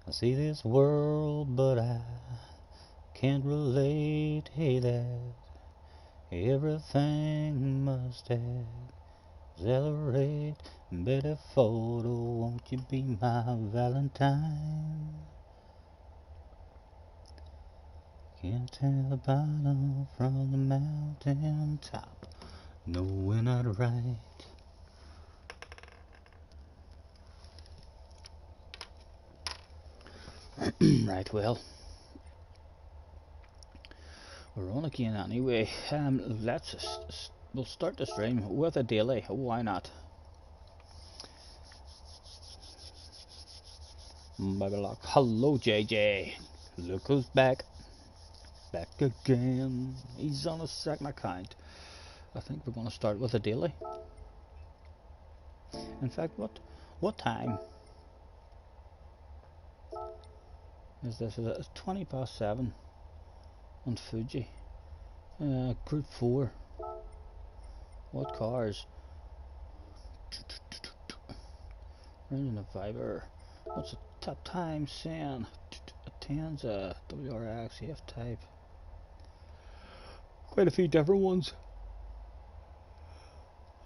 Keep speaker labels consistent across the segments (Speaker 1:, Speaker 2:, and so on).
Speaker 1: I see this world, but I can't relate. Hey, that everything must accelerate. Better photo, won't you be my Valentine? Can't tell the bottom from the mountain top. No, we're not right. Right, well, we're on again anyway. We'll start the stream with a daily. Why not? Hello, JJ. Look who's back. Back again. He's on a second account. I think we're going to start with a daily. In fact, what time is this? It's 20 past 7 on Fuji. Group 4. What cars? Running a Viber. What's the top time saying? A Tanza WRX F type. Quite a few different ones.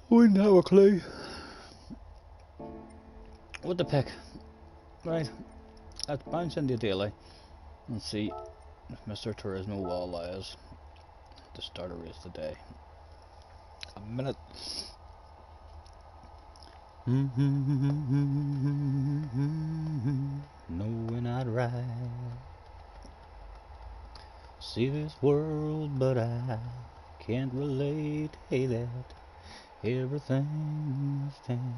Speaker 1: Wouldn't have a clue what to pick. Right, let's bounce into daily and see if Mr. Turismo will allow us to start a race today. A minute. No, we're not right. See this world, but I can't relate. Hey, that everything is down.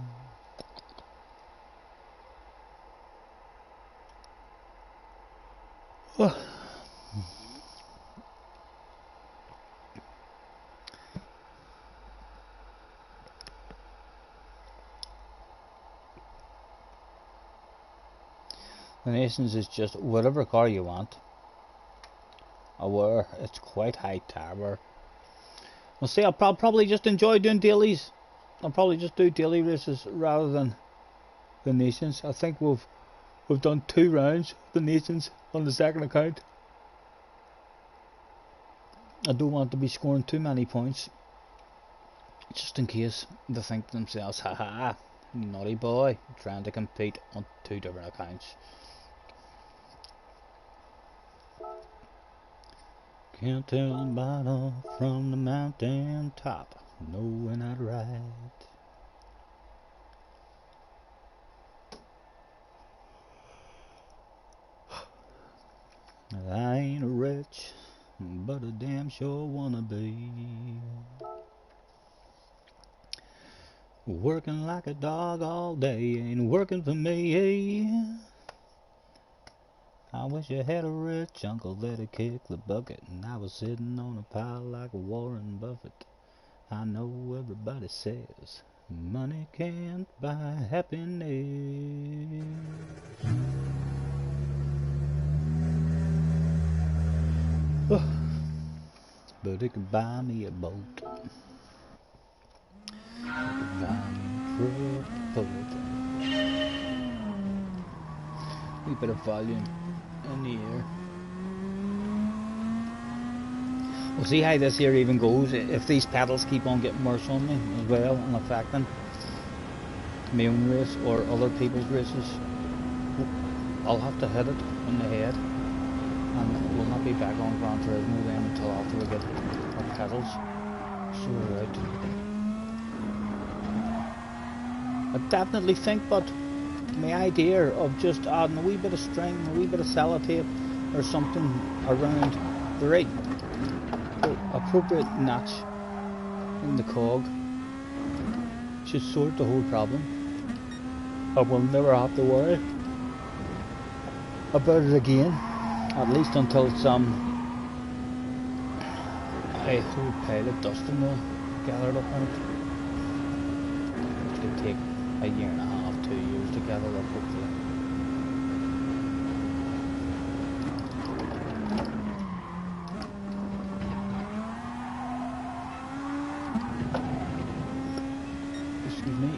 Speaker 1: The Nations is just whatever car you want. Aware it's quite high tower. Well, see, I'll probably just enjoy doing dailies. I'll probably just do daily races rather than the Nations. I think we've done 2 rounds of the Nations on the second account. I don't want to be scoring too many points, just in case they think to themselves, haha, naughty boy, trying to compete on 2 different accounts. Can't tell the bottom from the mountain top. No, we're not right. I ain't rich, but I damn sure wanna be. Working like a dog all day ain't working for me. I wish I had a rich uncle that'd kick the bucket and I was sitting on a pile like Warren Buffett. I know everybody says money can't buy happiness, but it could buy me a boat. It could buy me a truck to pull it. A wee bit of volume in the air. We'll see how this here even goes, if these pedals keep on getting worse on me as well and affecting my own race or other people's races. I'll have to hit it in the head, and we'll not be back on Gran Turismo then until after we get our pedals sorted out. I definitely think, but my idea of just adding a wee bit of string, a wee bit of sellotape or something around the right appropriate notch in the cog should sort the whole problem. I will never have to worry about it again, at least until some a whole pile of dusting will gather up on it, which could take a year and a half, 2 years to gather up hopefully. Excuse me.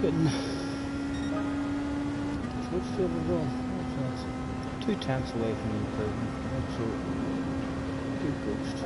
Speaker 1: Getting what's the other door? What's that? 2 tenths away from the improvement. That's a good boost.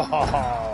Speaker 1: Oh.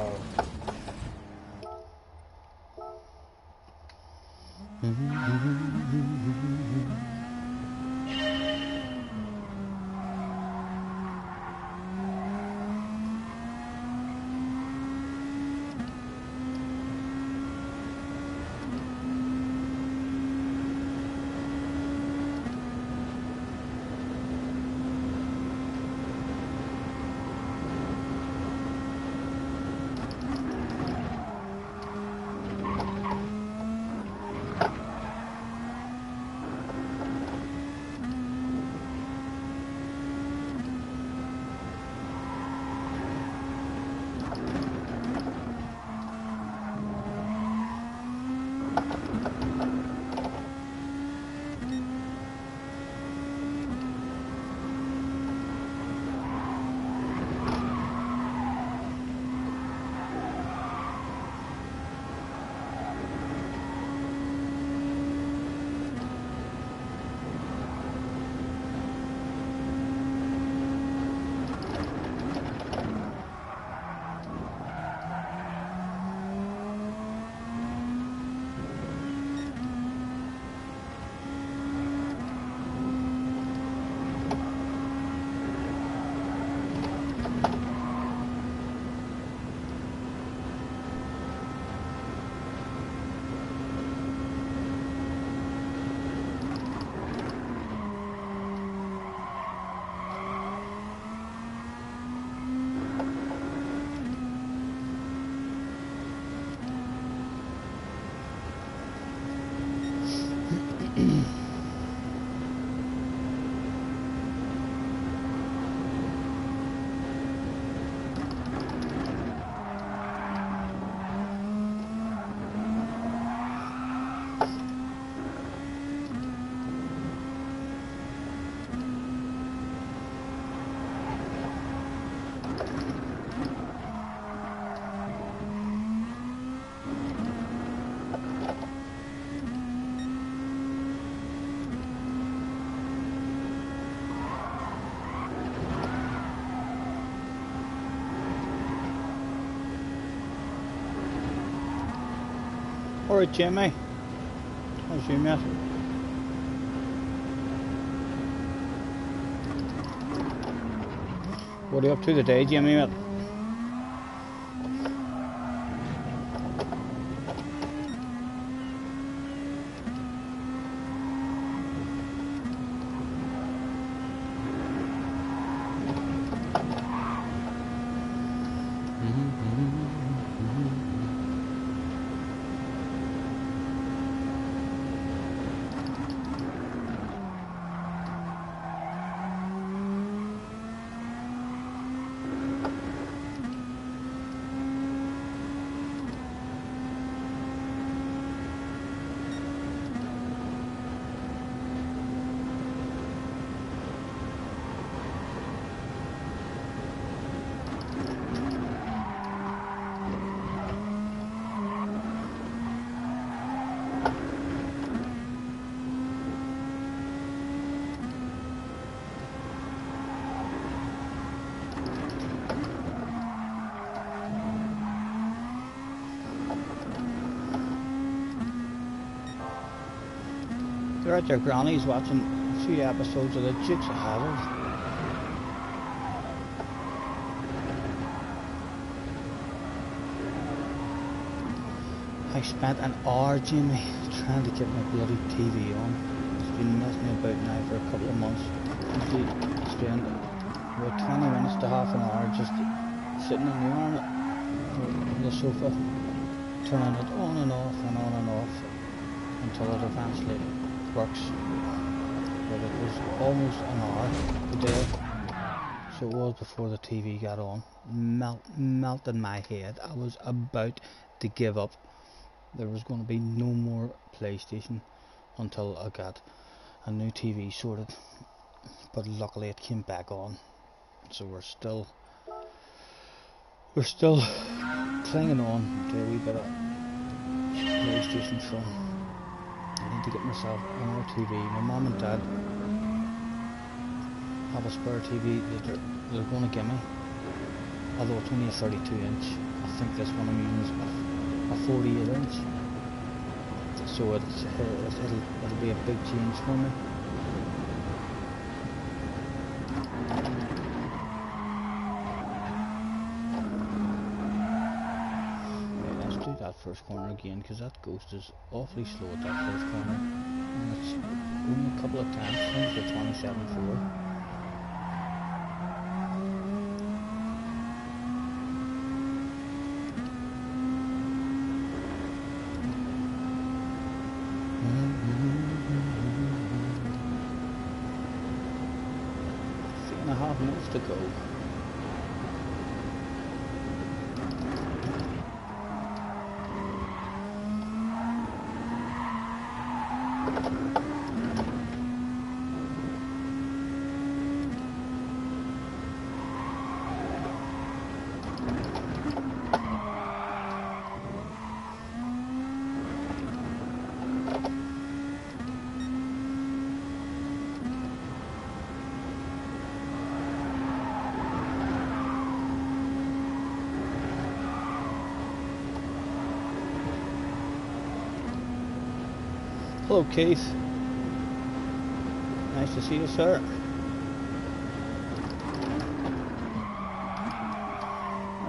Speaker 1: Alright, Jimmy. How's you, mate? What are you up to today, Jimmy, mate? They're at their granny's watching a few episodes of the Dukes of Hazzard. I spent an hour, Jimmy, trying to get my bloody TV on. It's been messing me about now for a couple of months. I spent about 20 minutes to half an hour just sitting on the sofa, turning it on and off and on and off until it eventually works. But it was almost an hour today, so it was before the TV got on. Melted my head. I was about to give up. There was going to be no more PlayStation until I got a new TV sorted, but luckily it came back on, so we're still clinging on to a wee bit of PlayStation fun. I need to get myself another TV. My mum and dad have a spare TV that they're going to give me, although it's only a 32-inch. I think this one I'm using is a 48-inch, so it'll be a big change for me. That first corner again, because that ghost is awfully slow at that first corner, and it's only a couple of times since the 27.4. Three and a half minutes to go. Hello, Keith. Nice to see you, sir.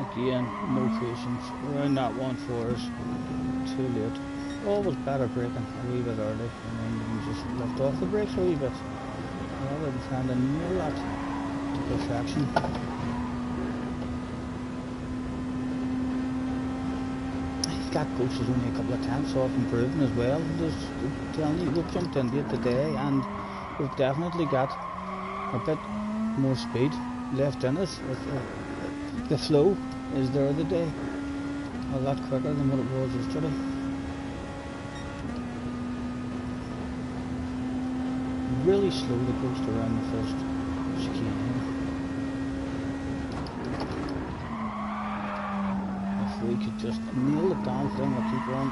Speaker 1: Again, no patience. Around that one for us. Too late. Always better braking a wee bit early, and then you can just lift off the brakes a wee bit, rather than trying to nail that to perfection. That ghost is only a couple of tenths off improving as well. Just telling you, we've jumped into it today and we've definitely got a bit more speed left in us. The flow is there today, a lot quicker than what it was yesterday. Really slow the ghost around the first chicane here. We could just nail the damn thing, we'll keep on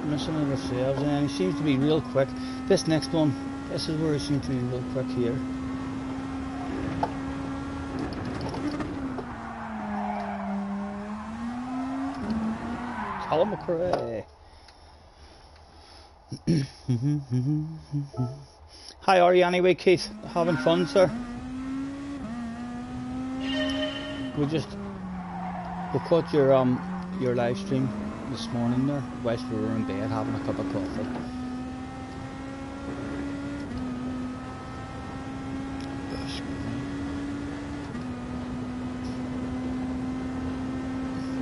Speaker 1: missing it ourselves, and he seems to be real quick. This next one, this is where he seems to be real quick here. Callum McRae. How are you anyway, Keith? Having fun, sir? We caught your live stream this morning there, whilst we were in bed having a cup of coffee.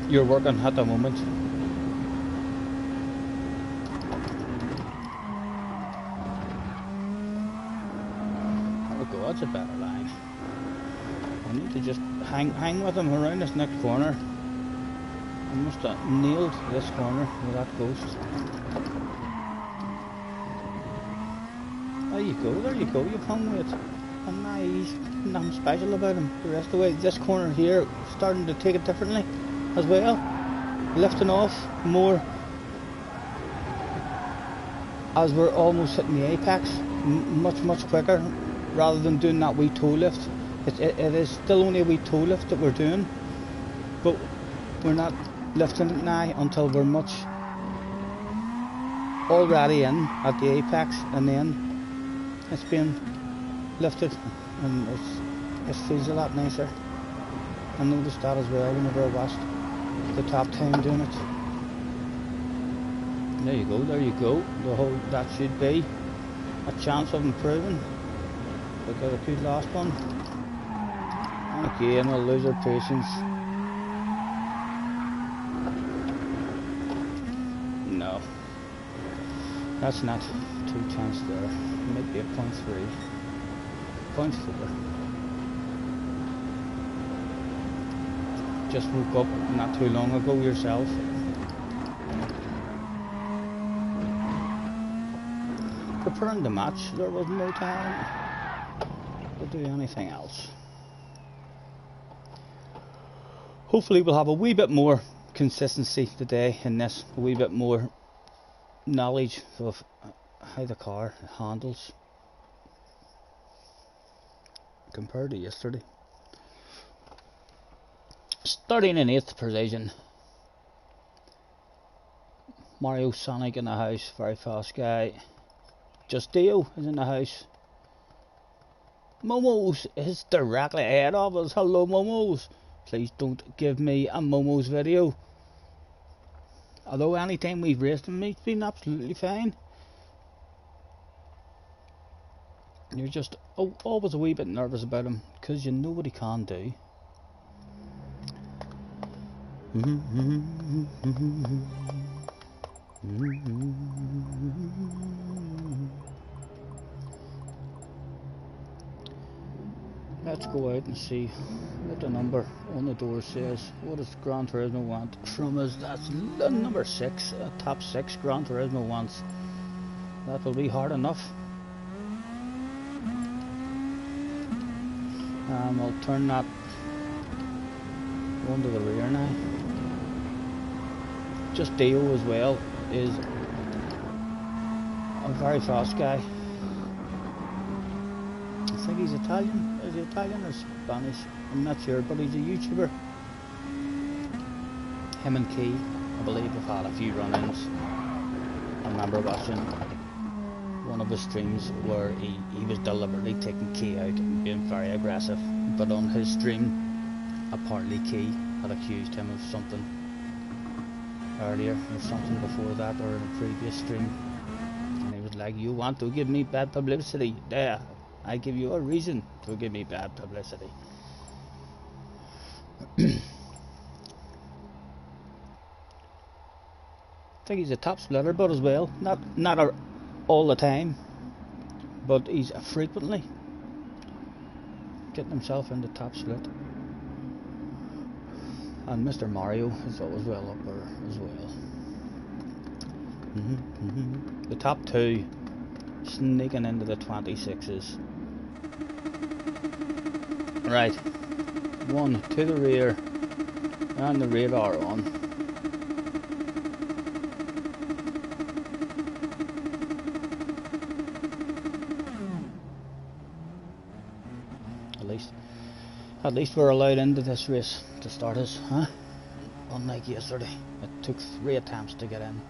Speaker 1: You're working at the moment. That's a better line. I need to just hang with him around this next corner. I must have nailed this corner with that ghost. There you go, you've hung with it. And now he's nothing special about him. The rest of the way, this corner here, starting to take it differently as well. Lifting off more as we're almost hitting the apex. Much quicker. Rather than doing that wee toe lift. It is still only a wee toe lift that we're doing, but we're not lifting it now until we're much already in at the apex, and then it's being lifted, and it feels a lot nicer. I noticed that as well whenever I watched the top time doing it. There you go. That should be a chance of improving. We got a good last one. And again, we'll lose our patience. No. That's not 2 times there. Maybe a 0.3. 0.4. Just woke up not too long ago yourself. Preparing the match, there was no time to do anything else. Hopefully we'll have a wee bit more consistency today in this, a wee bit more knowledge of how the car handles compared to yesterday. Starting in 8th position, Mario Sonic in the house, very fast guy. Just Dio is in the house. Momo's is directly ahead of us. Hello Momo's. Please don't give me a Momo's video. Although anytime we've raced him, he's been absolutely fine. You're just always a wee bit nervous about him, because you know what he can do. Let's go out and see what the number on the door says. What does Gran Turismo want from us? That's number 6, top 6 Gran Turismo wants. That will be hard enough. I'll turn that one to the rear now. Just Dio as well is a very fast guy. I think he's Italian. Is he Italian or Spanish? I'm not sure, but he's a YouTuber. Him and Key, I believe, have had a few run-ins. I remember watching one of his streams where he was deliberately taking Key out and being very aggressive. But on his stream, apparently Key had accused him of something earlier, or something before that, or in a previous stream. And he was like, "You want to give me bad publicity? There. I give you a reason to give me bad publicity." I think he's a top splitter, but as well, not all the time, but he's frequently getting himself in the top split. And Mr. Mario is always well up there as well. The top 2 sneaking into the 26s. Right, 1 to the rear, and the radar on. At least we're allowed into this race to start us, huh? Unlike yesterday, it took 3 attempts to get in.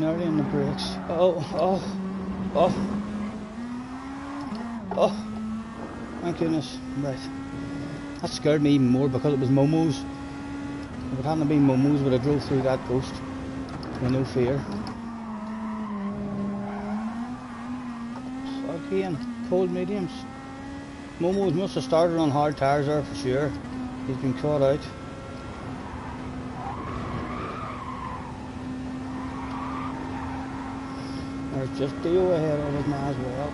Speaker 1: nearly on the brakes. Oh. Thank goodness. Right. That scared me even more because it was momos. If it hadn't been momos, would have drove through that ghost with no fear. So again, cold mediums. Momos must have started on hard tyres there for sure. He's been caught out. There's just Theo ahead of us now as well.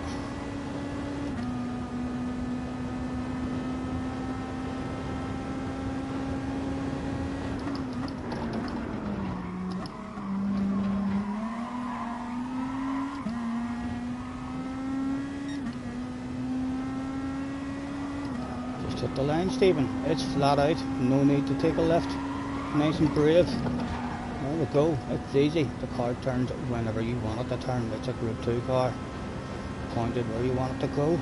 Speaker 1: Just hit the line, Stephen. It's flat out. No need to take a left. Nice and brave. There we go, it's easy. The car turns whenever you want it to turn. It's a Group 2 car. Pointed where you want it to go.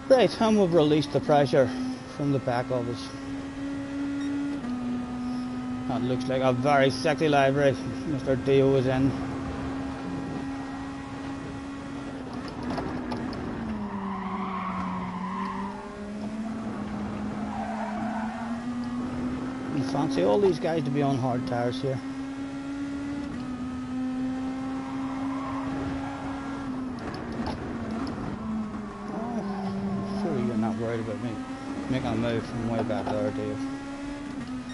Speaker 1: Right, and we've released the pressure from the back of us. That looks like a very sexy library Mr. Dio is in. Fancy all these guys to be on hard tyres here. Oh, surely you're not worried about me making a move from way back there, Dave.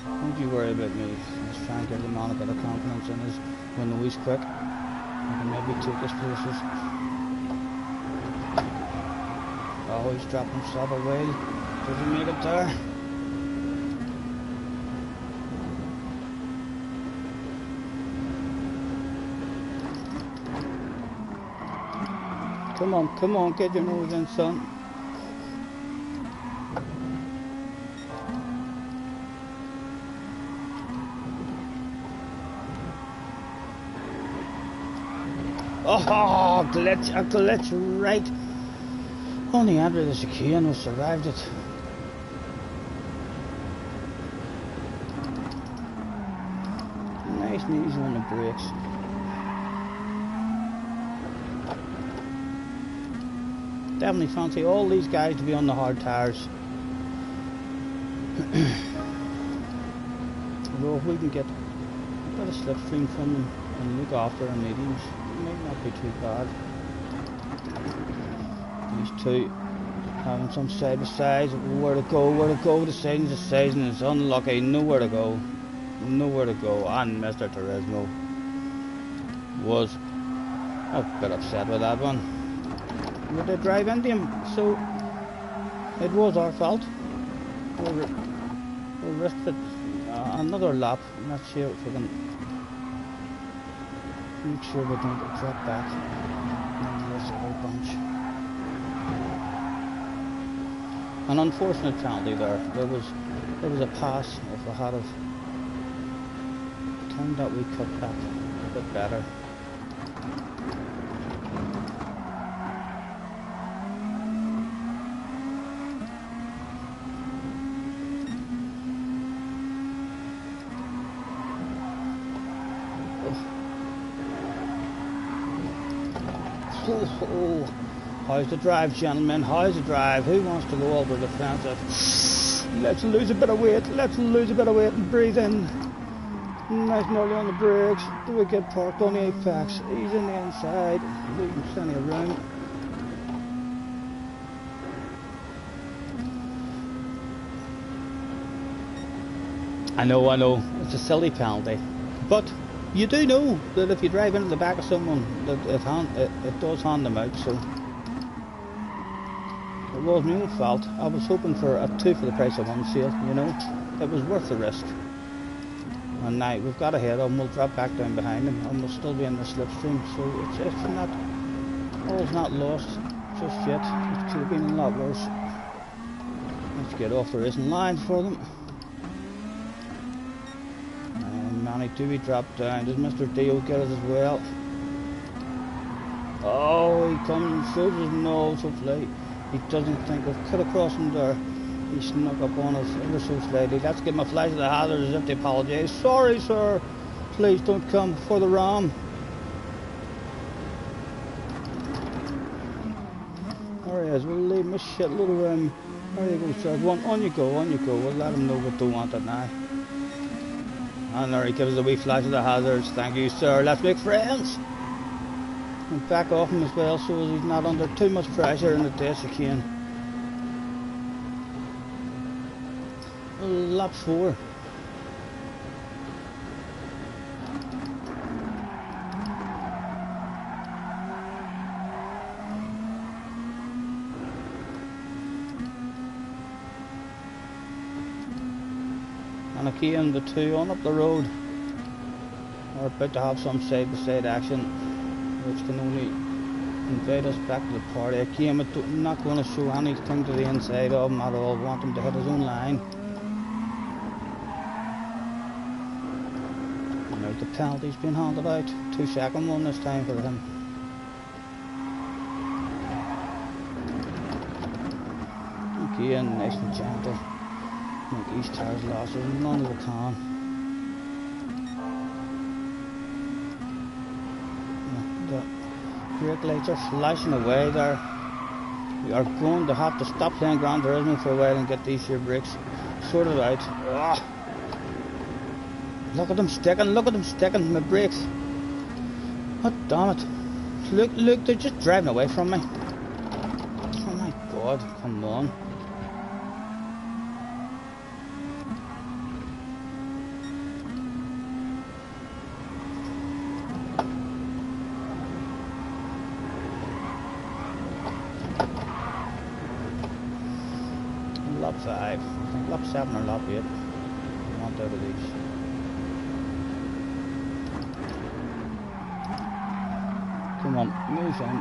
Speaker 1: Don't you worry about me. Let's try and give the man a bit of confidence in us when the wheel's quick. We can maybe take us places. Oh, he's dropped himself a wheel. Does he make it there? Come on, get your nose in, son. Oh, a glitch right on the end of the chicane. We survived it. Nice and easy on the brakes. Definitely fancy all these guys to be on the hard tyres. Although if we can get a bit of slipstream from them and look after our mediums, it might not be too bad. These two having some side by sides. Where to go, decisions, and it's unlucky. Nowhere to go. And Mr. Turismo was a bit upset with that one. But they drive into him, so it was our fault. We'll risk it another lap. I'm not sure if we can make sure we don't get dropped back and miss a whole bunch. An unfortunate penalty there. There was a pass. If we had have turned that we cut back a bit better. Oh, how's the drive, gentlemen? How's the drive? Who wants to go over defensive? Let's lose a bit of weight. And breathe in. Nice and early on the brakes. Do we get parked on the apex? He's in the inside. Leaving plenty of room. I know. It's a silly penalty, but you do know that if you drive into the back of someone, that it does hand them out, so it was my own fault. I was hoping for a 2 for the price of 1 sale, you know. It was worth the risk. And now we've got ahead of him, we'll drop back down behind him, and we'll still be in the slipstream, so it's not, all's not lost just yet. It could have been a lot worse. Let's get off the racing line for them. Do we drop down? Does Mr. Dio get us as well? Oh, he comes and shows his nose, hopefully. He doesn't think of cut across him there. He snuck up on us ever so slightly. Let's give him a flash of the hazard as if to apologise. Sorry, sir. Please don't come for the ram. There he is. We'll leave him a shitload of room. There you go, sir. On you go, on you go. We'll let him know we don't want it now. And there he gives us a wee flash of the hazards. Thank you, sir. Let's make friends. And back off him as well so he's not under too much pressure in the ditch again. Lap 4. And again the two on up the road are about to have some side-by-side action, which can only invite us back to the party. Again, I'm not going to show anything to the inside of him at all. I want him to hit his own line. And now the penalty's been handed out. 2-second one this time for him. Again, nice and gentle. Make these tires lost, there's none of the can. The brake lights are flashing away there. We are going to have to stop playing Gran Turismo for a while and get these here brakes sorted out. Ugh. Look at them sticking, my brakes. God damn it. Look, they're just driving away from me. Oh my god, come on. Lap 5, I think lap 7 or lap 8. Not out of these. Come on, move on.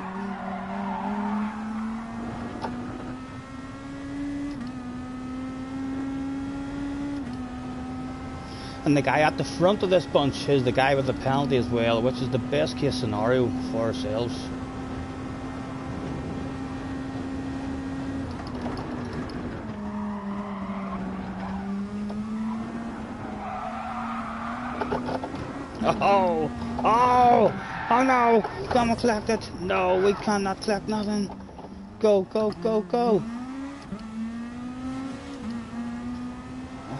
Speaker 1: And the guy at the front of this bunch is the guy with the penalty as well, which is the best case scenario for ourselves. Oh no! Come and collect it! No, we cannot collect nothing. Go.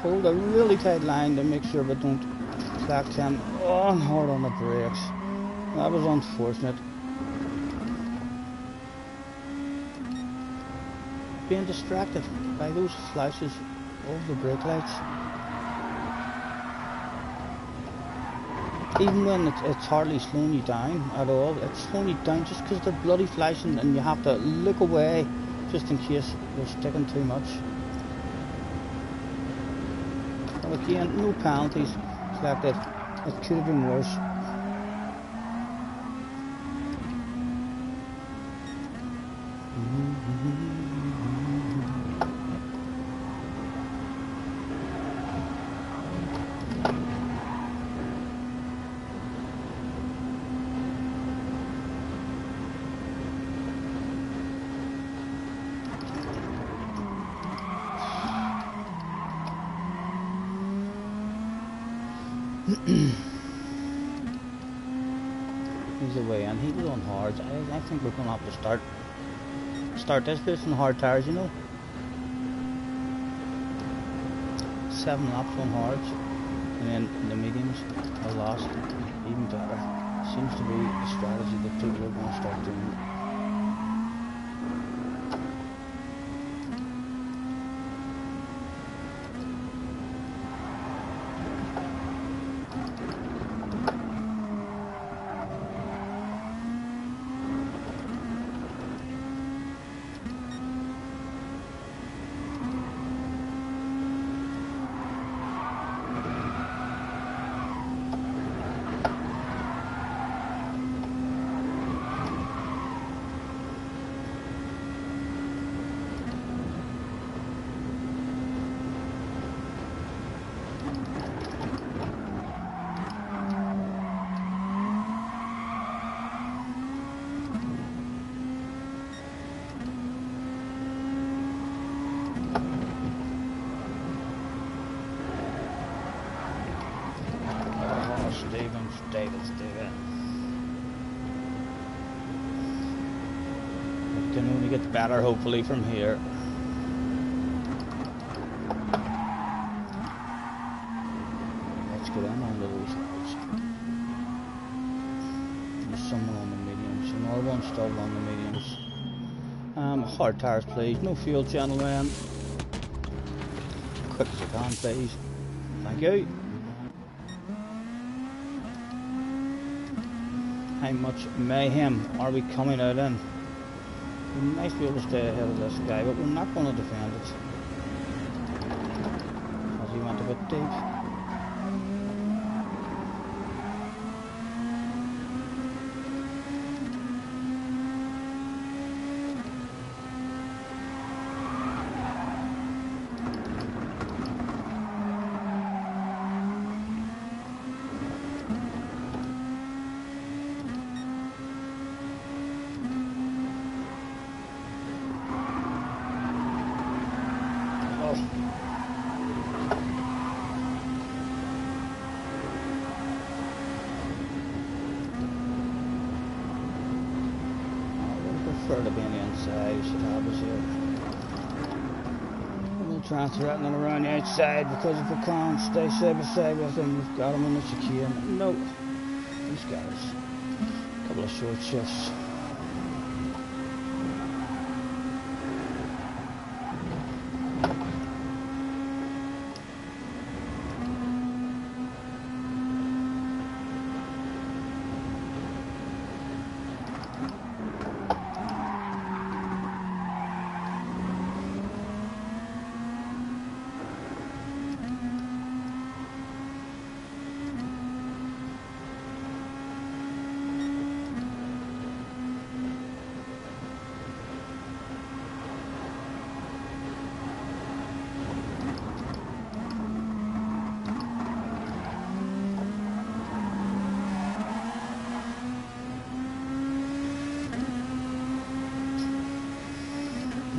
Speaker 1: Hold a really tight line to make sure we don't collect him. Oh, and hard on the brakes. That was unfortunate. Being distracted by those flashes of the brake lights. Even when it's hardly slowing you down at all, it's slowing you down just because they're bloody flashing and you have to look away just in case they're sticking too much. Well, again, no penalties collected. It could have been worse. He's away and he was on hards. I think we're going to have to start this race on hard tires, you know. 7 laps on hards and then the mediums are lost. Even better. Seems to be a strategy that people are going to start doing. day, let's do it. It can only get better, hopefully, from here. Let's get in on those roads. There's someone on the mediums, another one still on the mediums. Hard tires, please. No fuel, gentlemen. Quick as I can, please. Thank you. How much mayhem are we coming out in? We might be able to stay ahead of this guy, but we're not going to defend it. Because he went a bit deep. To be on the inside, you should have us here. We'll try and threaten them around the outside because if we can't stay side by side with them, we've got them in the chicane. No, these guys. A couple of short shifts.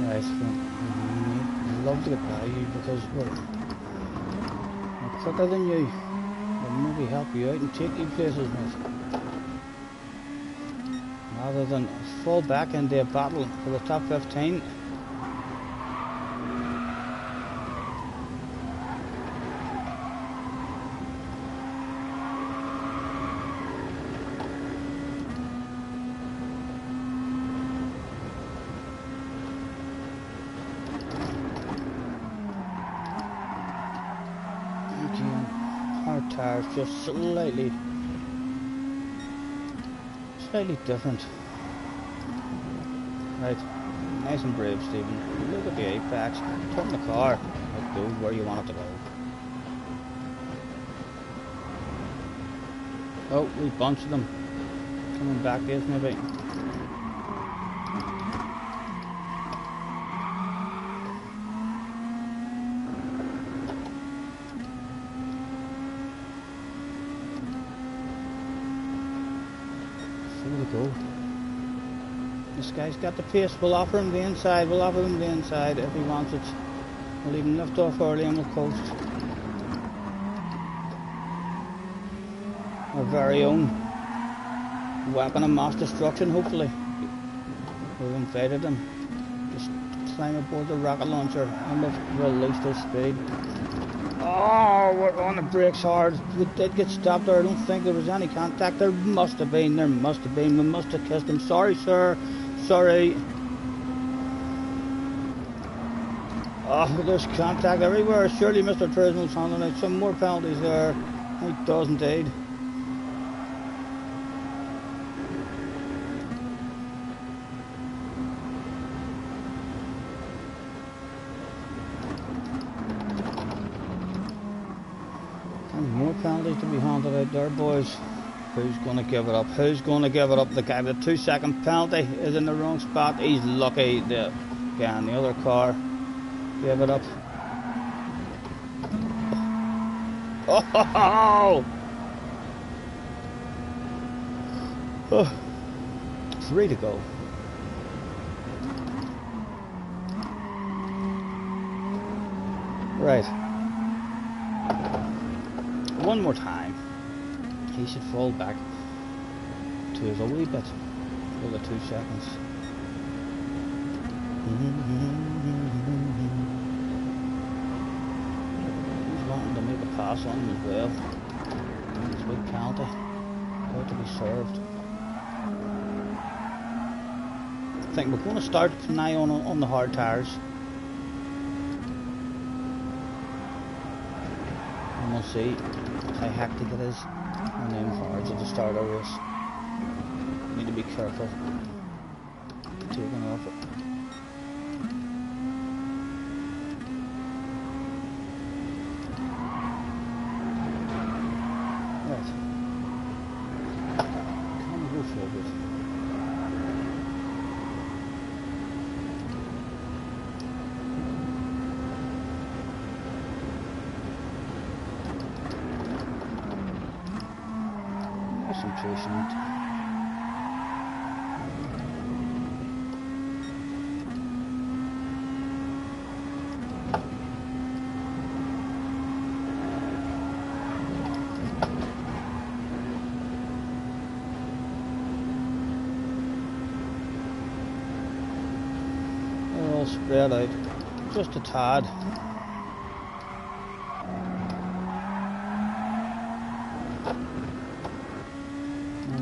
Speaker 1: Right, I'd love to get by you because we're quicker than you. We'll maybe help you out and take you places, mate. Rather than fall back into a battle for the top 15. Tires just slightly different. Right, nice and brave, Stephen. Look at the apex. Turn the car. It goes where you want it to go. Oh, we bunched them. Coming back is maybe. Go. This guy's got the pace. We'll offer him the inside. We'll offer him the inside if he wants it. We'll leave him lift off early and we'll coast. Our very own weapon of mass destruction, hopefully. We've invaded him. Just climb aboard the rocket launcher and we've released his speed. Oh, we're on the brakes hard. We did get stopped there. I don't think there was any contact. There must have been. We must have kissed him. Sorry, sir. Sorry. Oh, there's contact everywhere. Surely Mr. Trismel's handling out some more penalties there. He does indeed. More penalties to be handed out there, boys. Who's going to give it up? Who's going to give it up? The guy with the 2-second penalty is in the wrong spot. He's lucky. The guy in the other car gave it up. Oh! 3 to go. Right. One more time. he should fall back to us a wee bit for the 2 seconds. He's wanting to make a pass on him as well. It's a big penalty. About to be served. I think we're going to start from now on the hard tyres. And we'll see how hectic it is on them hards at the start of the race. Need to be careful taking off it. Right. Can we go forward? Concentration. They're all spread out, just a tad.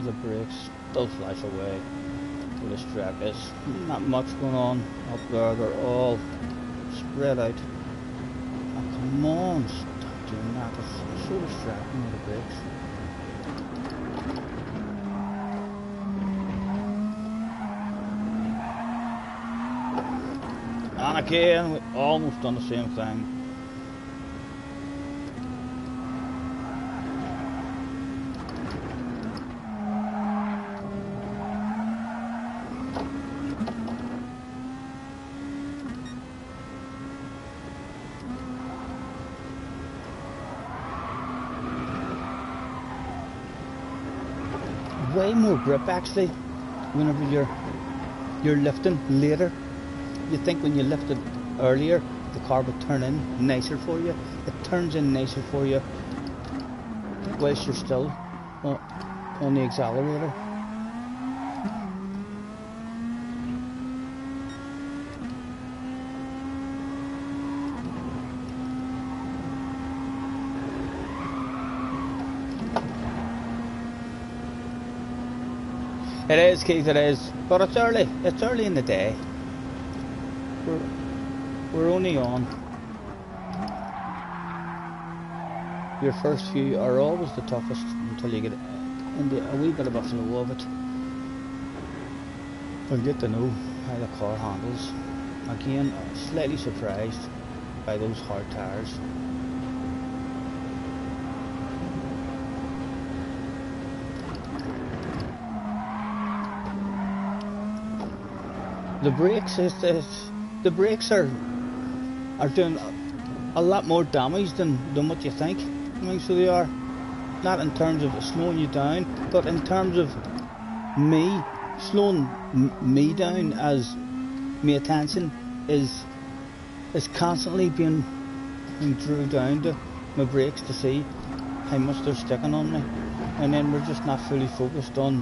Speaker 1: The brakes still flash away where this track is. Not much going on up there, they're all spread out. Oh, come on, stop doing that, it's so distracting with the brakes. And again, we almost done the same thing. Way more grip actually whenever you're lifting later. You think when you lifted earlier the car would turn in nicer for you. It turns in nicer for you whilst you're still on the accelerator. It is, Keith, it is. But it's early. It's early in the day. We're only on. Your first few are always the toughest until you get into a wee bit of a flow of it. And get to know how the car handles. Again, slightly surprised by those hard tyres. The brakes are doing a lot more damage than what you think. I mean, so they are, not in terms of slowing you down, but in terms of me slowing me down, as my attention is constantly being drew down to my brakes to see how much they're sticking on me, and then we're just not fully focused on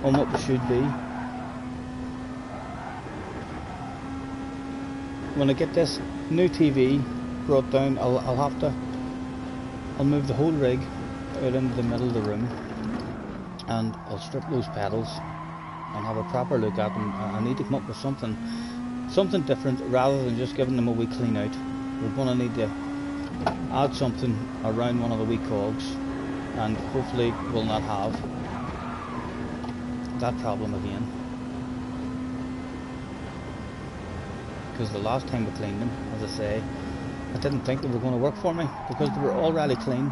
Speaker 1: what we should be. When I get this new TV brought down, I'll move the whole rig out into the middle of the room, and I'll strip those pedals and have a proper look at them. I need to come up with something different rather than just giving them a wee clean out. We're going to need to add something around one of the wee cogs, and hopefully we'll not have that problem again. Because the last time we cleaned them, as I say, I didn't think they were going to work for me because they were already clean.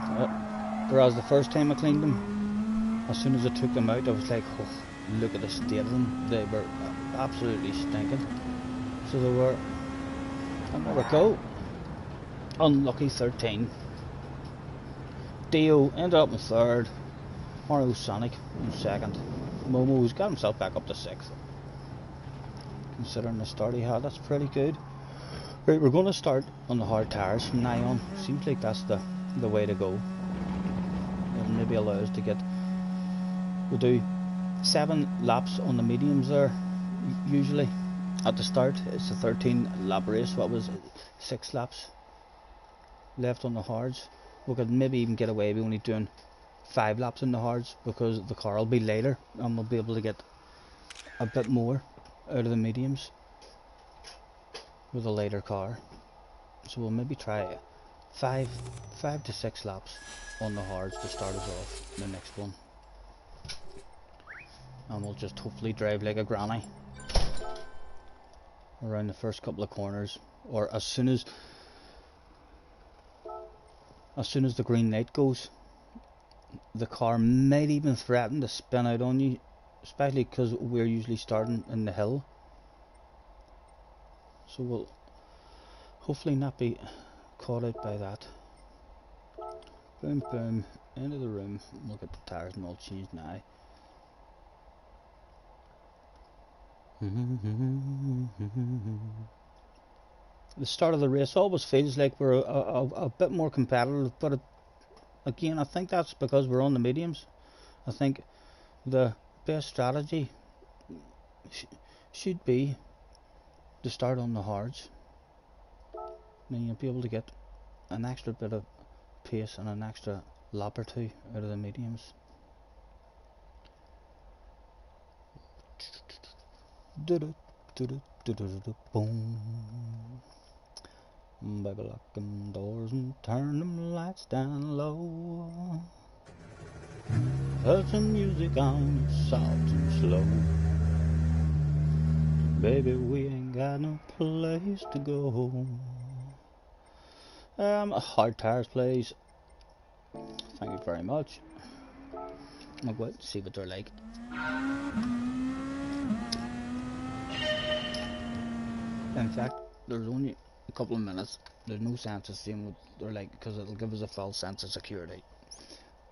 Speaker 1: Whereas the first time I cleaned them, as soon as I took them out, I was like, oh, look at the state of them. They were absolutely stinking. So they were. And there we go. Unlucky 13. Dio ended up in third. Mario Sonic in second. Momo's got himself back up to sixth. Considering the start he had, that's pretty good. Right, we're going to start on the hard tyres from now on. Seems like that's the way to go. It'll maybe allow us to get We do 7 laps on the mediums there, usually. At the start, it's a 13 lap race. What was it? 6 laps left on the hards. We could maybe even get away with only doing 5 laps in the hards, because the car will be lighter and we'll be able to get a bit more out of the mediums with a lighter car. So we'll maybe try 5 to 6 laps on the hards to start us off the next one, and we'll just hopefully drive like a granny around the first couple of corners, or as soon as the green light goes. The car might even threaten to spin out on you, especially because we're usually starting in the hill, so we'll hopefully not be caught out by that. Boom boom, into the room. We'll get the tires and all changed now. The start of the race always feels like we're a bit more competitive, but again, I think that's because we're on the mediums. I think the best strategy should be to start on the hards. Then you'll be able to get an extra bit of pace and an extra lap or two out of the mediums. Boom. Baby, lock them doors and turn them lights down low. Put some music on, soft and slow. Baby, we ain't got no place to go. Hard tires, please. Thank you very much. I'll go out and see what they're like. In fact, there's only a couple of minutes. There's no sense of seeing what they're like, because it'll give us a false sense of security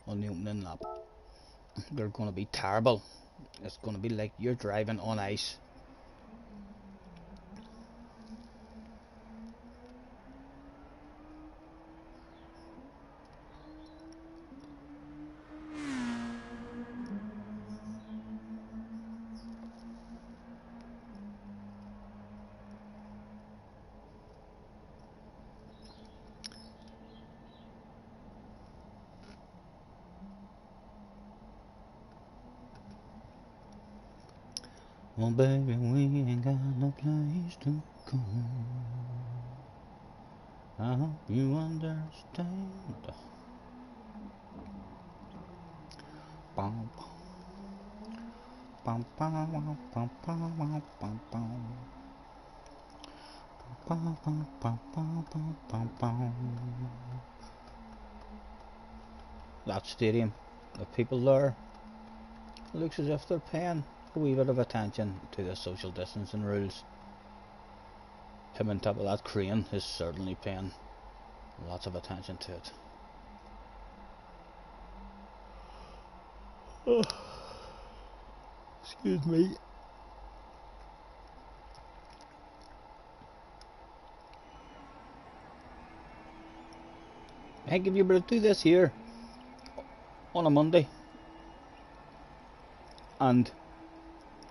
Speaker 1: on the opening lap. They're going to be terrible. It's going to be like you're driving on ice. Oh baby, we ain't got no place to go. I hope you understand. Bum, bum, bum, bum, bum, bum, bum, bum, bum. Bum, bum, bum, bum, bum, bum, bum. That stadium, the people there, it looks as if they're paying a wee bit of attention to the social distancing rules. Him on top of that crane is certainly paying lots of attention to it. Oh, excuse me. I think if you were to do this here on a Monday and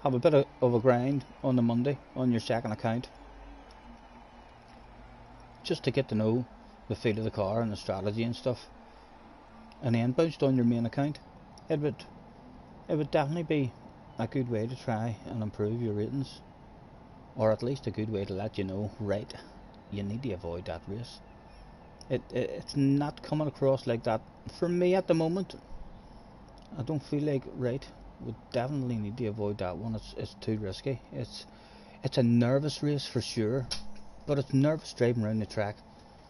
Speaker 1: have a bit of a grind on the Monday on your second account, just to get to know the feel of the car and the strategy and stuff, and then bounced on your main account, it would definitely be a good way to try and improve your ratings, or at least a good way to let you know, right, you need to avoid that race. It's not coming across like that for me at the moment. I don't feel like, right, we definitely need to avoid that one. It's too risky. It's a nervous race for sure, but it's nervous driving around the track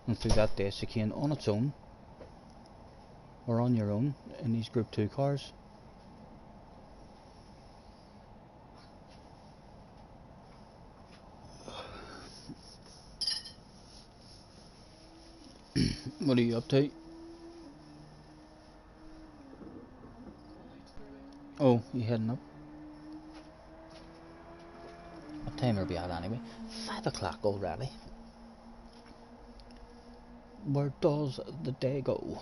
Speaker 1: and through that day chicane on its own, or on your own in these Group 2 cars. What are you up to? Oh, you heading up? What time are we at anyway? 5 o'clock already. Where does the day go?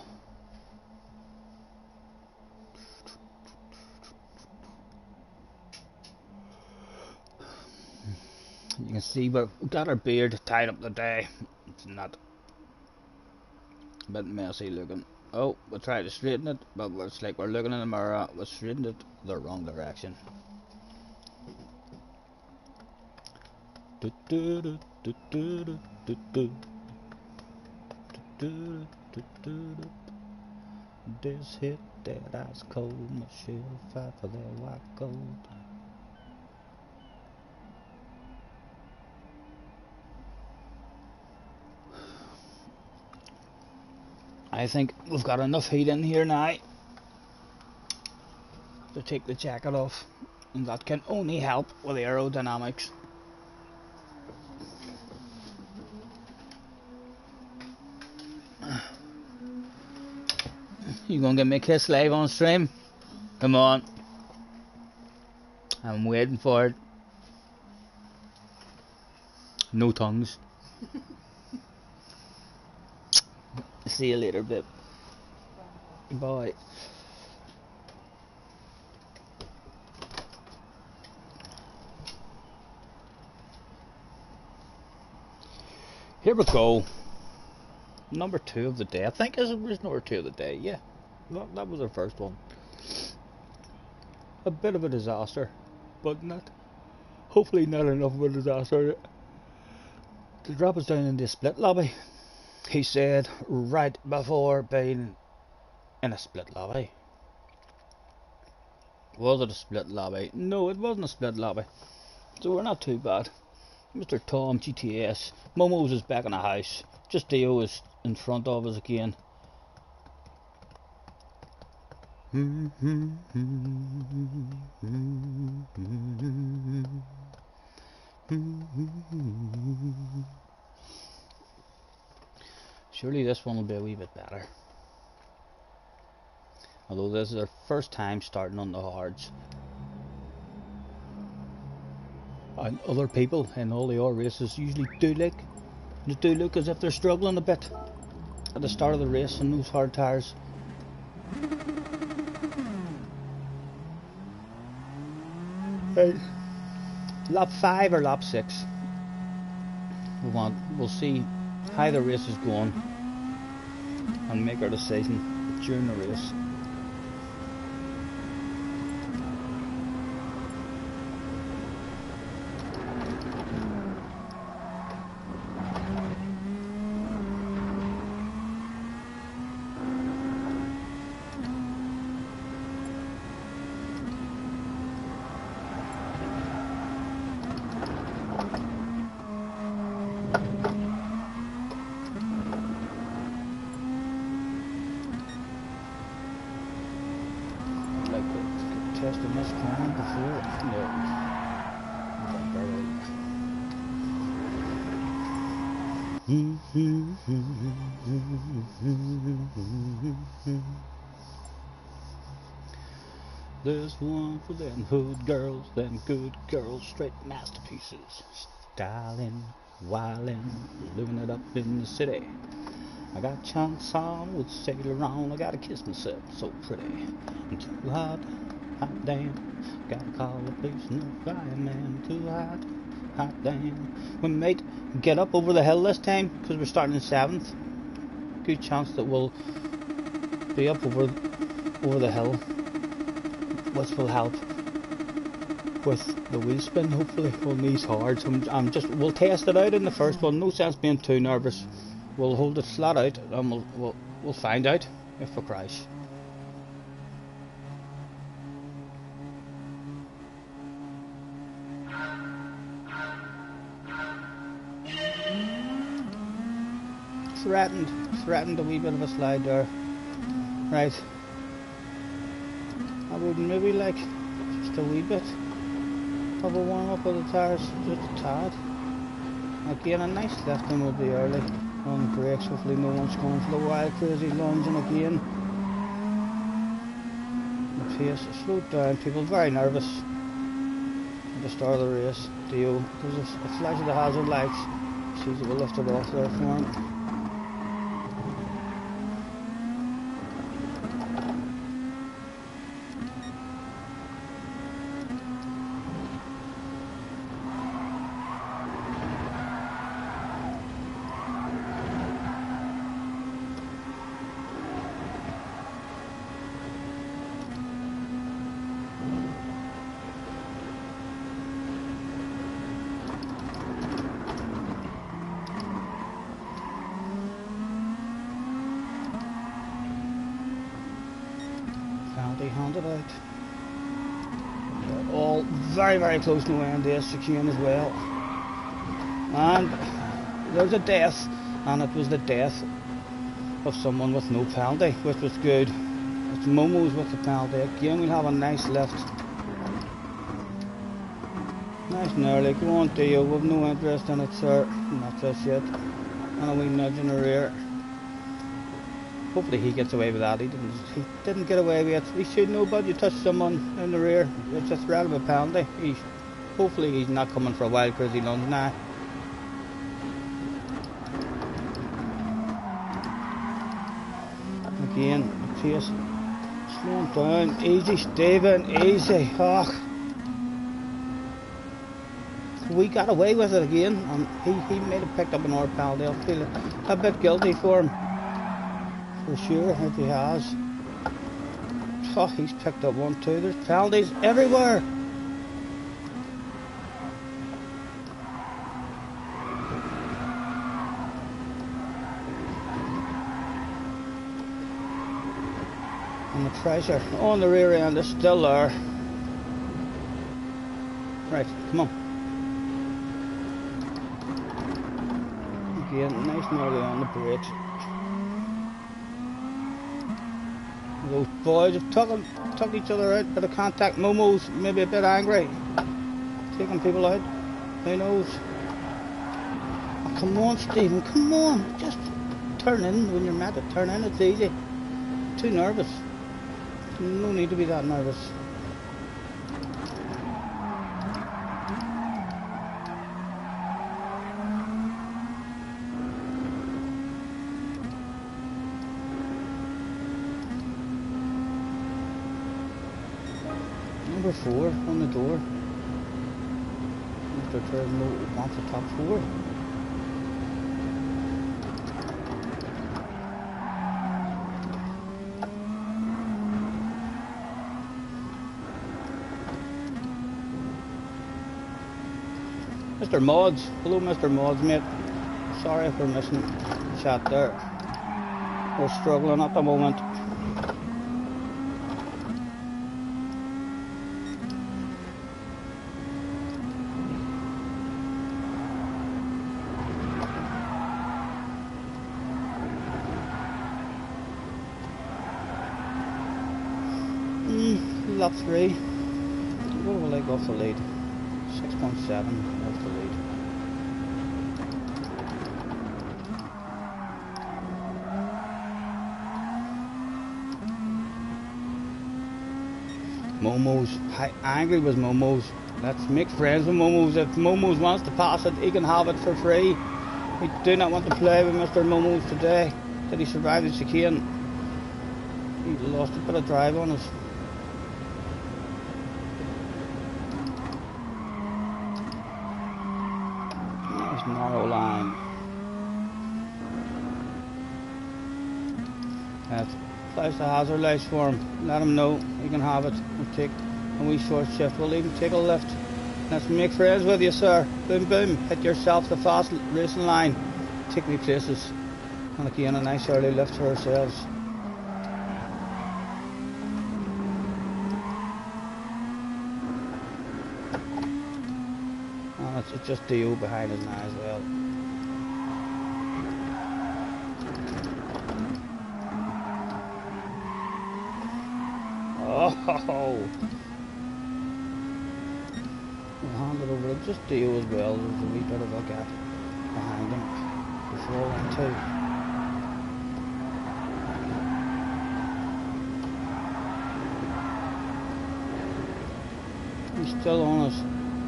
Speaker 1: can see we've got our beard tied up today. It's not a bit messy looking. Oh, we'll try to straighten it, but it's like we're looking in the mirror, we'll straighten it the wrong direction. This hit that ice cold, Michelle fight for that white gold. I think we've got enough heat in here now to take the jacket off, and that can only help with aerodynamics. You gonna give me a kiss live on stream? Come on. I'm waiting for it. No tongues. See you later, babe. Bye. Here we go. Number 2 of the day. I think it was number 2 of the day. Yeah, that was our first one. A bit of a disaster, but not. Hopefully, not enough of a disaster to drop us down in the split lobby. He said right before being in a split lobby. Was it a split lobby? No, it wasn't a split lobby. So we're not too bad. Mr. Tom GTS. Momo's is back in the house. Just Dio is in front of us again. Surely this one will be a wee bit better. Although this is our first time starting on the hards. And other people in all the other races usually do look as if they're struggling a bit at the start of the race on those hard tyres. Right. Lap 5 or lap 6. We'll see how the race is going and make our decision during the race. Testing this corner before. There's one for them hood girls, them good girls, straight masterpieces. Styling, wildin', living it up in the city. I got chunks on with sailor on, I gotta kiss myself, so pretty. I'm too hot, hot damn. Gotta call the police, no fireman. Too hot, hot damn. We might get up over the hill this time, because we're starting in 7th. Good chance that we'll be up over the hill, which will help with the wheel spin, hopefully, on these hards. We'll test it out in the first one, no sense being too nervous. We'll hold it flat out and we'll find out if we crash. Threatened a wee bit of a slide there. Right. I would maybe like just a wee bit of a warm up of the tyres, just a tad. Again, a nice lifting would be early on the brakes. Hopefully no one's going for the wild crazy lunging again. The pace slowed down, people very nervous at the start of the race. Dio, because of the flash of the hazard lights, sees it will lift it off there for him. They handed out. They're all very, very close to the end there, chicane as well. And there's a death, and it was the death of someone with no penalty, which was good. It's Momo's with the penalty. Again, we'll have a nice lift. Nice and early. Go on, Theo. We've no interest in it, sir. Not just yet. And a wee nudge in the rear. Hopefully he gets away with that. He didn't get away with it. He should know, but you touch someone in the rear, it's a threat of a penalty. Hopefully he's not coming for a wild crazy lunge now. Again, pace. Slowing down. Easy, Stephen. Easy. Oh. We got away with it again, and he may have picked up another penalty. I feel a bit guilty for him. For sure, if he has. Oh, he's picked up one too. There's penalties everywhere. And the pressure on the rear end is still there. Right, come on. Again, nice and early on the bridge. Those boys have took each other out, bit of contact. Momo's maybe a bit angry, taking people out. Who knows? Oh, come on, Stephen, come on. Just turn in when you're meant to turn in. It's easy. Too nervous. No need to be that nervous. Number 4 on the door. Mr. Turbo wants the top 4. Mr. Mods, hello Mr. Mods, mate. Sorry for missing the chat there. We're struggling at the moment. Lap 3. What will I go off the lead? 6.7 off the lead. Momo's. How angry was Momo's? Let's make friends with Momo's. If Momo's wants to pass it, he can have it for free. We do not want to play with Mr. Momo's today. Did he survive the chicane? He lost a bit of drive on us. Narrow line. That place the hazard lights for him. Let him know he can have it. We'll take a wee short shift. We'll even take a lift. Let's make friends with you, sir. Boom, boom. Hit yourself the fast racing line. Take me places. And again, a nice early lift for ourselves. It's just Dio behind us now as well. Oh, we'll hand it over. It's just Dio as well. There's a wee bit of a gap behind him before one too. He's still on us.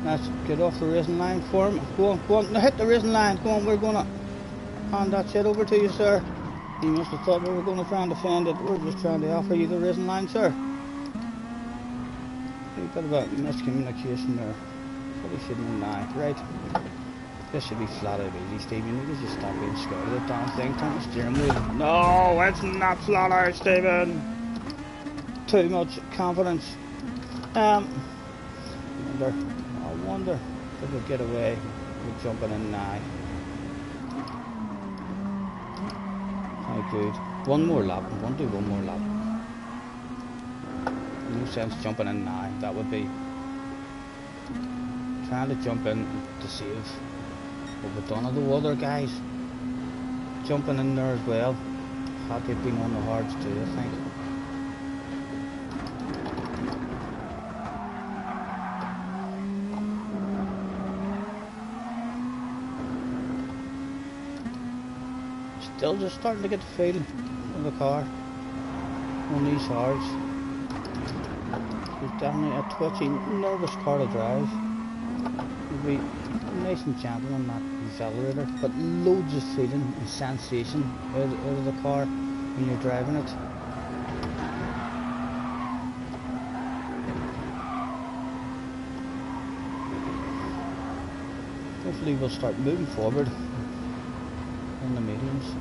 Speaker 1: Let's get off the racing line for him. Go on, go on. Now hit the racing line. Go on, we're going to hand that shit over to you, sir. You must have thought we were going to try and defend it. We're just trying to offer you the racing line, sir. A bit of a miscommunication there. Probably should know now. Right. This should be flat out easy, Stephen. You need to just stop being scared of the damn thing. Turn the steering wheel. No, it's not flat out, Stephen. Too much confidence. I wonder if we'll get away with jumping in now. How good. One more lap. I want to do one more lap. no sense jumping in now. That would be trying to jump in to save what we've done. The other guys jumping in there as well. Had they been on the hards too, I think. Still just starting to get the feel of the car on these hards. It's definitely a twitchy, nervous car to drive. You'll be nice and gentle on that accelerator, but loads of feeling and sensation out of the car when you're driving it. Hopefully we'll start moving forward in the mediums.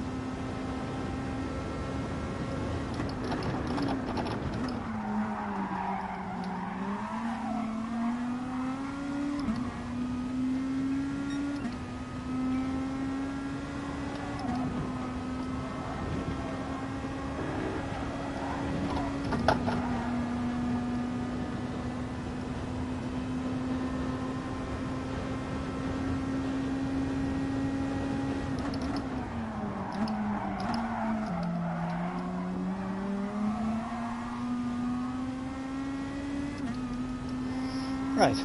Speaker 1: Right,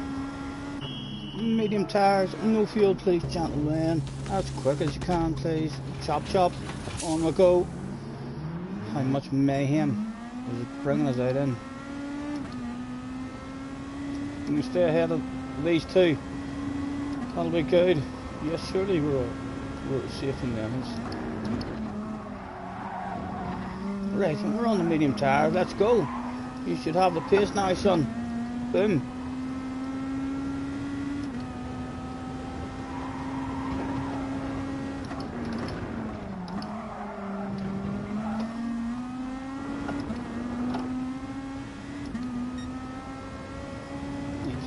Speaker 1: medium tyres, no fuel please, gentlemen, as quick as you can please, chop chop, on we go. How much mayhem is it bringing us out in? Can we stay ahead of these two? That'll be good. Yes, surely we're safe in lemons. Right, we're on the medium tyre, let's go. You should have the pace now, son. Boom.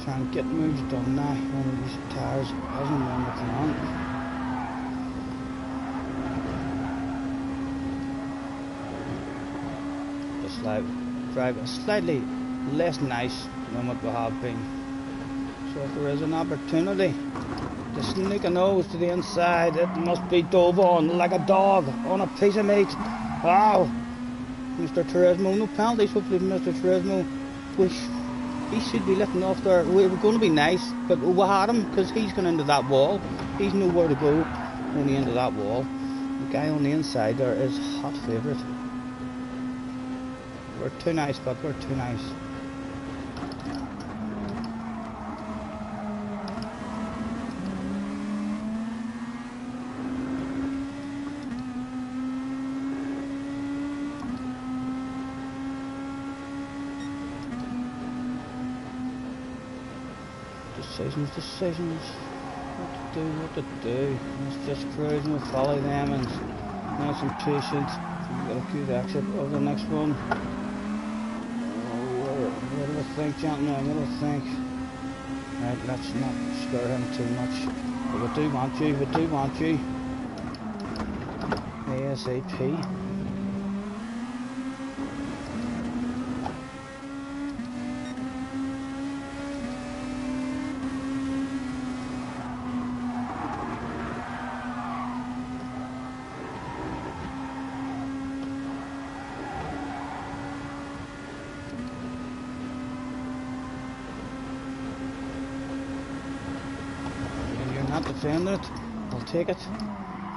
Speaker 1: Trying to get moves done now on these tyres as and when we can. Just like drive slightly less nice than what we have been. So if there is an opportunity to sneak a nose to the inside, it must be dove on like a dog on a piece of meat. Wow! Mr. Turismo, no penalties hopefully from Mr. Turismo. He should be lifting off there. We're going to be nice, but we had him because he's going into that wall. He's nowhere to go, only into that wall. The guy on the inside there is hot favourite. We're too nice, but we're too nice. Decisions, what to do. Let's just cruise and we'll follow them and nice and patient. We've got a good exit of the next one. Oh, what do we think, gentlemen? What do we think? Right, let's not scare him too much. But we do want you. ASAP. Defend it, I'll take it. You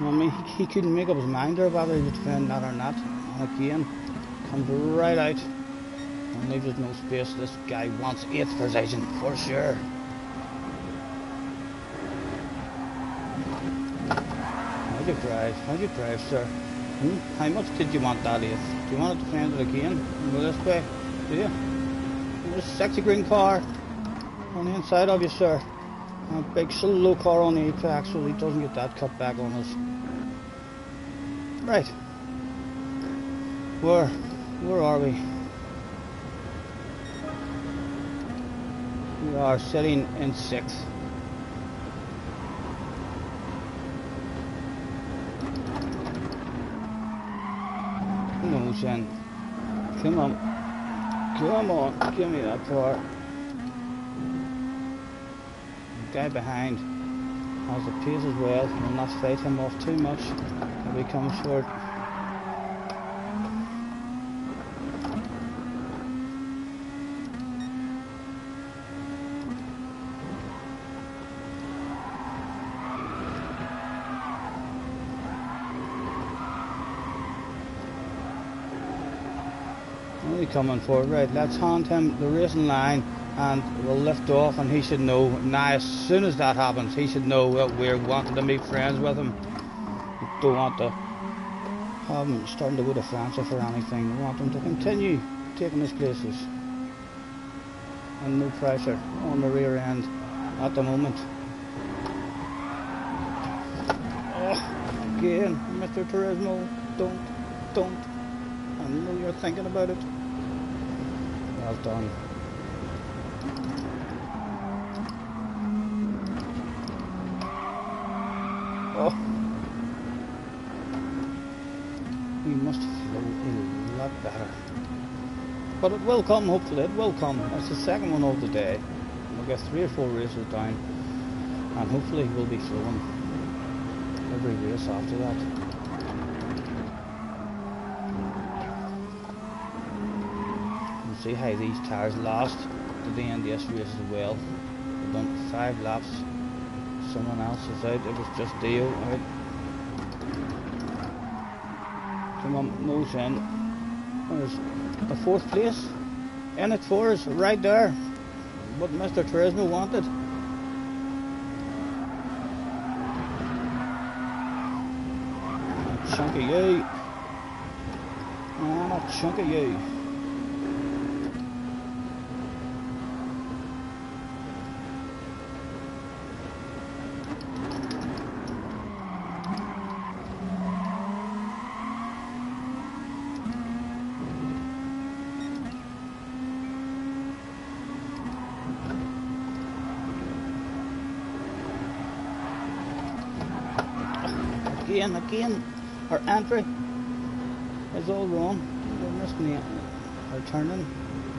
Speaker 1: know what I mean? He couldn't make up his mind there whether he would defend that or not. And again, comes right out and leaves us no space. This guy wants 8th position for sure. How'd you drive, sir? How much did you want that 8th? Do you want to defend it again? Go this way? Do you? There's a sexy green car on the inside of you, sir. A big slow car on the apex so he doesn't get that cut back on us. Right. Where are we? We are sitting in 6th. No, Jen. Come Come on, give me that part. The guy behind has the pace as well. We'll not fight him off too much if he comes for it. Coming forward, right, let's hand him the racing line and we'll lift off, and he should know now. As soon as that happens, he should know that we're wanting to make friends with him. We don't want to have him starting to go defensive or anything. We want him to continue taking his places and no pressure on the rear end at the moment. Oh, again, Mr. Turismo, don't. I know you're thinking about it. Well done. Oh, we must flow a lot better. But it will come, hopefully, it will come. It's the second one of the day. We'll get 3 or 4 races down, and hopefully we'll be flowing every race after that. See how these tyres last to the end of this race as well. We've done 5 laps. Someone else is out. It was just Dio out. Come on, nose in. There's the 4th place. In it for us, right there. What Mr. Turismo wanted. A chunk of you. And a chunk of you. Again, our entry is all wrong. We're missing our turning.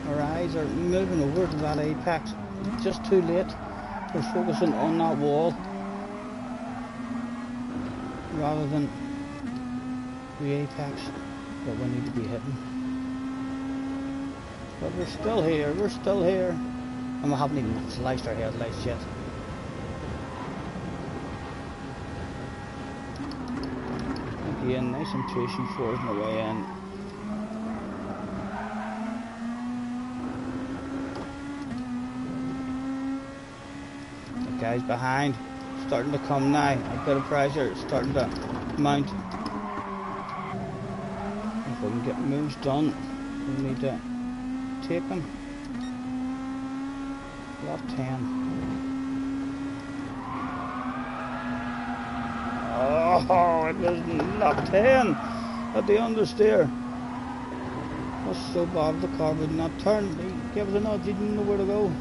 Speaker 1: Our eyes are moving over to that apex. Just too late. We're focusing on that wall rather than the apex that we need to be hitting. But we're still here, and we haven't even sliced our headlights yet. Again, nice and patient for us on the way in. The guys behind starting to come now. A bit of pressure starting to mount. If we can get moves done, we need to take them. Lap 10. Oh, it was lap 10 at the understeer. It was so bad the car would not turn. He gave us a nudge, he didn't know where to go.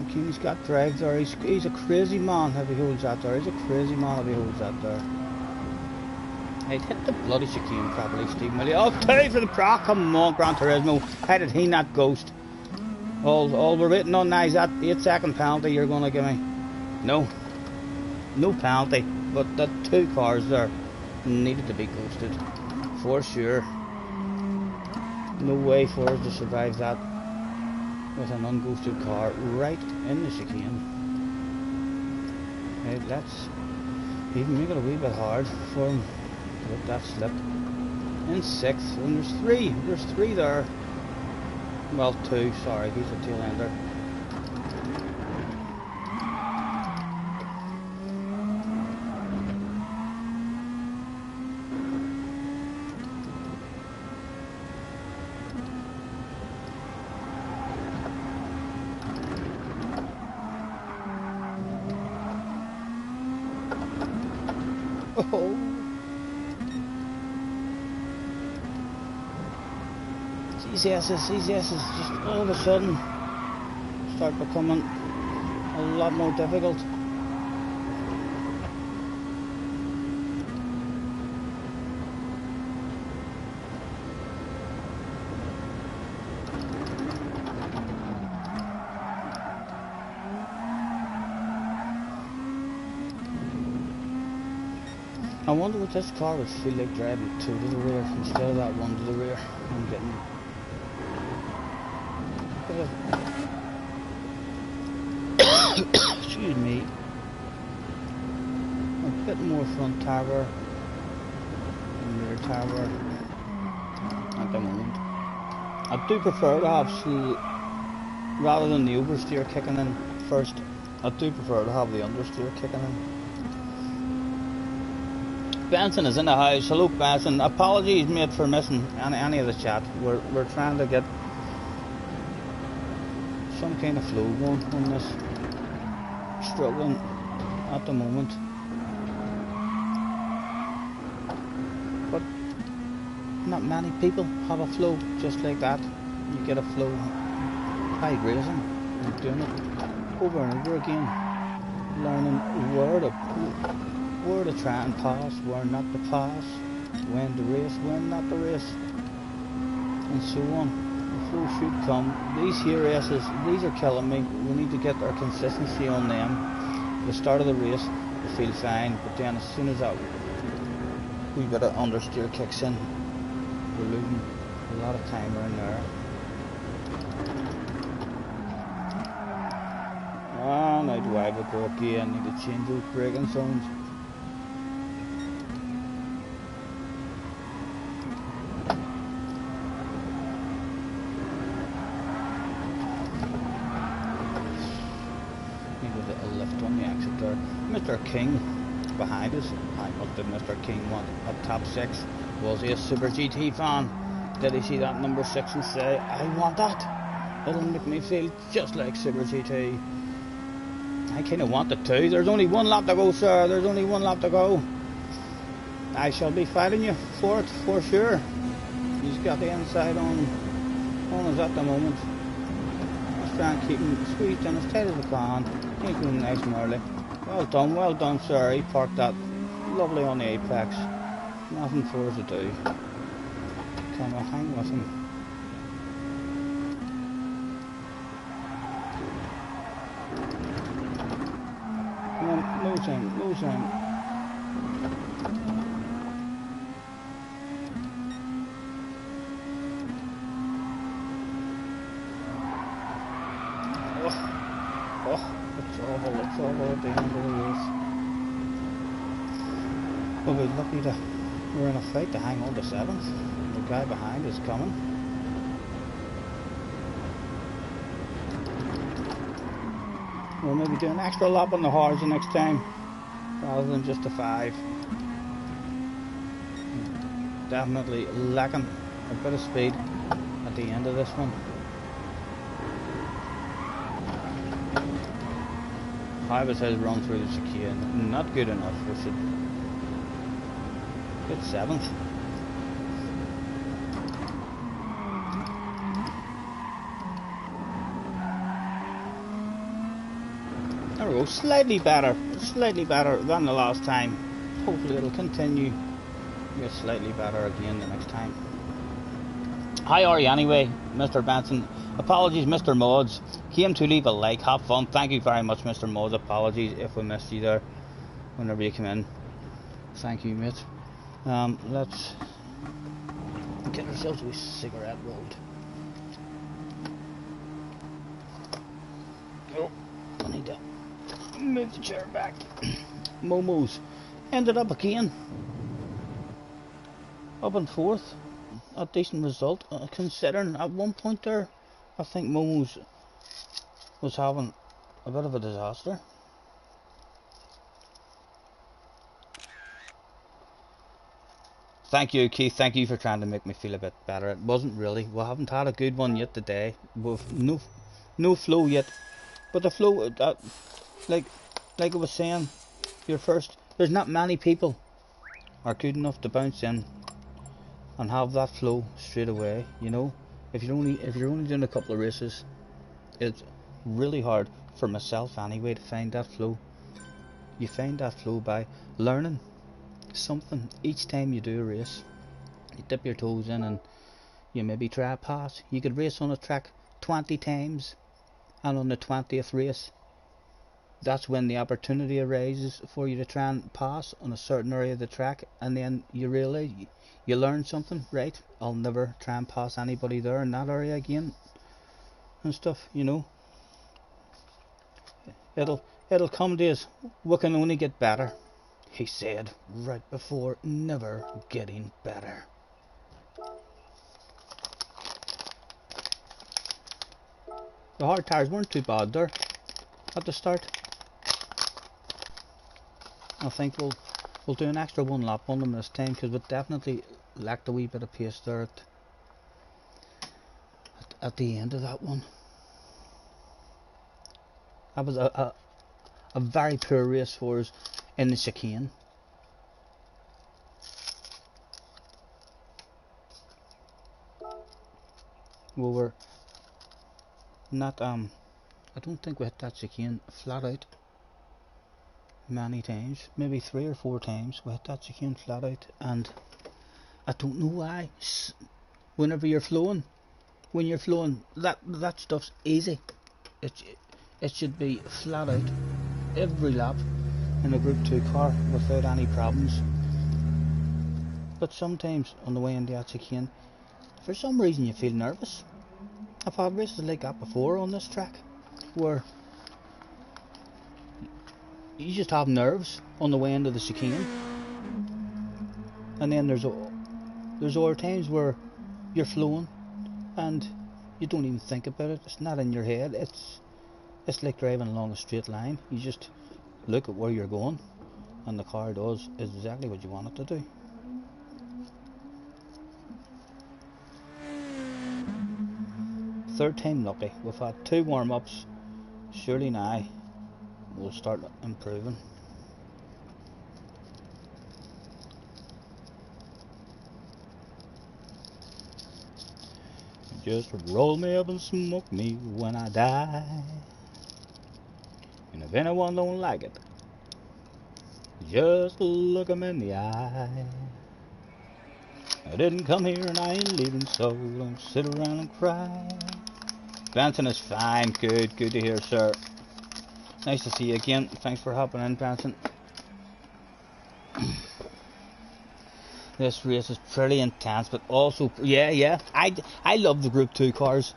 Speaker 1: He's got drive there. He's a crazy man if he holds that there. He's a crazy man if he holds that there. I'd hit the bloody chicane properly, Steve Millie. Oh, 2 for the pro. Come on, Gran Turismo. How did he not ghost? All we're waiting on now is that 8-second penalty you're going to give me. No penalty. But the 2 cars there needed to be ghosted. For sure. No way for us to survive that with an unghosted car right in the chicane. Hey, let's even make it a wee bit hard for him. Let that slip. In 6th, and there's 3 there. Well, 2, sorry, he's a tail ender. Oh. These S's just all of a sudden start becoming a lot more difficult. I wonder what this car would feel like driving two to the rear instead of that one to the rear. I'm getting excuse me, a bit more front tower and rear tower at the moment. I do prefer to have rather than the oversteer kicking in first, I do prefer to have the understeer kicking in. Benson is in the house. Hello Benson. Apologies mate for missing any of the chat. We're trying to get some kind of flow going on this. Struggling at the moment. But not many people have a flow just like that. You get a flow by racing and doing it over and over again. Learning where to try and pass, where not to pass, when to race, when not to race, and so on. The flow should come. These here races, these are killing me. We need to get our consistency on them. At the start of the race, we feel fine, but then as soon as that wee bit of understeer kicks in, we're losing a lot of time around there. Ah, now do I have a go again? I need to change those braking zones. Mr. King behind us. What did Mr. King want at top 6? Was he a Super GT fan? Did he see that number 6 and say, I want that? It'll make me feel just like Super GT. I kind of want it too. There's only one lap to go, sir. There's only one lap to go. I shall be fighting you for it, for sure. He's got the inside on us at the moment. Let's try and keep him squeezed in as tight as we can. He's going nice and early. Well done, sir. He parked that lovely on the apex. Nothing for us to do. Can I hang with him? Come on, lose him. It's awful at the end of the race. We'll be lucky we're in a fight to hang on to 7th. The guy behind is coming. We'll maybe do an extra lap on the hard the next time, rather than just a 5. Definitely lacking a bit of speed at the end of this one. Harvest has run through the chicane. Not good enough. We should get 7th. There we go. Slightly better than the last time. Hopefully it'll continue. Get slightly better again the next time. How are you anyway, Mr. Benson? Apologies, Mr. Mods. Came to leave a like. Have fun. Thank you very much, Mr. Mods. Apologies if we missed you there whenever you come in. Thank you, mate. Let's get ourselves a cigarette rolled. Oh, I need to move the chair back. Momo's ended up again. Up in 4th. A decent result, considering at one point there, I think Momo's was having a bit of a disaster. Thank you, Keith. Thank you for trying to make me feel a bit better. It wasn't really. We haven't had a good one yet today. We've no flow yet. But the flow, like I was saying, there's not many people are good enough to bounce in and have that flow straight away. You know, if you're only doing a couple of races, it's really hard. for myself anyway, to find that flow. You find that flow by learning something each time you do a race. You dip your toes in and you maybe try a pass. You could race on a track 20 times, and on the 20th race, that's when the opportunity arises for you to try and pass on a certain area of the track, and then you realise, you learn something, right? I'll never try and pass anybody there in that area again and stuff, you know. It'll come to us. We can only get better, he said right before never getting better. The hard tires weren't too bad there at the start. I think we'll do an extra one lap on them this time, because we definitely lacked a wee bit of pace there at the end of that one. That was a very poor race for us in the chicane. We were not I don't think we hit that chicane flat out many times. Maybe 3 or 4 times we hit that chicane flat out, and I don't know why. Whenever you're flowing, when you're flowing, that stuff's easy. It should be flat out every lap in a Group 2 car without any problems. But sometimes on the way into that chicane, for some reason you feel nervous. I've had races like that before on this track, where you just have nerves on the way into the chicane, and then there's other times where you're flowing and you don't even think about it. It's not in your head. It's like driving along a straight line. You just look at where you're going, and the car does exactly what you want it to do. Third time lucky. We've had 2 warm-ups. Surely now we'll start improving. Just roll me up and smoke me when I die. And if anyone don't like it, just look 'em in the eye. I didn't come here and I ain't leaving, so don't sit around and cry. Benson is fine. Good to hear, sir. Nice to see you again. Thanks for hopping in, Benson. This race is pretty intense, but also, yeah. I love the Group 2 cars.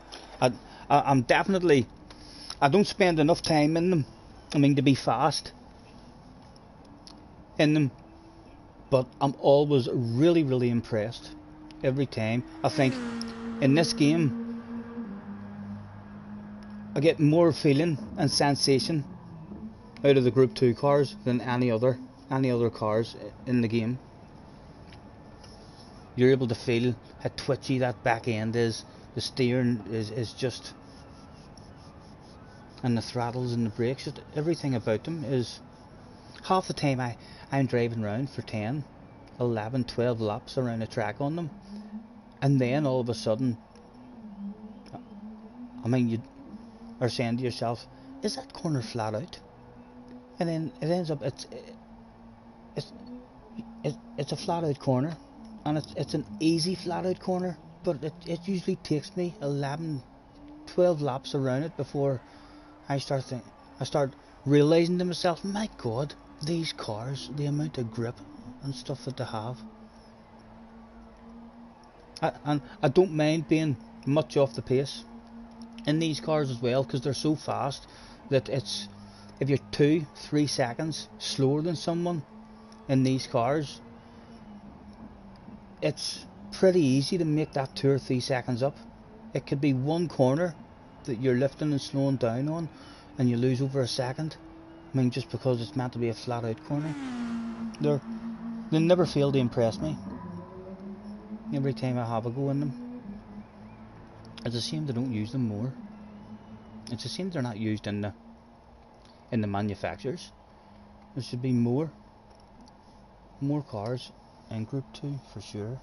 Speaker 1: I'm definitely, I don't spend enough time in them. I mean, to be fast in them, but I'm always really impressed every time. I think in this game I get more feeling and sensation out of the Group 2 cars than any other cars in the game. You're able to feel how twitchy that back end is. The steering is just, and the throttles and the brakes, just everything about them is. Half the time I'm driving around for 10, 11, 12 laps around a track on them, and then all of a sudden, I mean, you are saying to yourself, is that corner flat out? And then it ends up it's a flat out corner, and it's an easy flat out corner, but it usually takes me 11, 12 laps around it before I start realising to myself, my God, these cars, the amount of grip and stuff that they have. And I don't mind being much off the pace in these cars as well, because they're so fast that it's, if you're 2-3 seconds slower than someone in these cars, it's pretty easy to make that 2 or 3 seconds up. It could be one corner that you're lifting and slowing down on, and you lose over a second. I mean, just because it's meant to be a flat out corner. They never fail to impress me every time I have a go in them. It's a shame they don't use them more. It's a shame they're not used in the manufacturers. There should be more cars in Group 2 for sure.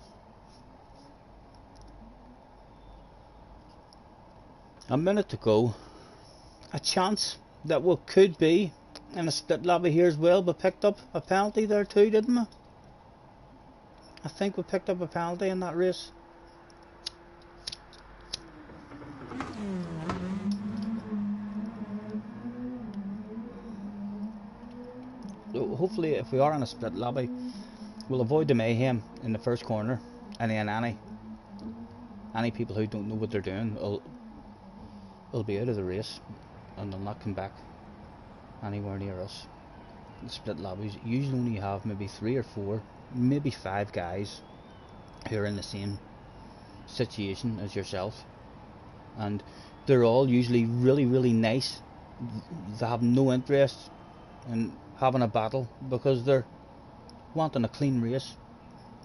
Speaker 1: A minute to go. A chance that we could be in a split lobby here as well, but picked up a penalty there too, didn't we? I think we picked up a penalty in that race. So hopefully if we are in a split lobby, we'll avoid the mayhem in the first corner, and then any people who don't know what they're doing will be out of the race, and they'll not come back anywhere near us. The split lobbies usually only have maybe 3 or 4, maybe 5 guys who are in the same situation as yourself, and they're all usually really nice. They have no interest in having a battle because they're wanting a clean race.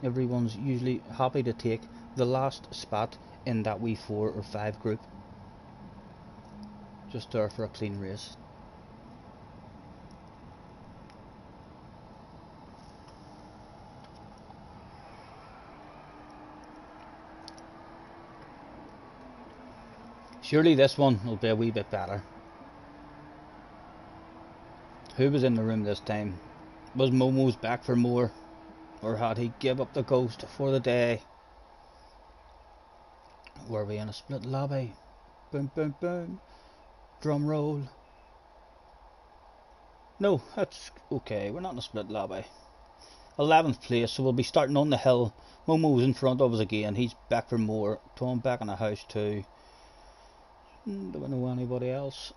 Speaker 1: Everyone's usually happy to take the last spot in that wee 4 or 5 group, just there for a clean race. Surely this one will be a wee bit better. Who was in the room this time? Was Momo's back for more, or had he give up the ghost for the day? Were we in a split lobby? Boom boom boom. Drum roll. No, that's okay, we're not in a split lobby. 11th place, so we'll be starting on the hill. Momo's in front of us again, he's back for more. Tom back in the house too. Do we know anybody else?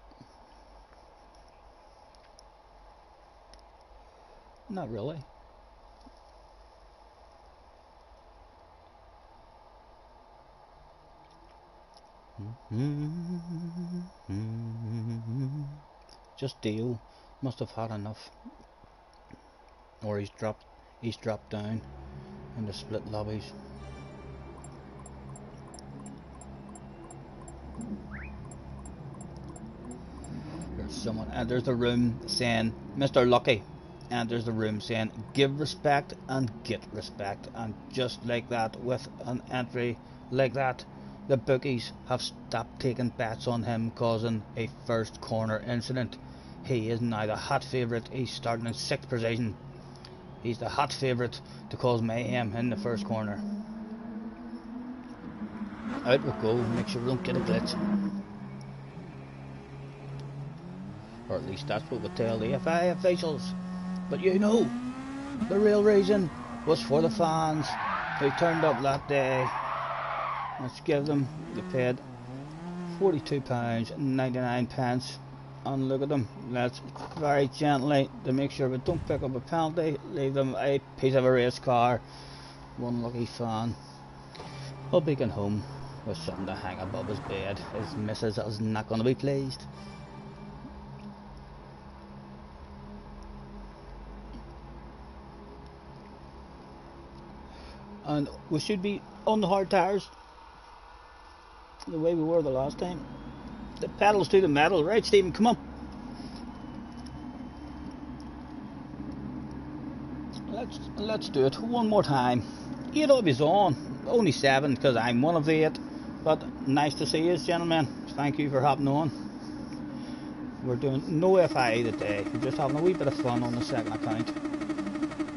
Speaker 1: Not really. Just Dio must have had enough, or he's dropped down in the split lobbies. There's someone, and there's the room saying Mr. Lucky, and there's the room saying give respect and get respect, and just like that, with an entry like that, the bookies have stopped taking bets on him causing a first corner incident. He is now the hot favourite. He's starting in 6th position. He's the hot favourite to cause mayhem in the first corner. Out we go, make sure we don't get a glitch. Or at least that's what we tell the FI officials. But you know, the real reason was for the fans who turned up that day. Let's give them, they paid £42.99, and look at them. Let's very gently, to make sure we don't pick up a penalty, leave them a piece of a race car. One lucky fan will be going home with something to hang above his bed. His missus is not going to be pleased. And we should be on the hard tires, the way we were the last time. The pedals to the metal, right Stephen, come on. Let's do it one more time. 8 of yous on, only 7 because I'm one of the 8, but nice to see you gentlemen, thank you for hopping on. We're doing no FIA today, we're just having a wee bit of fun on the second account.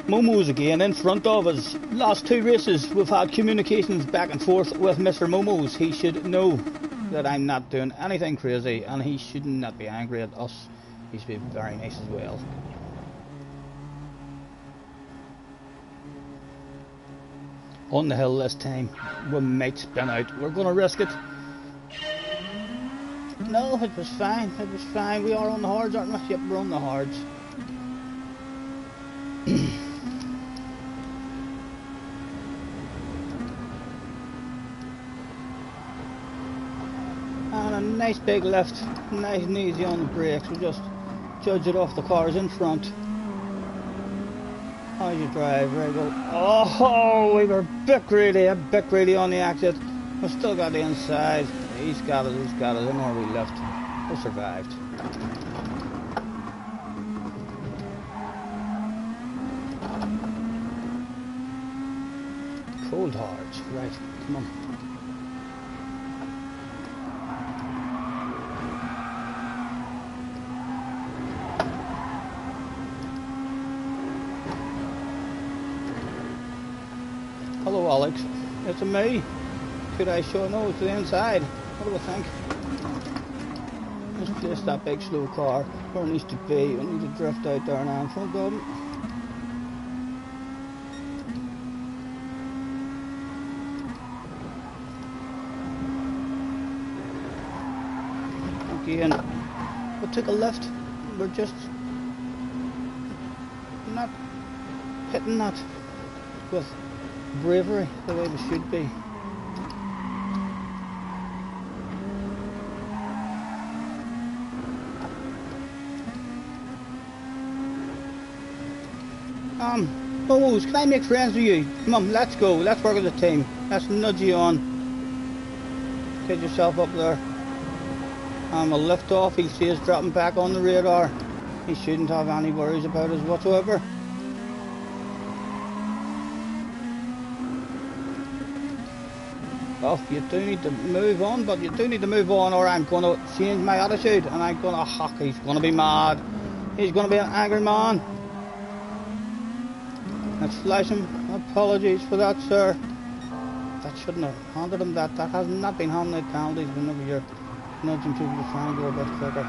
Speaker 1: Momo's again in front of us. Last 2 races we've had communications back and forth with Mr. Momo's. He should know that I'm not doing anything crazy, and he should not be angry at us. He should be very nice as well. On the hill this time, we might spin out. We're going to risk it. No, it was fine. It was fine. We are on the hards, aren't we? Yep, we're on the hards. And a nice big lift, nice and easy on the brakes. We just judge it off the cars in front. How's your drive? Very good. Oh, we were a bit greedy on the exit. We've still got the inside. He's got it. In where we left. We survived. Cold hards. Right, come on. Hello Alex, it's a me. Could I show nose to the inside? What do I think? Let's place that big slow car where it needs to be. We need to drift out there now in front of him. Again, we took a lift. We're just not hitting that with bravery the way we should be. Momos, can I make friends with you? Come on, let's go. Let's work as a team. Let's nudge you on. Get yourself up there. We'll lift off. He'll see us dropping back on the radar. He shouldn't have any worries about us whatsoever. Well, you do need to move on, but you do need to move on or I'm going to change my attitude and I'm going to hack. He's going to be mad. He's going to be an angry man. Let's flash him. Apologies for that, sir. That shouldn't have handed him that. That has not been handing out penalties whenever you're nudging people to try and go a bit quicker.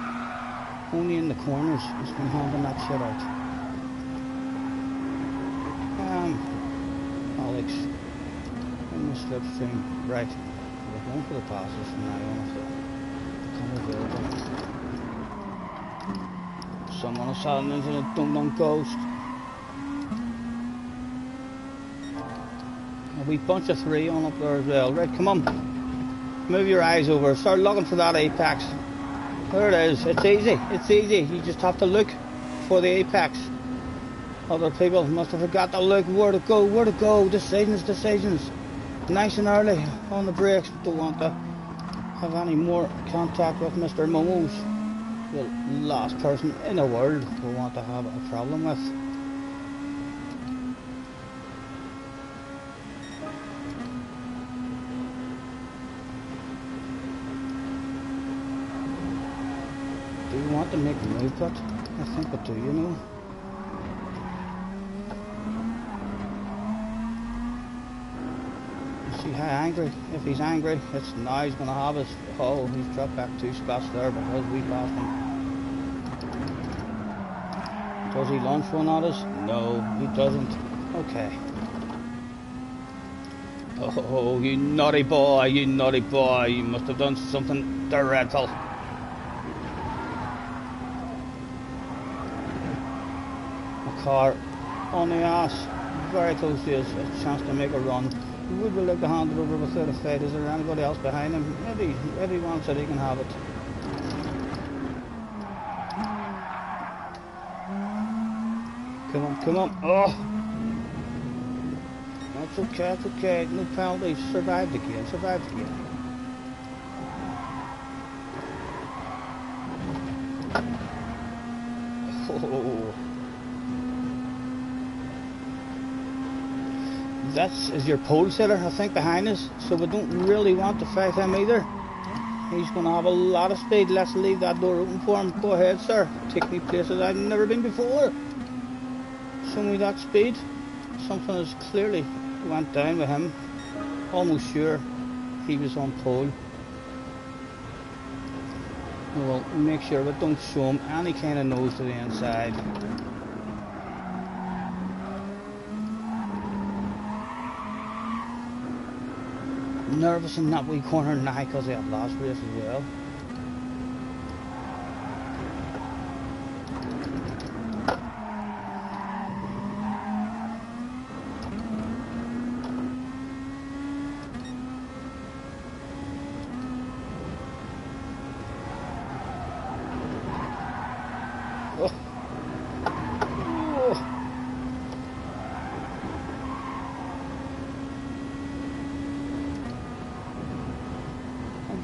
Speaker 1: Only in the corners he's been handing that shit out. Alex, in the slipstream. Right. We're going for the passes from now on. Come available. Someone is saddling into the dum-dum coast. A wee bunch of 3 on up there as well. Right, come on. Move your eyes over. Start looking for that apex. There it is. It's easy. It's easy. You just have to look for the apex. Other people must have forgot to look. Where to go. Where to go. Decisions. Nice and early on the brakes. Don't want to have any more contact with Mr. Momos. The last person in the world we want to have a problem with. Do you want to make a move, but I think I do, you know. See how angry, if he's angry, it's now he's going to have us. Oh, he's dropped back 2 spots there because we passed him. Does he launch one at us? No, he doesn't. Okay. Oh, you naughty boy, you must have done something dreadful. Car on the ass, very close to us, a chance to make a run. Would we like to hand it over without a fight? Is there anybody else behind him? Maybe everyone said he can have it. Come on. Oh! That's okay, no penalties. Survived again. Oh. That is your pole sitter, I think, behind us, so we don't really want to fight him either. He's going to have a lot of speed. Let's leave that door open for him. Go ahead, sir. Take me places I've never been before. Show me that speed. Something has clearly went down with him. Almost sure he was on pole. We'll make sure we don't show him any kind of nose to the inside. Nervous in that wee corner now because they have last race as well.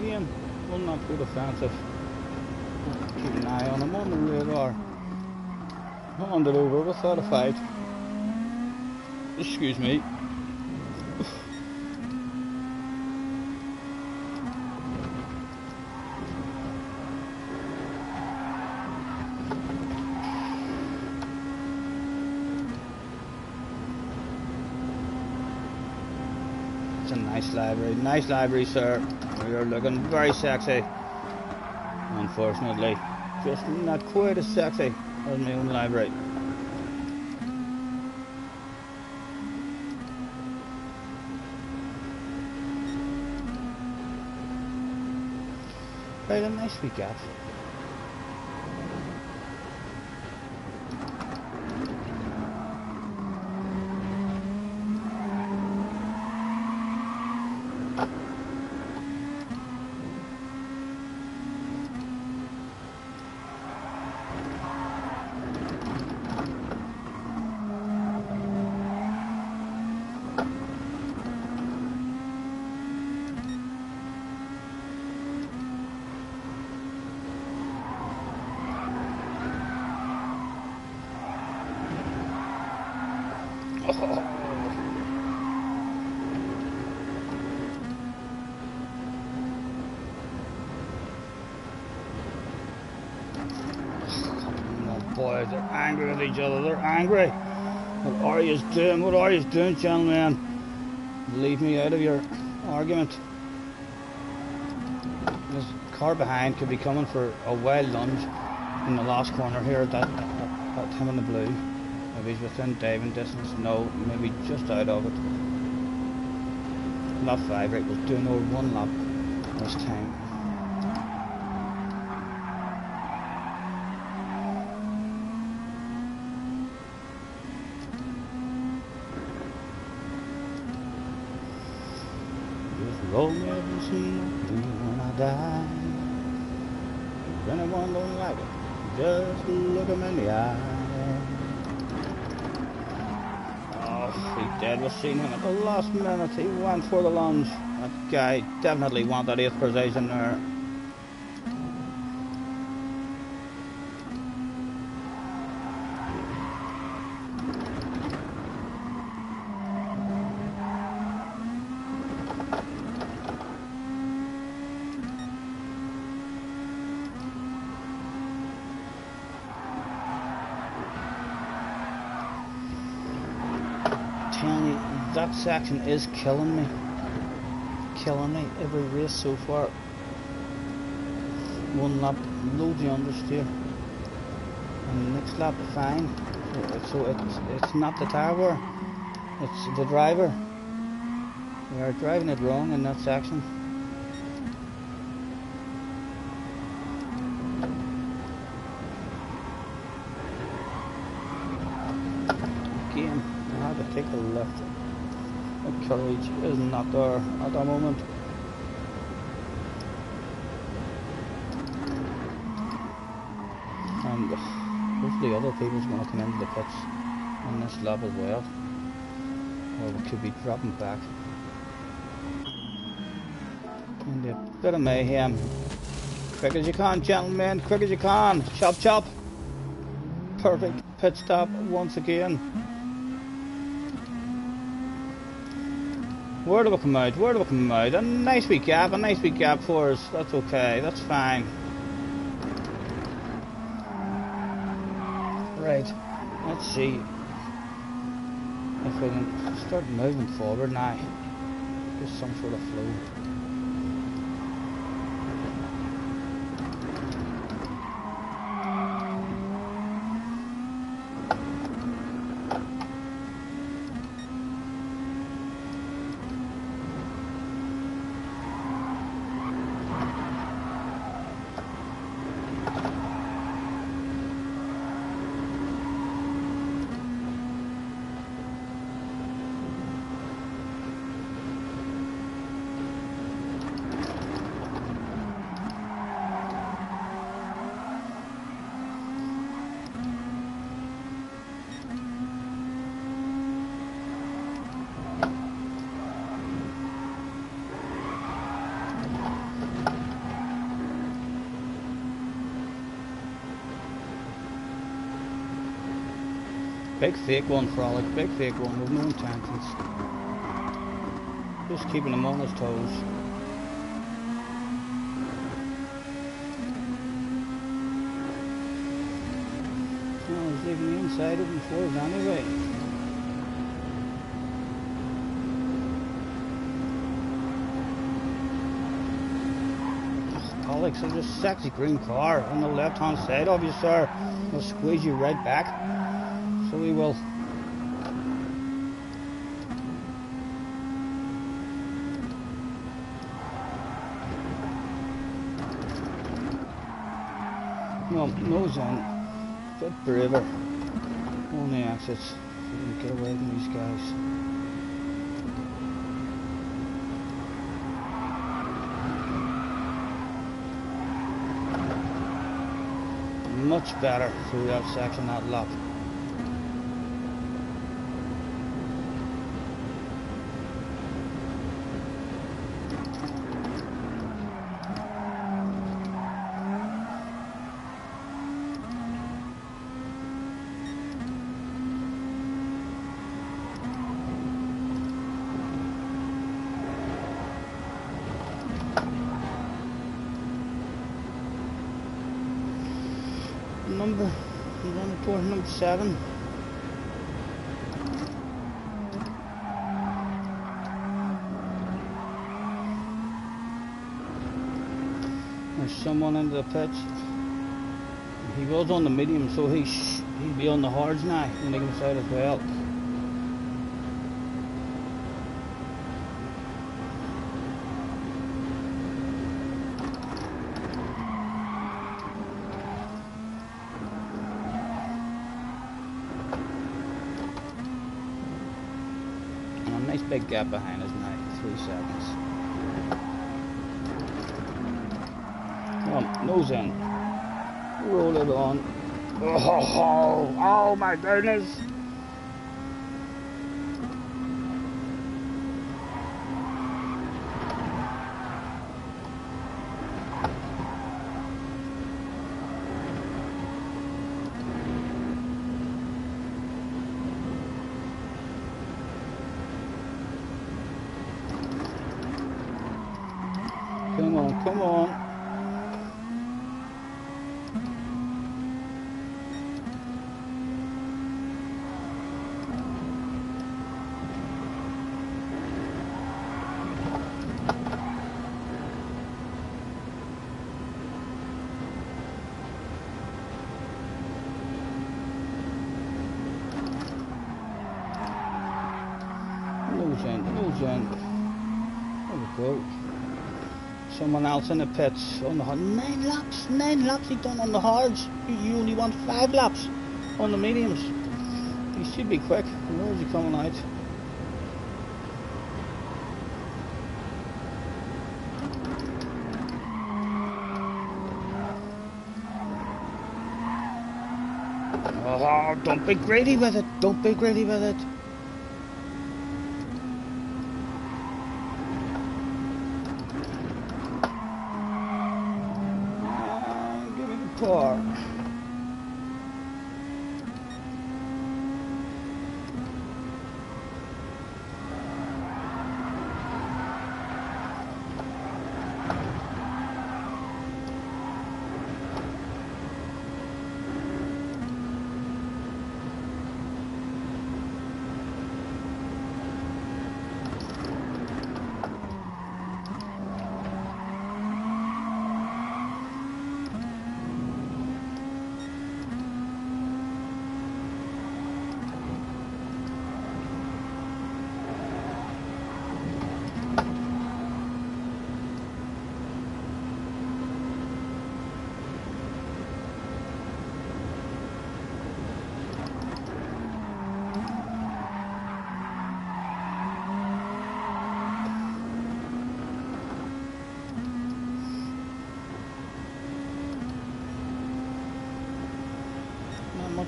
Speaker 1: Again, will not be defensive. Keep an eye on him on the radar. Hand it over without a fight. Excuse me. Nice library, sir. You're looking very sexy. Unfortunately, just not quite as sexy as my own library. Right, a nice wee gap. Boys, they're angry with each other. They're angry. What are you doing? What are you doing, gentlemen? Leave me out of your argument. This car behind could be coming for a wild lunge in the last corner here at him in the blue. Maybe he's within diving distance. No, maybe just out of it. Lap 5, right, was doing over 1 lap this time. Roll me up and see me when I die. If anyone don't like it, just look him in the eye. Oh, he dead. Was seen him at the last minute. He went for the lunge. That guy definitely wanted 8th position there. That section is killing me every race so far. 1 lap, loads of understeer, and the next lap fine. So it's not the tower, it's the driver. We are driving it wrong in that section. Again, I had to take a left. The courage is not there at the moment. And hopefully other people's going to come into the pits on this lap as well. Or we could be dropping back. And a bit of mayhem. Quick as you can, gentlemen, quick as you can. Chop chop. Perfect pit stop once again. Where do we come out? Where do we come out? A nice wee gap for us. That's okay, that's fine. Right, let's see if we can start moving forward now. Just some sort of flow. Big fake one, Frolic, big fake one with no intentions. Just keeping him on his toes. Oh, he's leaving the inside open for us anyway. Alex of this sexy green car on the left hand side of you, sir. We'll squeeze you right back. So we will. No, nose in. A bit braver on the exits so we can get away from these guys. Much better through that section, that lap. Number 7. There's someone in the pitch. He was on the medium, so he'll be on the hards now when he comes out as well. Nice big gap behind us now, 3 seconds. Come on, nose in. Roll it on. Oh my goodness! Come on. Nose in. There we go. Someone else in the pits on the hard. 9 laps he done on the hards. You only want 5 laps on the mediums. He should be quick. Where is he coming out? Oh, don't be greedy with it. Don't be greedy with it. Car.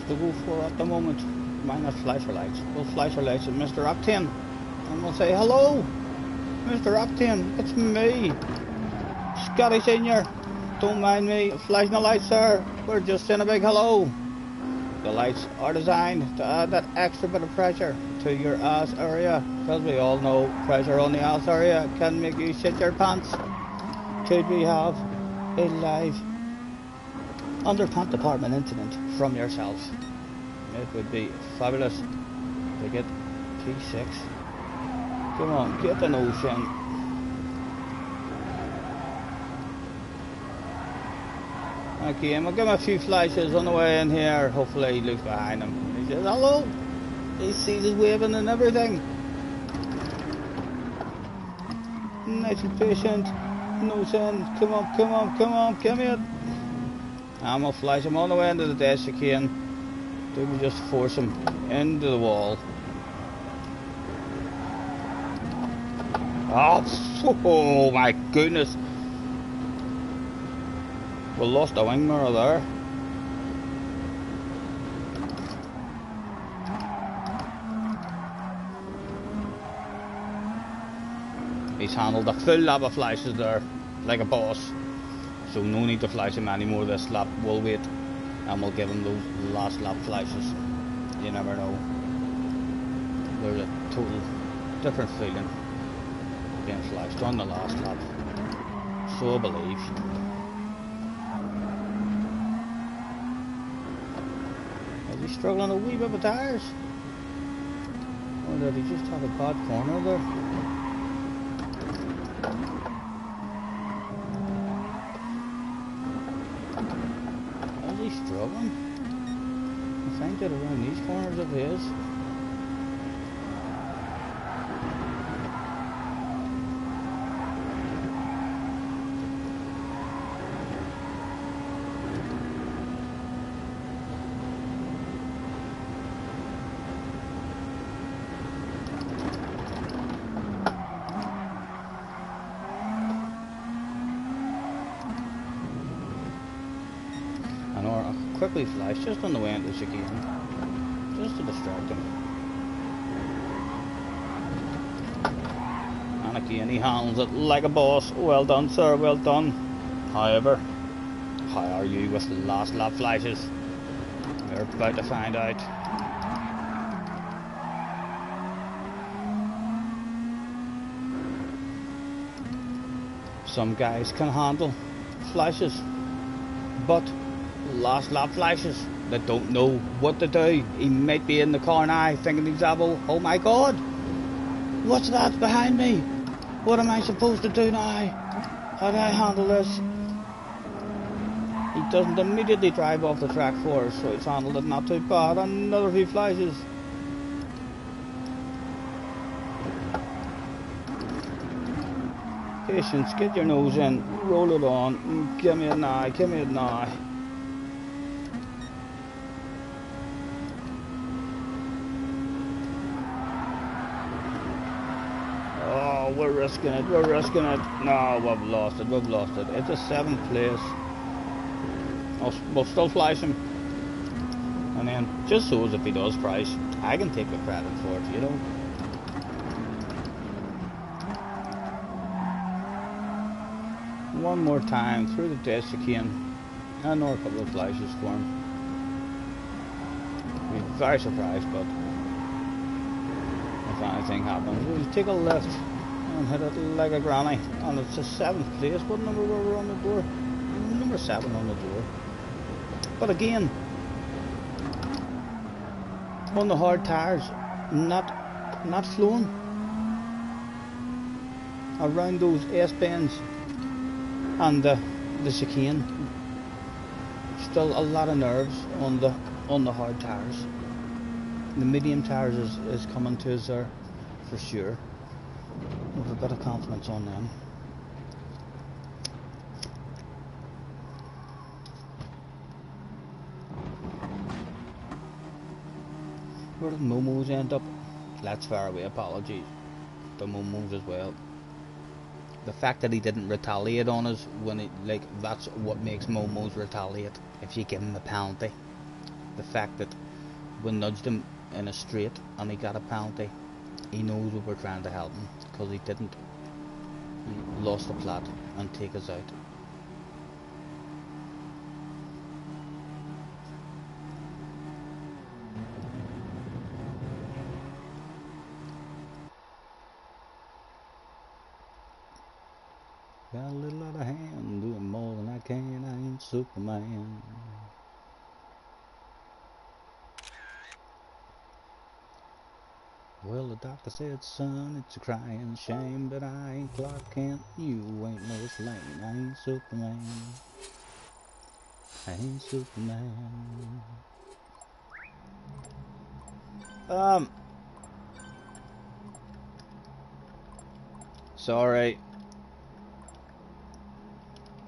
Speaker 1: To go for at the moment. Minus flasher lights. We'll flasher lights at Mr. Octane and we'll say hello, Mr. Octane, it's me, Scotty Senior. Don't mind me flashing the lights, sir. We're just saying a big hello. The lights are designed to add that extra bit of pressure to your ass area, because we all know pressure on the ass area can make you shit your pants. Could we have a live underpant department incident from yourself? It would be fabulous to get P6. Come on, get the nose in. Okay, I'm gonna give him a few flashes on the way in here. Hopefully he looks behind him. He says hello. He sees us waving and everything. Nice and patient. No sin. Come on, come on, come on, come here. I'm gonna flash him all the way into the dash again. Do we just force him into the wall? Oh my goodness. We lost a wing mirror there. He's handled a full lap of flashes there, like a boss. So no need to flash him anymore this lap. We'll wait and we'll give him those last lap flashes. You never know. There's a total different feeling being flashed on the last lap. So I believe. Is he struggling a wee bit with tires? Or did he just have a bad corner there? Struggling. I think that around these corners of his. Quickly flash just on the way into the chicane, just to distract him. And again he handles it like a boss. Well done, sir, well done. However, how are you with the last lap flashes? We're about to find out. Some guys can handle flashes, but last lap flashes, they don't know what to do. He might be in the car now thinking to himself, oh my god, what's that behind me? What am I supposed to do now? How do I handle this? He doesn't immediately drive off the track for us, so he's handled it not too bad. Another few flashes. Patience, get your nose in, roll it on, give me it now, give me it now. We're risking it, we're risking it. No, we've lost it, we've lost it. It's a 7th place. We'll still flash him. And then, just so as if he does price, I can take the credit for it, you know. One more time through the dash again. Another couple of flashes for him. I'd be very surprised, but if anything happens, we'll take a lift and hit it like a granny. And it's the 7th place. What number were we on the door? Number 7 on the door. But again, on the hard tires, not flowing around those S-bends and the chicane. Still a lot of nerves on the hard tires. The medium tires is coming to us there for sure. With a bit of confidence on them. Where did Momos end up? That's far away, apologies to Momos as well. The fact that he didn't retaliate on us when it, like, that's what makes Momos retaliate if you give him a penalty. The fact that we nudged him in a straight and he got a penalty, he knows we were trying to help him, because he didn't. He lost the plot and take us out. Got a little out of hand, doing more than I can, I ain't Superman. Well, the doctor said, son, it's a crying shame, but I ain't Clark Kent, you ain't Lois Lane, I ain't Superman. I ain't Superman. Sorry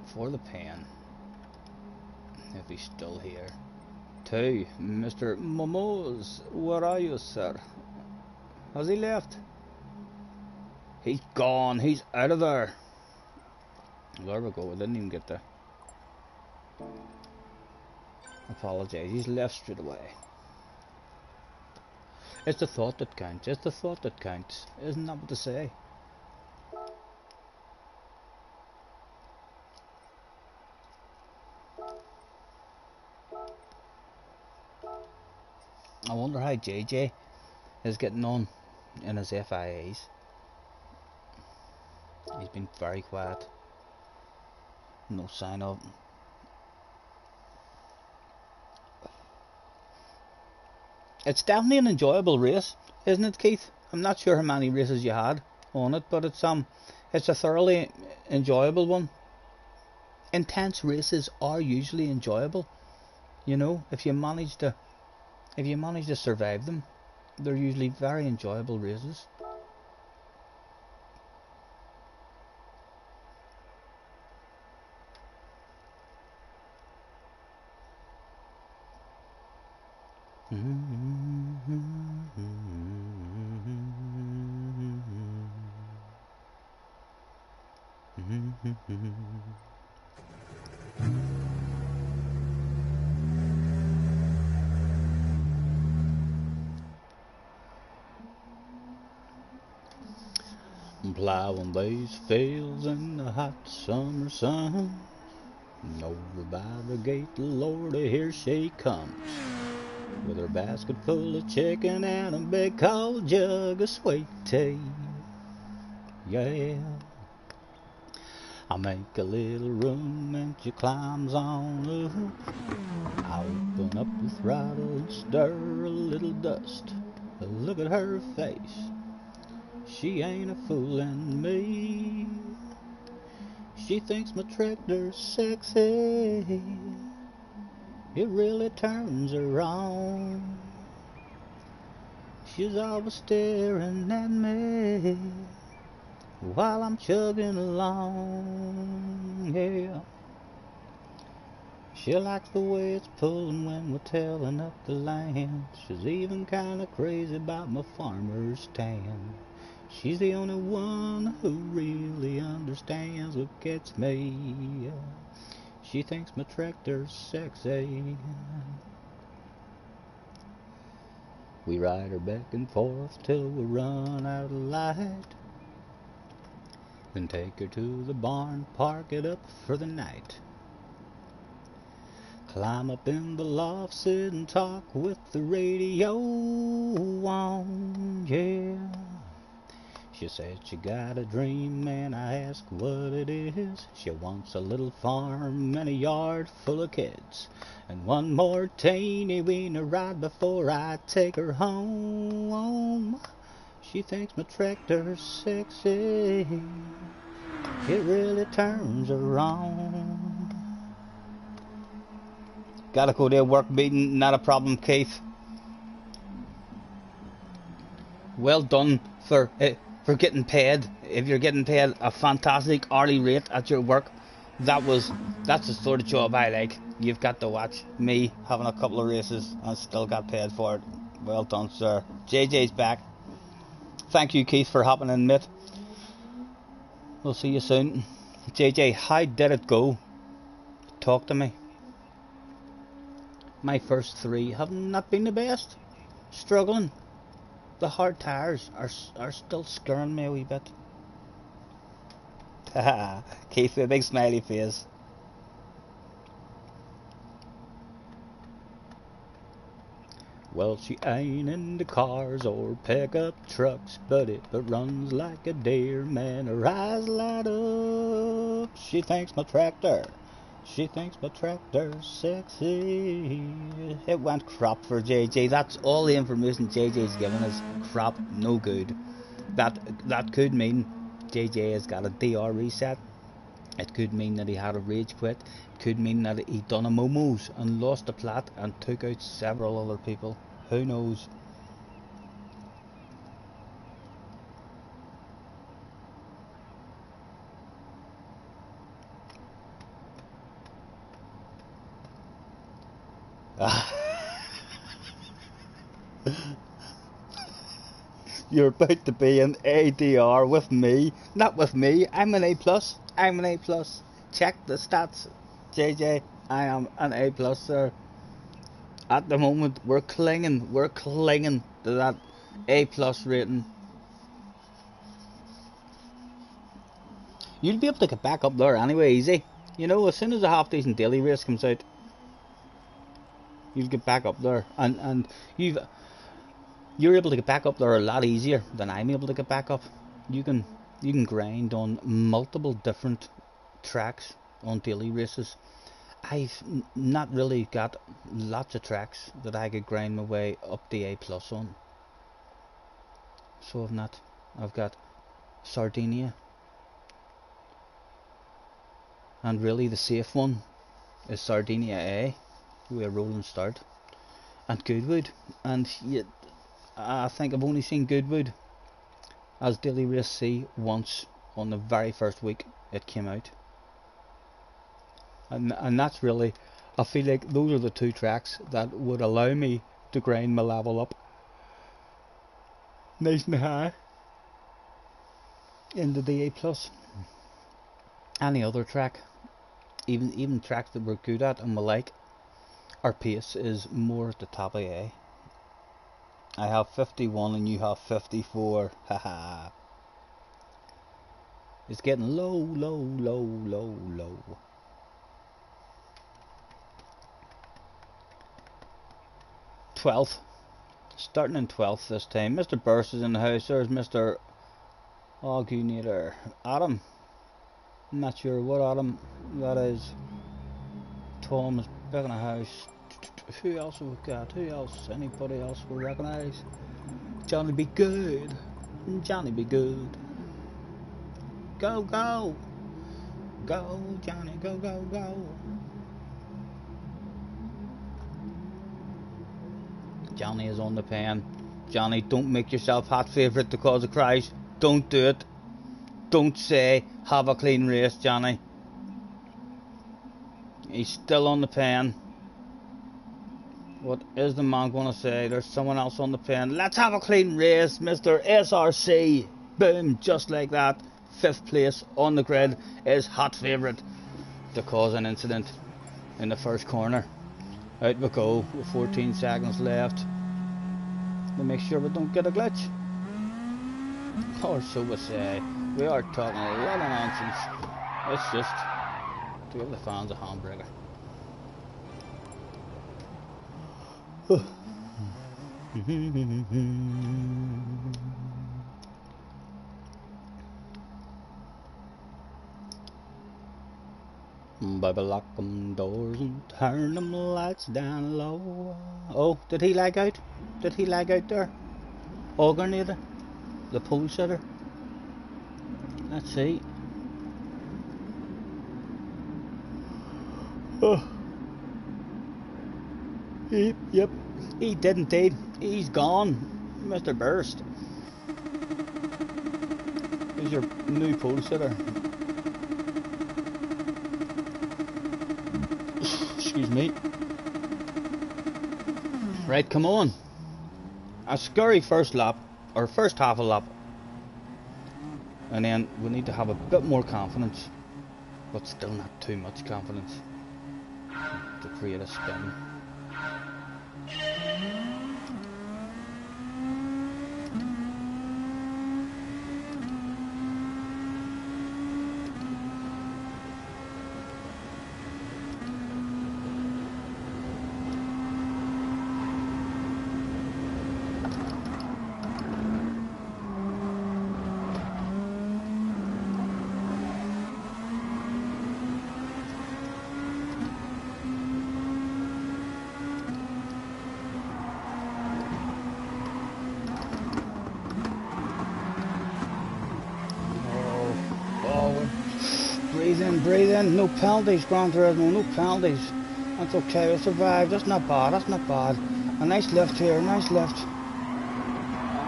Speaker 1: for the pen, if he's still here. Two, Mr. Momos, where are you, sir? Has he left? He's gone, he's out of there. There we go, I didn't even get there. Apologise, he's left straight away. It's the thought that counts, it's the thought that counts. Isn't that what they say? I wonder how JJ is getting on in his FIAs. He's been very quiet. No sign of him. It's definitely an enjoyable race, isn't it, Keith? I'm not sure how many races you had on it, but it's a thoroughly enjoyable one. Intense races are usually enjoyable. You know, if you manage to survive them, they're usually very enjoyable races. Plowing these fields in the hot summer sun, and over by the gate, Lordy, here she comes, with her basket full of chicken and a big cold jug of sweet tea. Yeah, I make a little room and she climbs on up. I open up the throttle and stir a little dust. Look at her face, she ain't a foolin' me. She thinks my tractor's sexy, it really turns her on. She's always staring at me while I'm chugging along, yeah. She likes the way it's pulling when we're tilling up the land. She's even kinda crazy about my farmer's tan. She's the only one who really understands what gets me. She thinks my tractor's sexy. We ride her back and forth till we run out of light, then take her to the barn, park it up for the night. Climb up in the loft, sit and talk with the radio on, yeah. She said she got a dream and I ask what it is. She wants a little farm and a yard full of kids, and one more teeny weeny ride before I take her home. She thinks my tractor's sexy, it really turns her on. Gotta go to a work meeting, not a problem, Keith. Well done for getting paid. If you're getting paid a fantastic hourly rate at your work, that's the sort of job I like. You've got to watch me having a couple of races and still got paid for it. Well done, sir. JJ's back. Thank you, Keith, for hopping in, mate. We'll see you soon. JJ, how did it go? Talk to me. My first three have not been the best. Struggling. The hard tires are still scaring me a wee bit. Haha, Keith with a big smiley face. Well, she ain't into cars or pickup trucks, but it runs like a deer, man, her eyes light up. She thinks my tractor's sexy. It went crap for JJ. That's all the information JJ's given us. Crap, no good. That could mean JJ has got a DR reset. It could mean that he had a rage quit. It could mean that he done a momos and lost the plot and took out several other people. Who knows? You're about to be an ADR with me. Not with me. I'm an A plus. I'm an A plus. Check the stats, JJ. I am an A plus, sir. At the moment, we're clinging to that A plus rating. You'll be able to get back up there anyway, easy. You know, as soon as a half decent daily race comes out, you'll get back up there, and you're able to get back up there a lot easier than I'm able to get back up. You can grind on multiple different tracks on daily races. I've not really got lots of tracks that I could grind my way up the A plus on. So I've got Sardinia, and really the safe one is Sardinia A with a rolling start, and Goodwood, and I think I've only seen Goodwood as daily race C once on the very first week it came out. And that's really, I feel like those are the two tracks that would allow me to grind my level up nice and high into the A plus. Any other track, even tracks that we're good at and we like, our pace is more at the top of A. I have 51 and you have 54. Haha. It's getting low. 12th. Starting in 12th this time. Mr. Burst is in the house. There's Mr. Aguinator. Adam. I'm not sure what Adam that is. Tom is back in the house. Who else have we got? Who else? Anybody else we recognise? Johnny be good. Johnny be good. Go, go. Go, Johnny, go, go, go. Johnny is on the pen. Johnny, don't make yourself hot favourite to cause a crash. Don't do it. Don't say, have a clean race, Johnny. He's still on the pen. What is the man going to say? There's someone else on the pen. Let's have a clean race, Mr. SRC. Boom, just like that. 5th place on the grid is hot favourite to cause an incident in the first corner. Out we go with 14 seconds left to make sure we don't get a glitch. Or so we say. We are talking a lot of nonsense. It's just to give the fans a handbrake. Baby, lock them doors and turn them lights down low. Oh, did he lag out? Did he lag out there? Alternator? The pole sitter? Let's see. Oh. Yep, he did indeed. He's gone, Mr. Burst. Here's your new pole sitter. Excuse me. Right, come on. A scurry first lap, or first half a lap. And then we need to have a bit more confidence, but still not too much confidence to create a spin. in, breathe in. No penalties, Gran Turismo, no penalties. That's okay, we'll survive. That's not bad, that's not bad. A nice lift here, nice lift.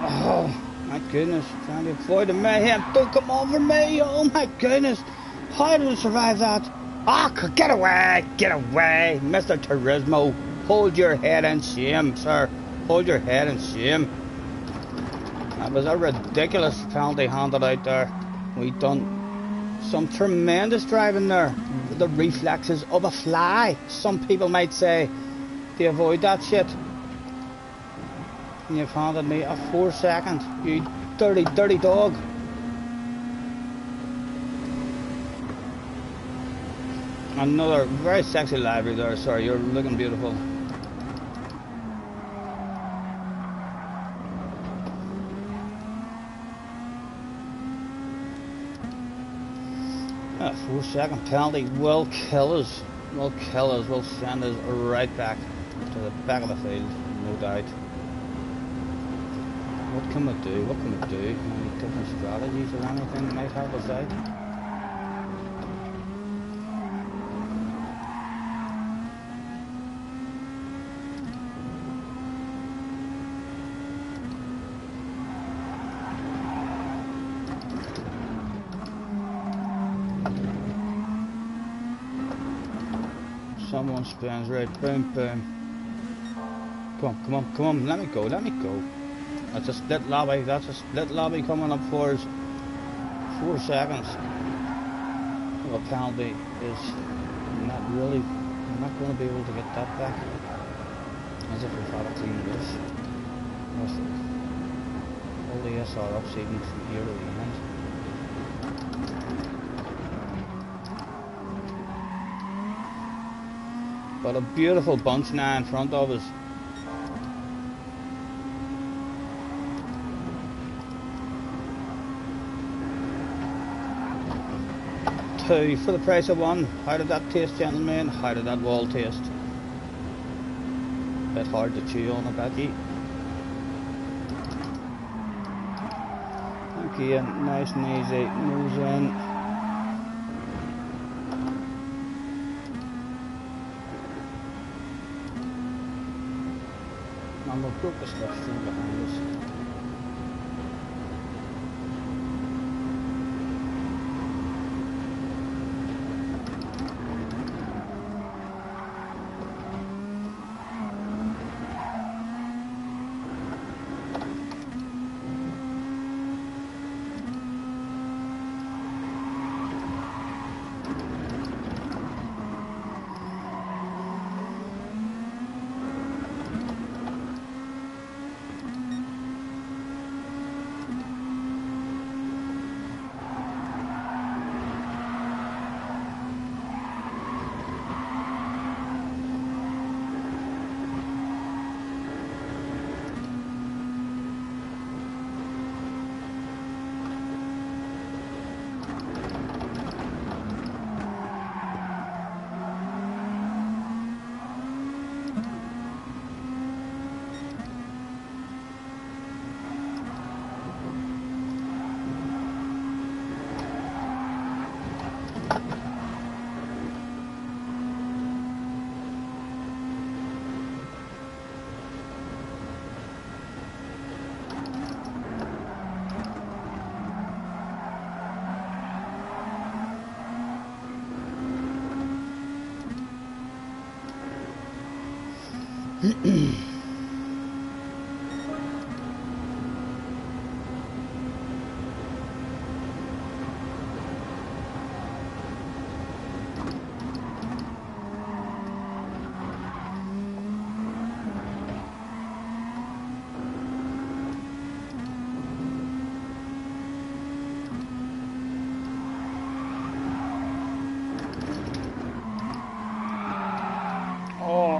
Speaker 1: Oh, my goodness. Trying to avoid the mayhem. Don't come over me. Oh, my goodness. How did I survive that? Ah, get away, Mr. Turismo. Hold your head in shame, sir. Hold your head in shame. That was a ridiculous penalty handed out there. We done some tremendous driving there. The reflexes of a fly, some people might say, to avoid that shit. And you've handed me a 4-second, you dirty, dirty dog. Another very sexy livery there, sir. You're looking beautiful. A 4-second penalty will kill us. Will kill us. Will send us right back to the back of the field, no doubt. What can we do? What can we do? Any different strategies or anything that might help us out? Someone spins right, boom, boom. Come on, come on, come on, let me go, let me go. That's a split lobby, that's a split lobby coming up for us. 4 seconds. Well, a penalty is not really, I'm not going to be able to get that back. As if we've had a clean race. All the SR upseating from here to the end. But a beautiful bunch now in front of us. Two for the price of one. How did that taste, gentlemen? How did that wall taste? Bit hard to chew on, I bet you. Again, nice and easy. Nose in. And we'll broke the slipstream behind us.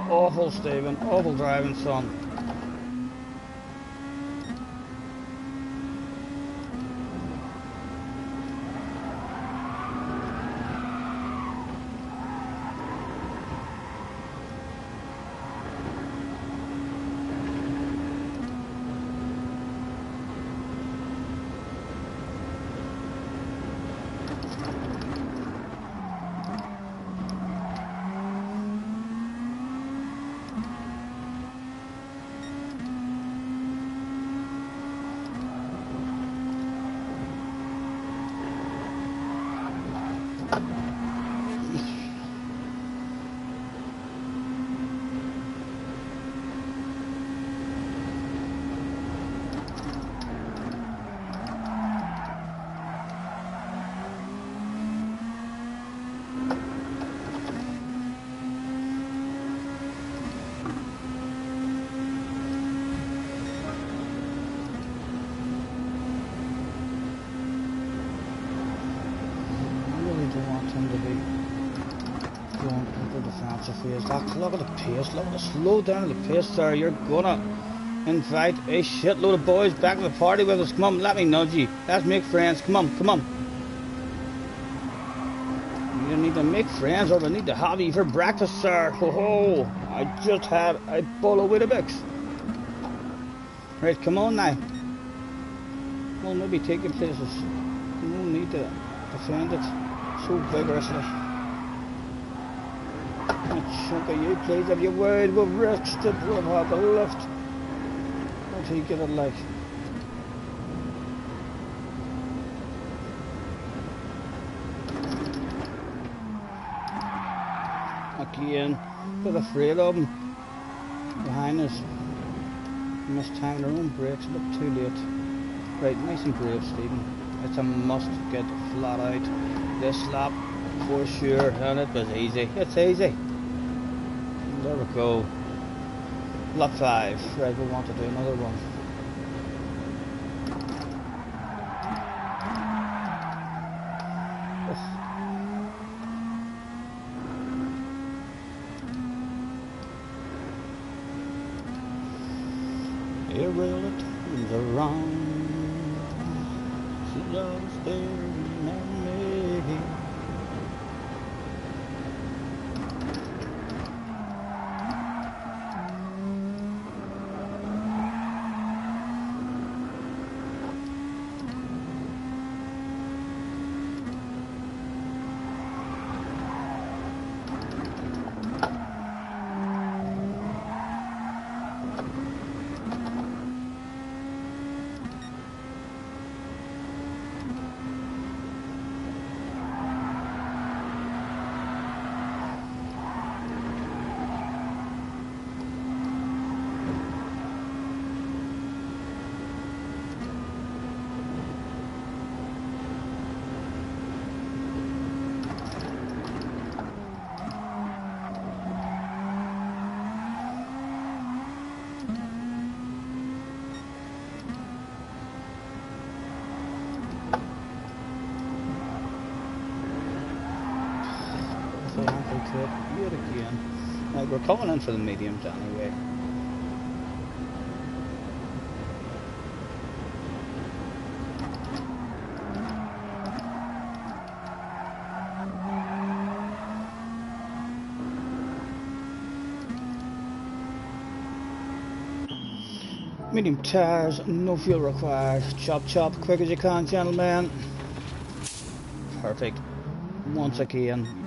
Speaker 1: Awful, Stephen. Awful driving, son. back. Look at the pace. Look at the slow down of the pace there. You're gonna invite a shitload of boys back to the party with us. Come on, let me nudge you. Let's make friends. Come on, come on. You need to make friends or we need to have you for breakfast, sir. Ho ho! I just had a bowl of Weetabix. Right, come on now. We'll maybe take your places. No need to defend it so vigorously. A chunk of you, please, if you would. We've risked it. We've had the lift. I'll take it like. Again, bit afraid of them behind us. Missed time their own brakes, a bit too late. Right, nice and brave, Stephen. It's a must get flat out this lap for sure, and it was easy. It's easy. There we go. Lap 5. Right, we want to do another one. Here will it turns around. She loves staring at me. Yet again. Like, we're coming in for the mediums anyway. Medium tires, no fuel required. Chop chop, quick as you can, gentlemen. Perfect. Once again.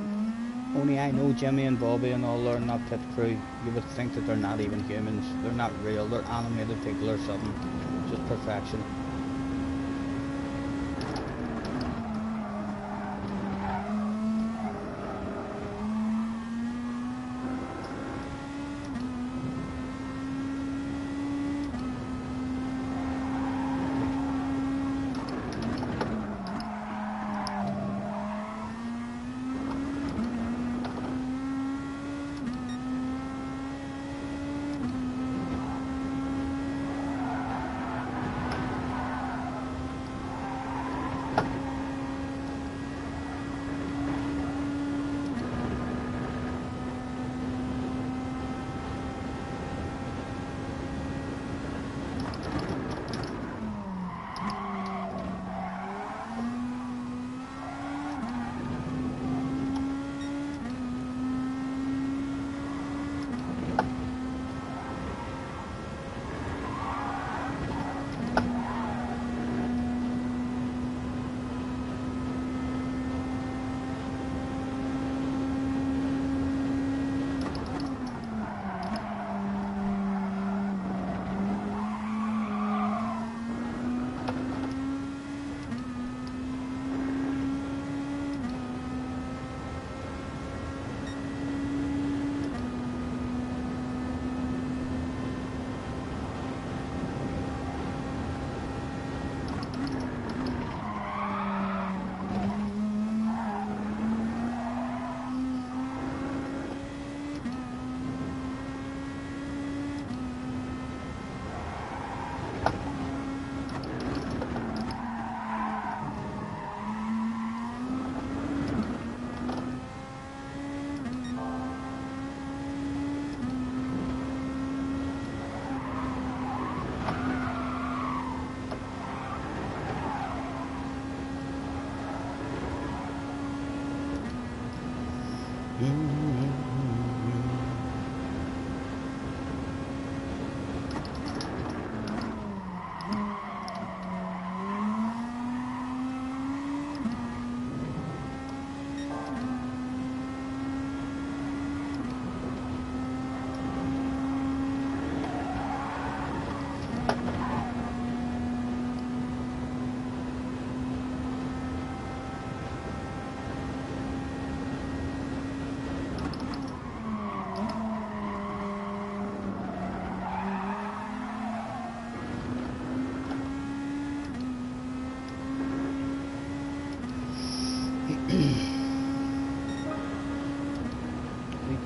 Speaker 1: Only I know Jimmy and Bobby and all are not pit crew. You would think that they're not even humans. They're not real. They're animated people or something. Just perfection.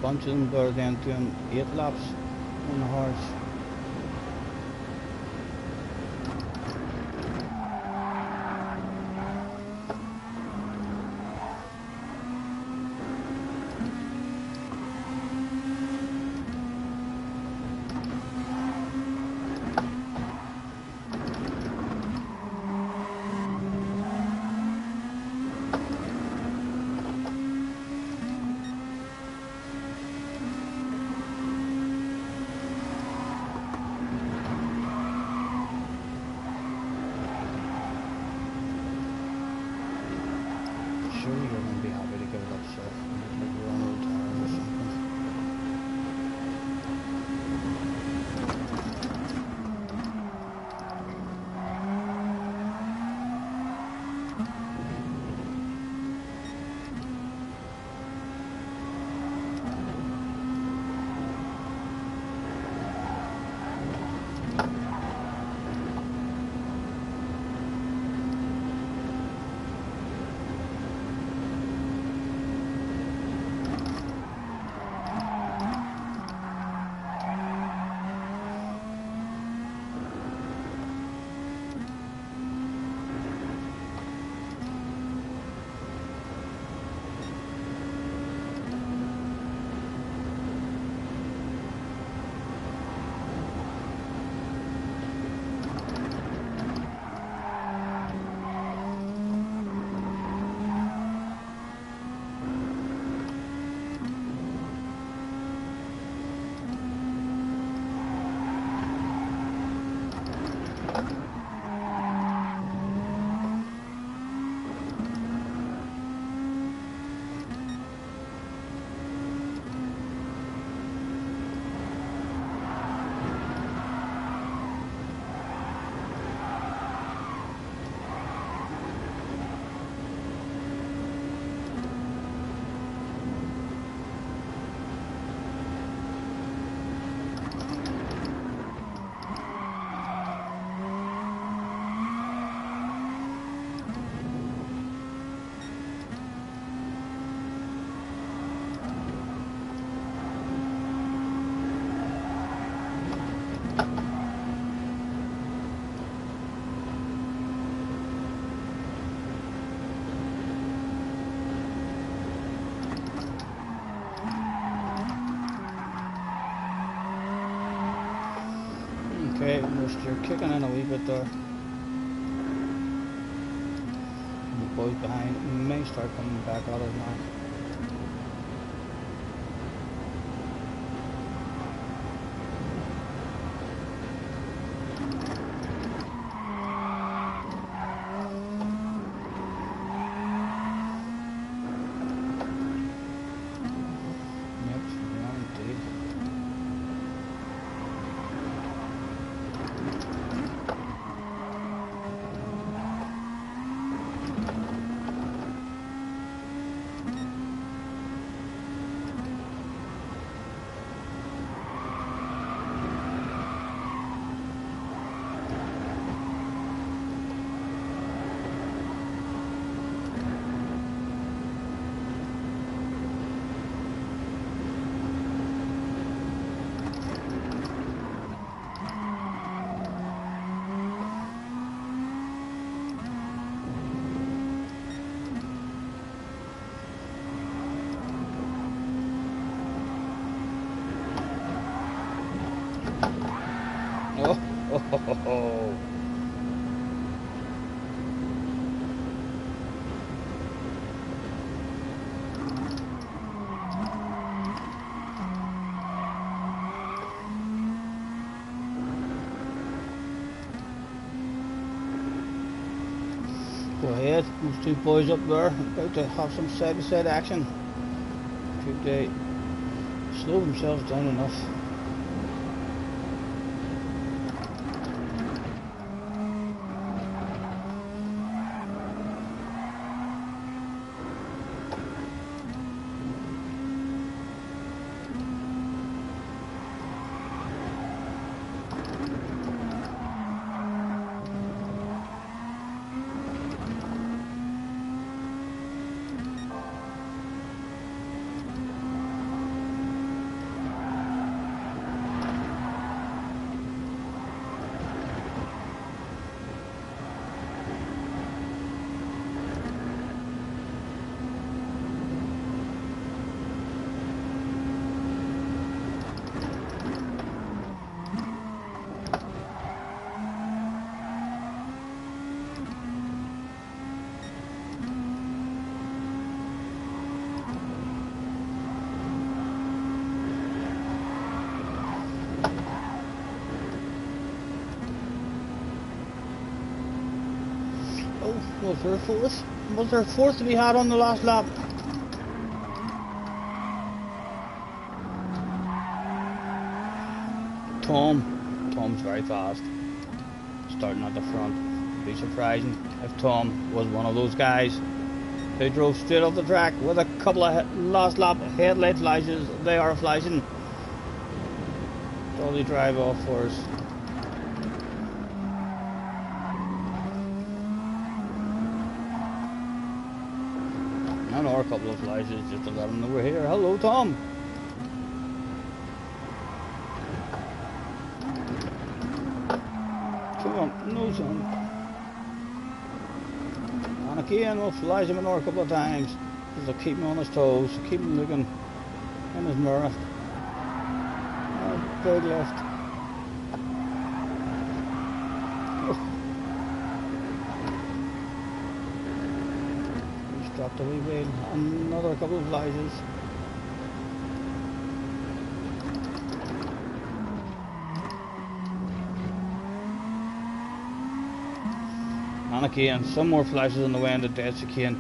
Speaker 1: bunch of them were then doing 8 laps on the horse. Surely you're going to be happy to give it up, sir. Like you're on old tires or something. Okay, you're kicking in a wee bit there. The boys behind may start coming back at us now. Oh. Go ahead, those two boys up there about to have some side-to-side action. Could they slow themselves down enough? Was there a fourth? Was there a fourth to be had on the last lap? Tom's very fast. Starting at the front. It'd be surprising if Tom was one of those guys who drove straight off the track with a couple of last lap headlight flashes. They are flashing. So they drive off for us. Or a couple of flashes just to let them know we're here. Hello, Tom. Come on, no son. And again, we'll flash him in a couple of times. Just to keep him on his toes, keep him looking in his mirror. Oh, big lift. Dropped a wee wheel, another couple of flashes. And again, some more flashes on the way into dead again.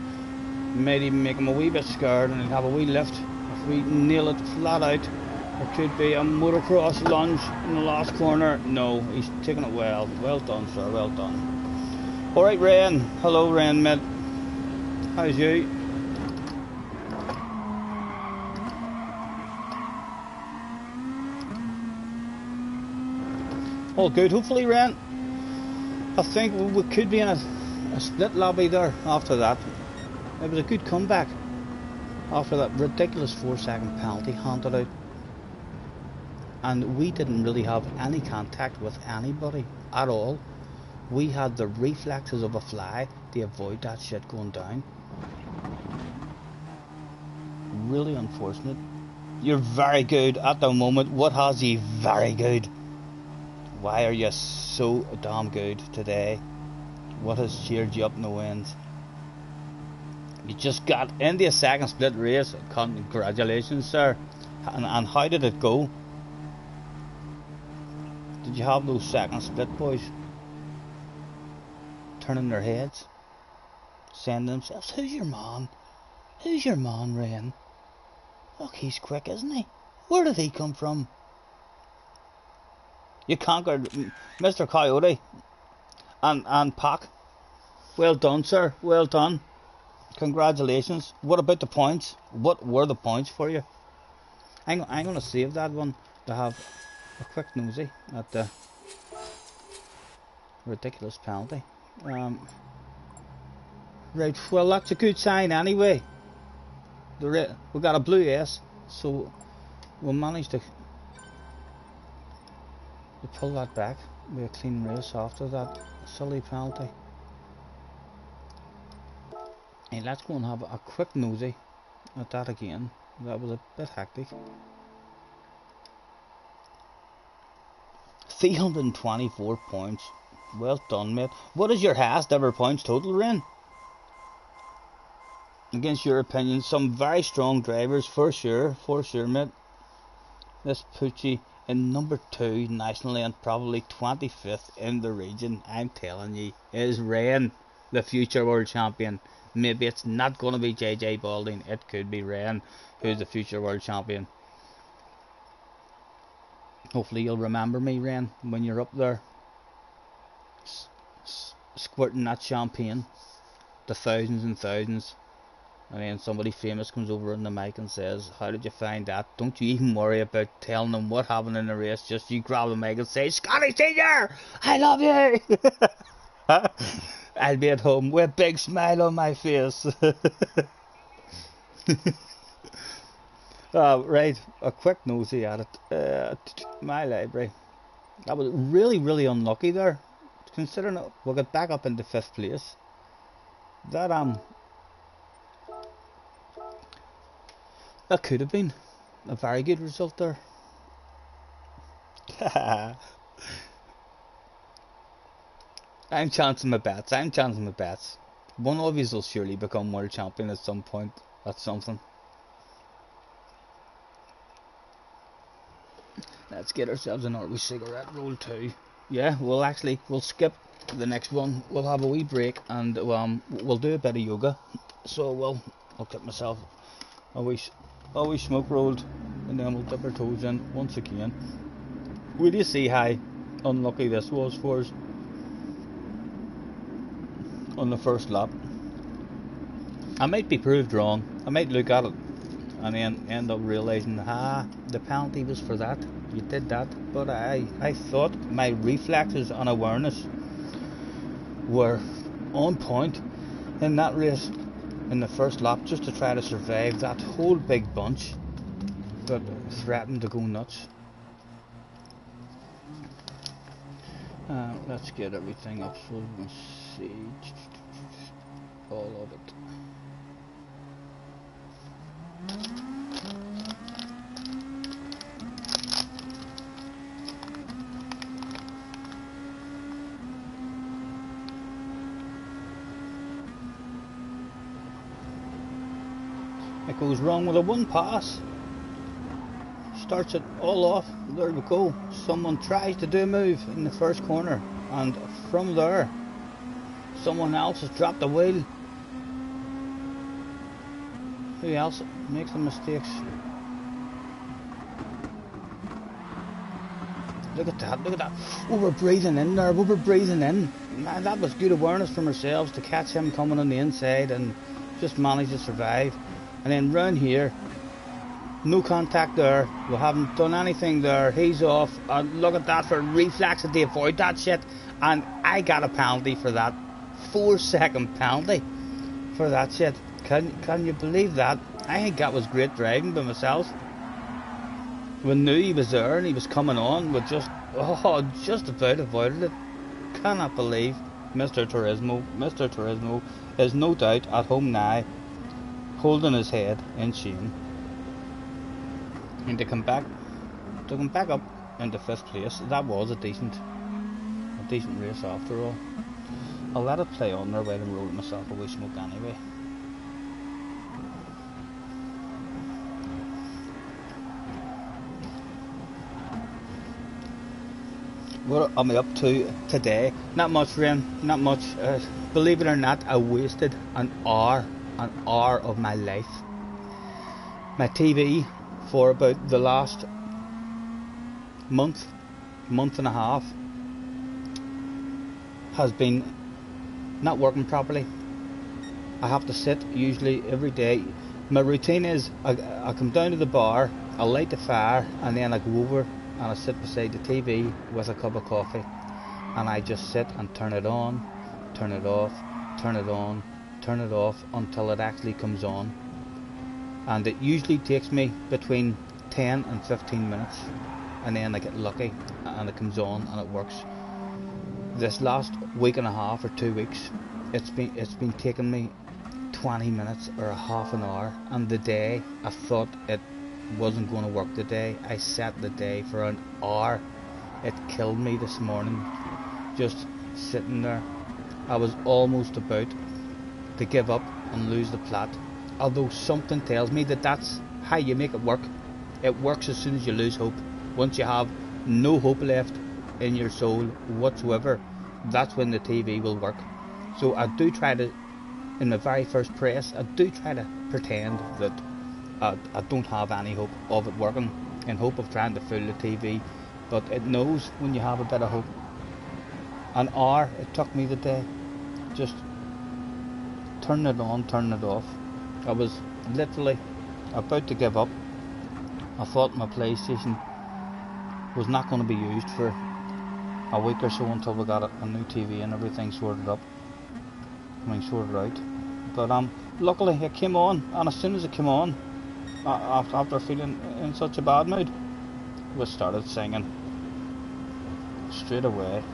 Speaker 1: Might even make him a wee bit scared and he'll have a wee lift. If we nail it flat out, there could be a motocross lunge in the last corner. No, he's taking it well. Well done, sir, well done. Alright, Ryan. Hello, Ryan, mate. How's you? All good, hopefully, Ren. I think we could be in a split lobby there after that. It was a good comeback after that ridiculous 4-second penalty handed out. And we didn't really have any contact with anybody at all. We had the reflexes of a fly to avoid that shit going down. Really unfortunate. You're very good at the moment. What has you very good? Why are you so damn good today? What has cheered you up no end? You just got into a second split race. Congratulations, sir. And how did it go? Did you have those second split boys turning their heads, saying to themselves, who's your man? Who's your man, Ryan? Look, he's quick, isn't he? Where did he come from? You conquered Mr. Coyote and Pac. Well done, sir. Well done. Congratulations. What about the points? What were the points for you? I'm going to save that one to have a quick nosy at the ridiculous penalty. Right, well, that's a good sign anyway. We got a blue S, so we'll manage to pull that back with a clean race after that silly penalty. And let's go and have a quick nosy at that again. That was a bit hectic. 324 points. Well done, mate. What is your highest ever points total, Ren? Against your opinion, some very strong drivers for sure, mate. This puts you in number 2 nationally and probably 25th in the region. I'm telling you, is Ren the future world champion? Maybe it's not going to be JJ Balding. It could be Ren who's the future world champion. Hopefully you'll remember me, Ren, when you're up there squirting that champagne to thousands and thousands. And then somebody famous comes over on the mic and says, how did you find that? Don't you even worry about telling them what happened in the race. Just you grab the mic and say, Scotty Senior, I love you. I'll be at home with a big smile on my face. Right, a quick nosy at it. My library. That was really, really unlucky there. Considering we got back up into 5th place. That could have been a very good result there. I'm chancing my bets. One of you will surely become world champion at some point. That's something. Let's get ourselves an Orby cigarette roll too. Yeah, we'll skip the next one we'll have a wee break, and we'll do a bit of yoga. So I'll get myself a wee smoke rolled, and then we'll dip our toes in once again. Will you see how unlucky this was for us on the first lap? I might be proved wrong. I might look at it and then end up realising, the penalty was for that. You did that. But I thought my reflexes and awareness were on point in that race in the first lap, just to try to survive that whole big bunch that threatened to go nuts. Let's get everything up so we can see all of it. It goes wrong with a one pass. Starts it all off. There we go. Someone tries to do a move in the first corner, and from there someone else has dropped the wheel. Who else makes the mistakes? Look at that, look at that. We were breathing in there, we were breathing in. Man, that was good awareness from ourselves to catch him coming on the inside and just manage to survive. And then round here, no contact there, we haven't done anything there, he's off. Look at that, for reflex to avoid that shit. And I got a penalty for that. 4-second penalty for that shit. Can you believe that? I think that was great driving by myself. We knew he was there and he was coming on, we just about avoided it. Cannot believe Mr. Turismo is no doubt at home now, holding his head in shame. And to come back up into 5th place, that was a decent race after all. I'll let it play on there while I'm rolling myself a wee smoke anyway. What am I up to today? Not much rain, not much. Believe it or not, I wasted an hour of my life. My TV for about the last month and a half has been not working properly. I have to sit usually every day. My routine is I come down to the bar, I light the fire, and then I go over and I sit beside the TV with a cup of coffee, and I just sit and turn it on, turn it off, turn it on, turn it off until it actually comes on. And it usually takes me between 10 and 15 minutes, and then I get lucky and it comes on and it works. This last week and a half or 2 weeks, it's been taking me 20 minutes or a half an hour, and the day I thought it wasn't going to work today. I sat the day for an hour. It killed me this morning, just sitting there. I was almost about to give up and lose the plot, although something tells me that that's how you make it work. It works as soon as you lose hope. Once you have no hope left in your soul whatsoever, that's when the TV will work. So I do try to, in the very first press, I do try to pretend that I don't have any hope of it working, in hope of trying to fool the TV, but it knows when you have a bit of hope. An hour it took me today, just turning it on, turning it off. I was literally about to give up. I thought my PlayStation was not going to be used for a week or so until we got a new TV and everything sorted out. But luckily it came on, and as soon as it came on, after feeling in such a bad mood, we started singing straight away.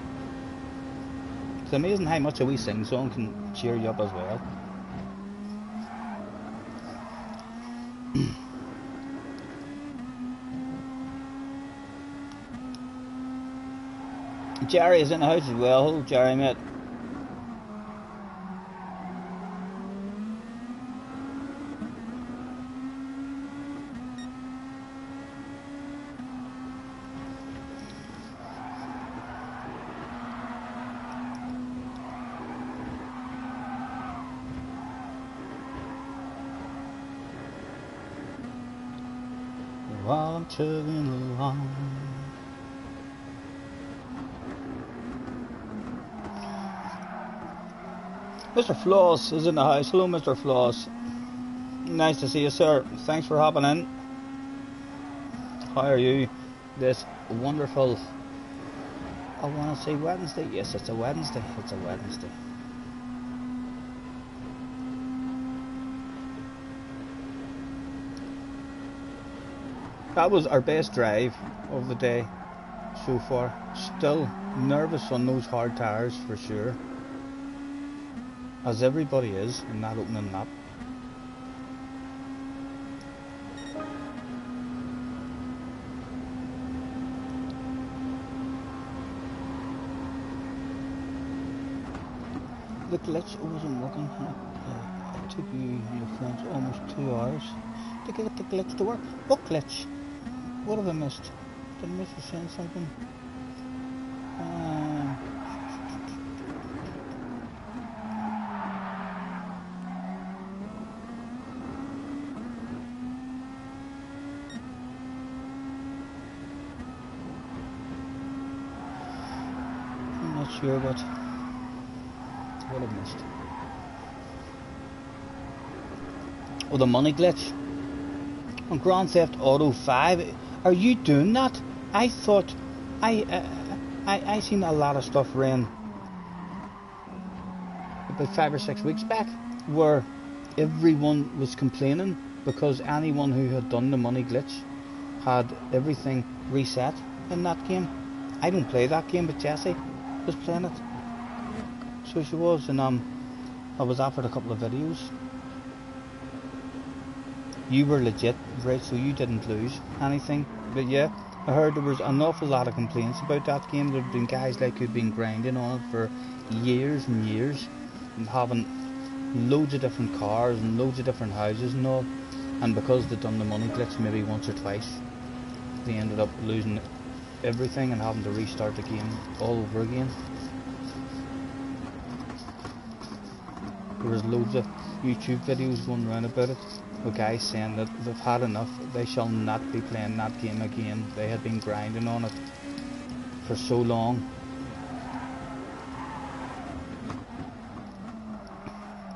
Speaker 1: It's amazing how much a wee sing song can cheer you up as well. Jerry is in the house as well. Hello, Jerry, mate. while I'm chugging along. Mr. Floss is in the house. Hello, Mr. Floss. Nice to see you, sir. Thanks for hopping in. How are you this wonderful, I want to say Wednesday? Yes, it's a Wednesday. It's a Wednesday. That was our best drive of the day so far. Still nervous on those hard tires for sure, as everybody is in that opening lap. The glitch wasn't working. It took you and your friends almost 2 hours to get the glitch to work. What glitch? What have I missed? Did I miss you saying something? I'm not sure what I've missed. Oh, the money glitch on Grand Theft Auto 5. Are you doing that? I thought I seen a lot of stuff ran about 5 or 6 weeks back where everyone was complaining because anyone who had done the money glitch had everything reset in that game. I don't play that game, but Jessie was playing it. So she was, and I was offered a couple of videos. You were legit, right, so you didn't lose anything. But yeah, I heard there was an awful lot of complaints about that game. There have been guys like who've been grinding on it for years and years, and having loads of different cars and loads of different houses and all. And because they'd done the money glitch maybe once or twice, they ended up losing everything and having to restart the game all over again. There was loads of YouTube videos going around about it, with guys saying that they've had enough, they shall not be playing that game again. They had been grinding on it for so long.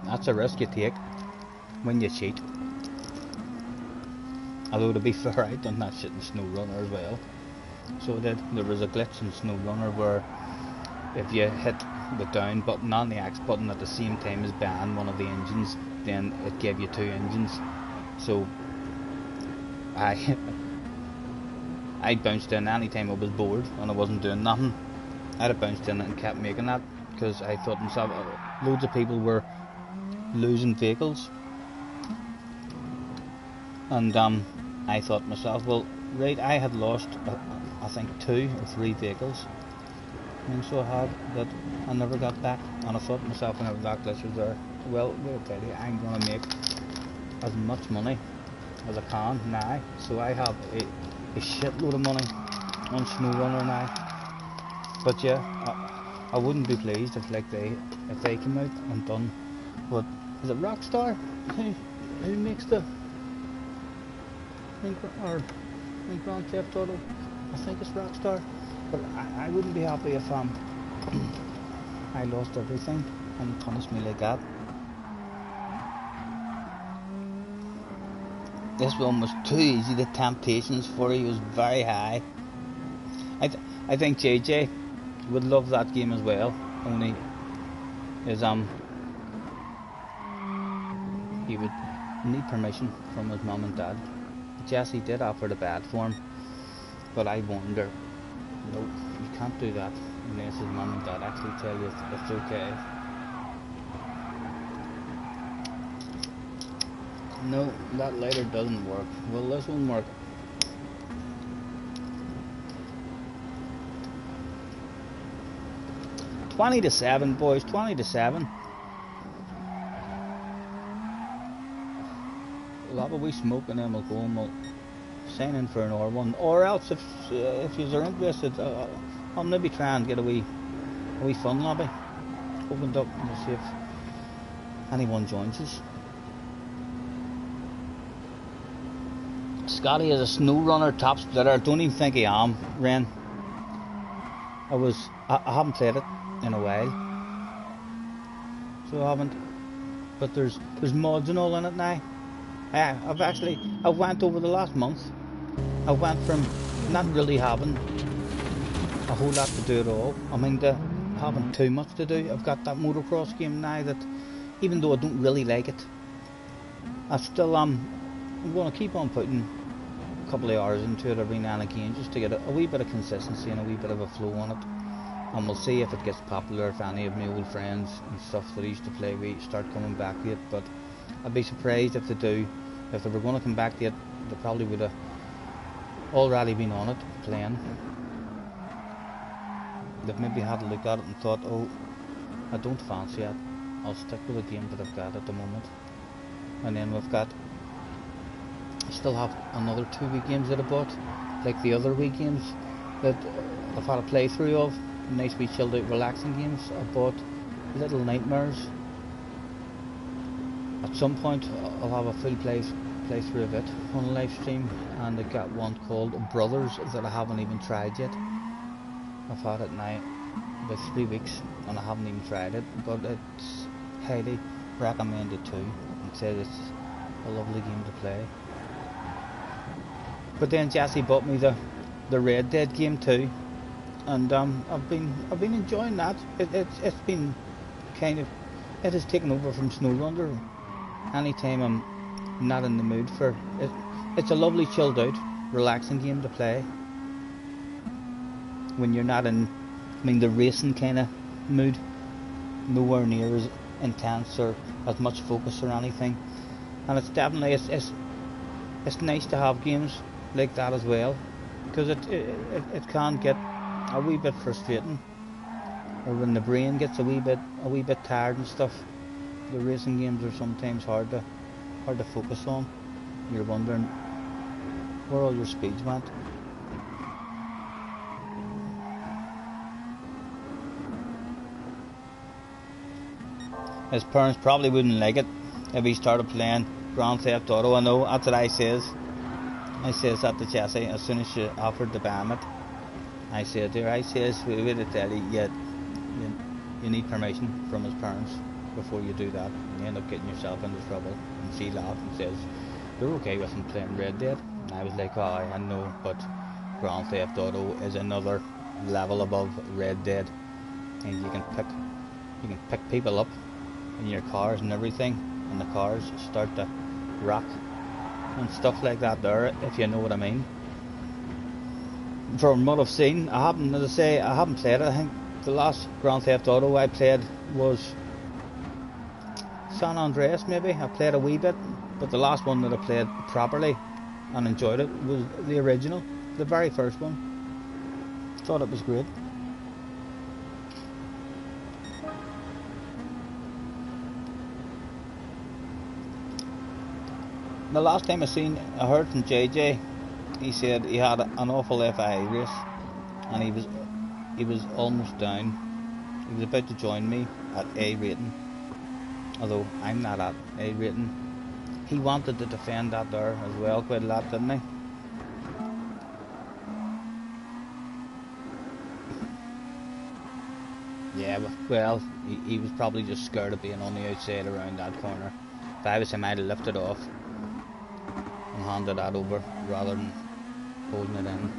Speaker 1: That's a risk you take when you cheat. Although to be fair, I'd done that shit in SnowRunner as well. So I did. There was a glitch in SnowRunner where if you hit the down button and the X button at the same time as ban one of the engines, then it gave you 2 engines. So I bounced in any time I was bored and I wasn't doing nothing. I'd have bounced in it and kept making that, because I thought to myself, loads of people were losing vehicles, and I thought to myself, well, right, I had lost I think 2 or 3 vehicles, and so I had that I never got back, and I thought to myself whenever that glitch was there, well, wait a tell you, I'm going to make as much money as I can now. So I have a shitload of money on SnowRunner now. But yeah, I wouldn't be pleased if they came out and done what is it, Rockstar? Who makes the in Grand Theft Auto? I think it's Rockstar. But I wouldn't be happy if I lost everything and punished me like that. This one was too easy. The temptations for you was very high. I think JJ would love that game as well. Only is he would need permission from his mum and dad. Jesse did offer the bed for him, but I warned her, no, you can't do that unless his mum and dad actually tell you it's okay. No, that lighter doesn't work. Well, this won't work. $20 to 7, boys. 20 to 7. We'll have a wee smoke and then we'll go and we'll sign in for an R1. Or else, if you are interested, I'll maybe try and get a wee fun lobby opened up and we'll see if anyone joins us. Scotty is a snowrunner top splitter. I don't even think I am, Ren. I haven't played it in a while, so I haven't. But there's mods and all in it now. I went over the last month. I went from not really having a whole lot to do at all, I mean, to having too much to do. I've got that motocross game now that, even though I don't really like it, I still I'm going to keep on putting a couple of hours into it every now and again, just to get a wee bit of consistency and a wee bit of a flow on it. And we'll see if it gets popular, if any of my old friends and stuff that I used to play with start coming back to it. But I'd be surprised if they do. If they were going to come back to it, they probably would have already been on it, playing. They've maybe had a look at it and thought, oh, I don't fancy it, I'll stick with the game that I've got at the moment. And then we've got, I still have another 2 wee games that I bought, like the other wee games that I've had a playthrough of, nice wee chilled out relaxing games. I bought Little Nightmares. At some point I'll have a full playthrough of it on a live stream, and I got one called Brothers that I haven't even tried yet. I've had it now about 3 weeks and I haven't even tried it, but it's highly recommended too, and said it's a lovely game to play. But then Jesse bought me the Red Dead game too, and I've been enjoying that. It's been kind of, it has taken over from SnowRunner. Anytime I'm not in the mood for it, it's a lovely chilled out, relaxing game to play. When you're not in, I mean, the racing kind of mood, nowhere near as intense or as much focus or anything. And it's definitely, it's nice to have games like that as well, because it can get a wee bit frustrating, or when the brain gets a wee bit tired and stuff. The racing games are sometimes hard to focus on. You're wondering where all your speeds went. His parents probably wouldn't like it if he started playing Grand Theft Auto. I know, that's what I says. I says that to Jesse as soon as she offered to buy him it. I said to her, I says, we would tell you, you need permission from his parents before you do that. You end up getting yourself into trouble. And she laughed and says, you're okay with him playing Red Dead? And I was like, oh, I know, but Grand Theft Auto is another level above Red Dead. And you can pick people up in your cars and everything, and the cars start to rock and stuff like that there, if you know what I mean. From what I've seen, as I say, I haven't played it. I think the last Grand Theft Auto I played was San Andreas, maybe. I played a wee bit, but the last one that I played properly and enjoyed it was the original, the very first one. Thought it was great. The last time I heard from JJ, he said he had an awful FIA race, and he was almost down. He was about to join me at A rating, although I'm not at A rating. He wanted to defend that there as well quite a lot, didn't he? Yeah, well, he was probably just scared of being on the outside around that corner. If I was him, I'd have lifted off and handed that over rather than holding it in.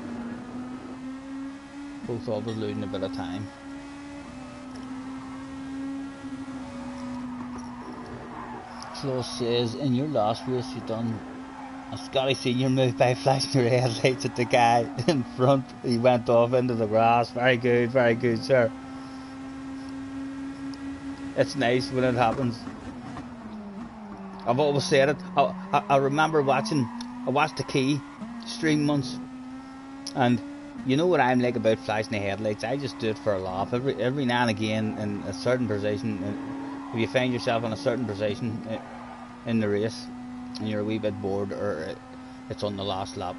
Speaker 1: Both of us losing a bit of time. Flo says, in your last race you done a Scotty Senior move by flashing your headlights at the guy in front. He went off into the grass. Very good, sir. It's nice when it happens. I've always said it. I remember I watched the Key stream once, and you know what I'm like about flashing the headlights. I just do it for a laugh. Every now and again in a certain position, if you find yourself in a certain position in the race and you're a wee bit bored, or it's on the last lap,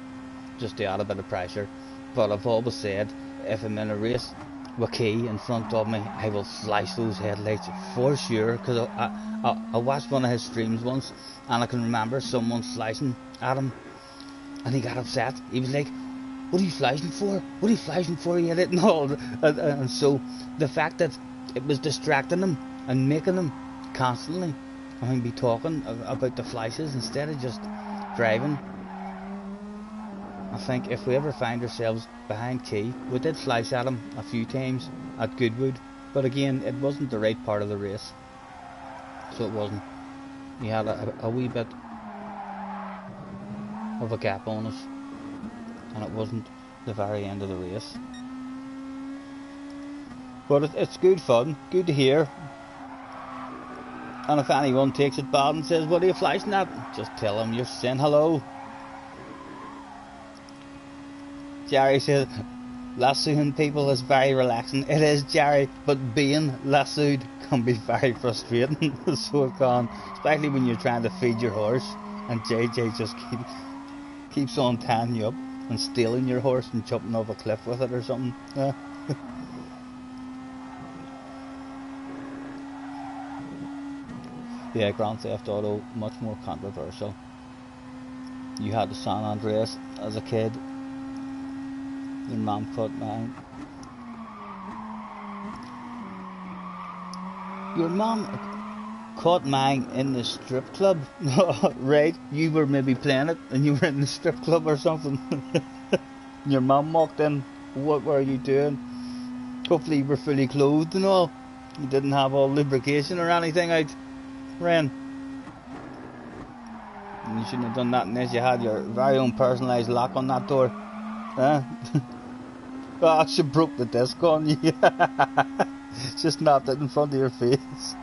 Speaker 1: just to add a bit of pressure. But I've always said, if I'm in a race with Key in front of me, I will flash those headlights for sure, because I watched one of his streams once, and I can remember someone flashing at him, and he got upset. He was like, "What are you flashing for? What are you flashing for, you idiot?" And all. And so the fact that it was distracting him and making him constantly, I mean, be talking about the flashes instead of just driving. I think if we ever find ourselves behind key, we did flash at him a few times at Goodwood, but again, it wasn't the right part of the race, so it wasn't. He had a wee bit of a gap on us, and it wasn't the very end of the race. But it's good fun, good to hear. And if anyone takes it bad and says, "What are you flashing at?" just tell them you're saying hello. Jerry says, "Lassoing people is very relaxing." It is, Jerry, but being lassoed can be very frustrating. So it can, especially when you're trying to feed your horse and JJ just keeps on tying you up and stealing your horse and jumping off a cliff with it or something. Yeah, Grand Theft Auto, much more controversial. You had the San Andreas as a kid. Your mom caught mine. Your mom caught mine in the strip club. Right? You were maybe playing it and you were in the strip club or something. Your mom walked in. What were you doing? Hopefully you were fully clothed and all. You didn't have all lubrication or anything out, Ren. You shouldn't have done that unless you had your very own personalised lock on that door. Huh? Oh, she broke the disc on you. She snapped it in front of your face.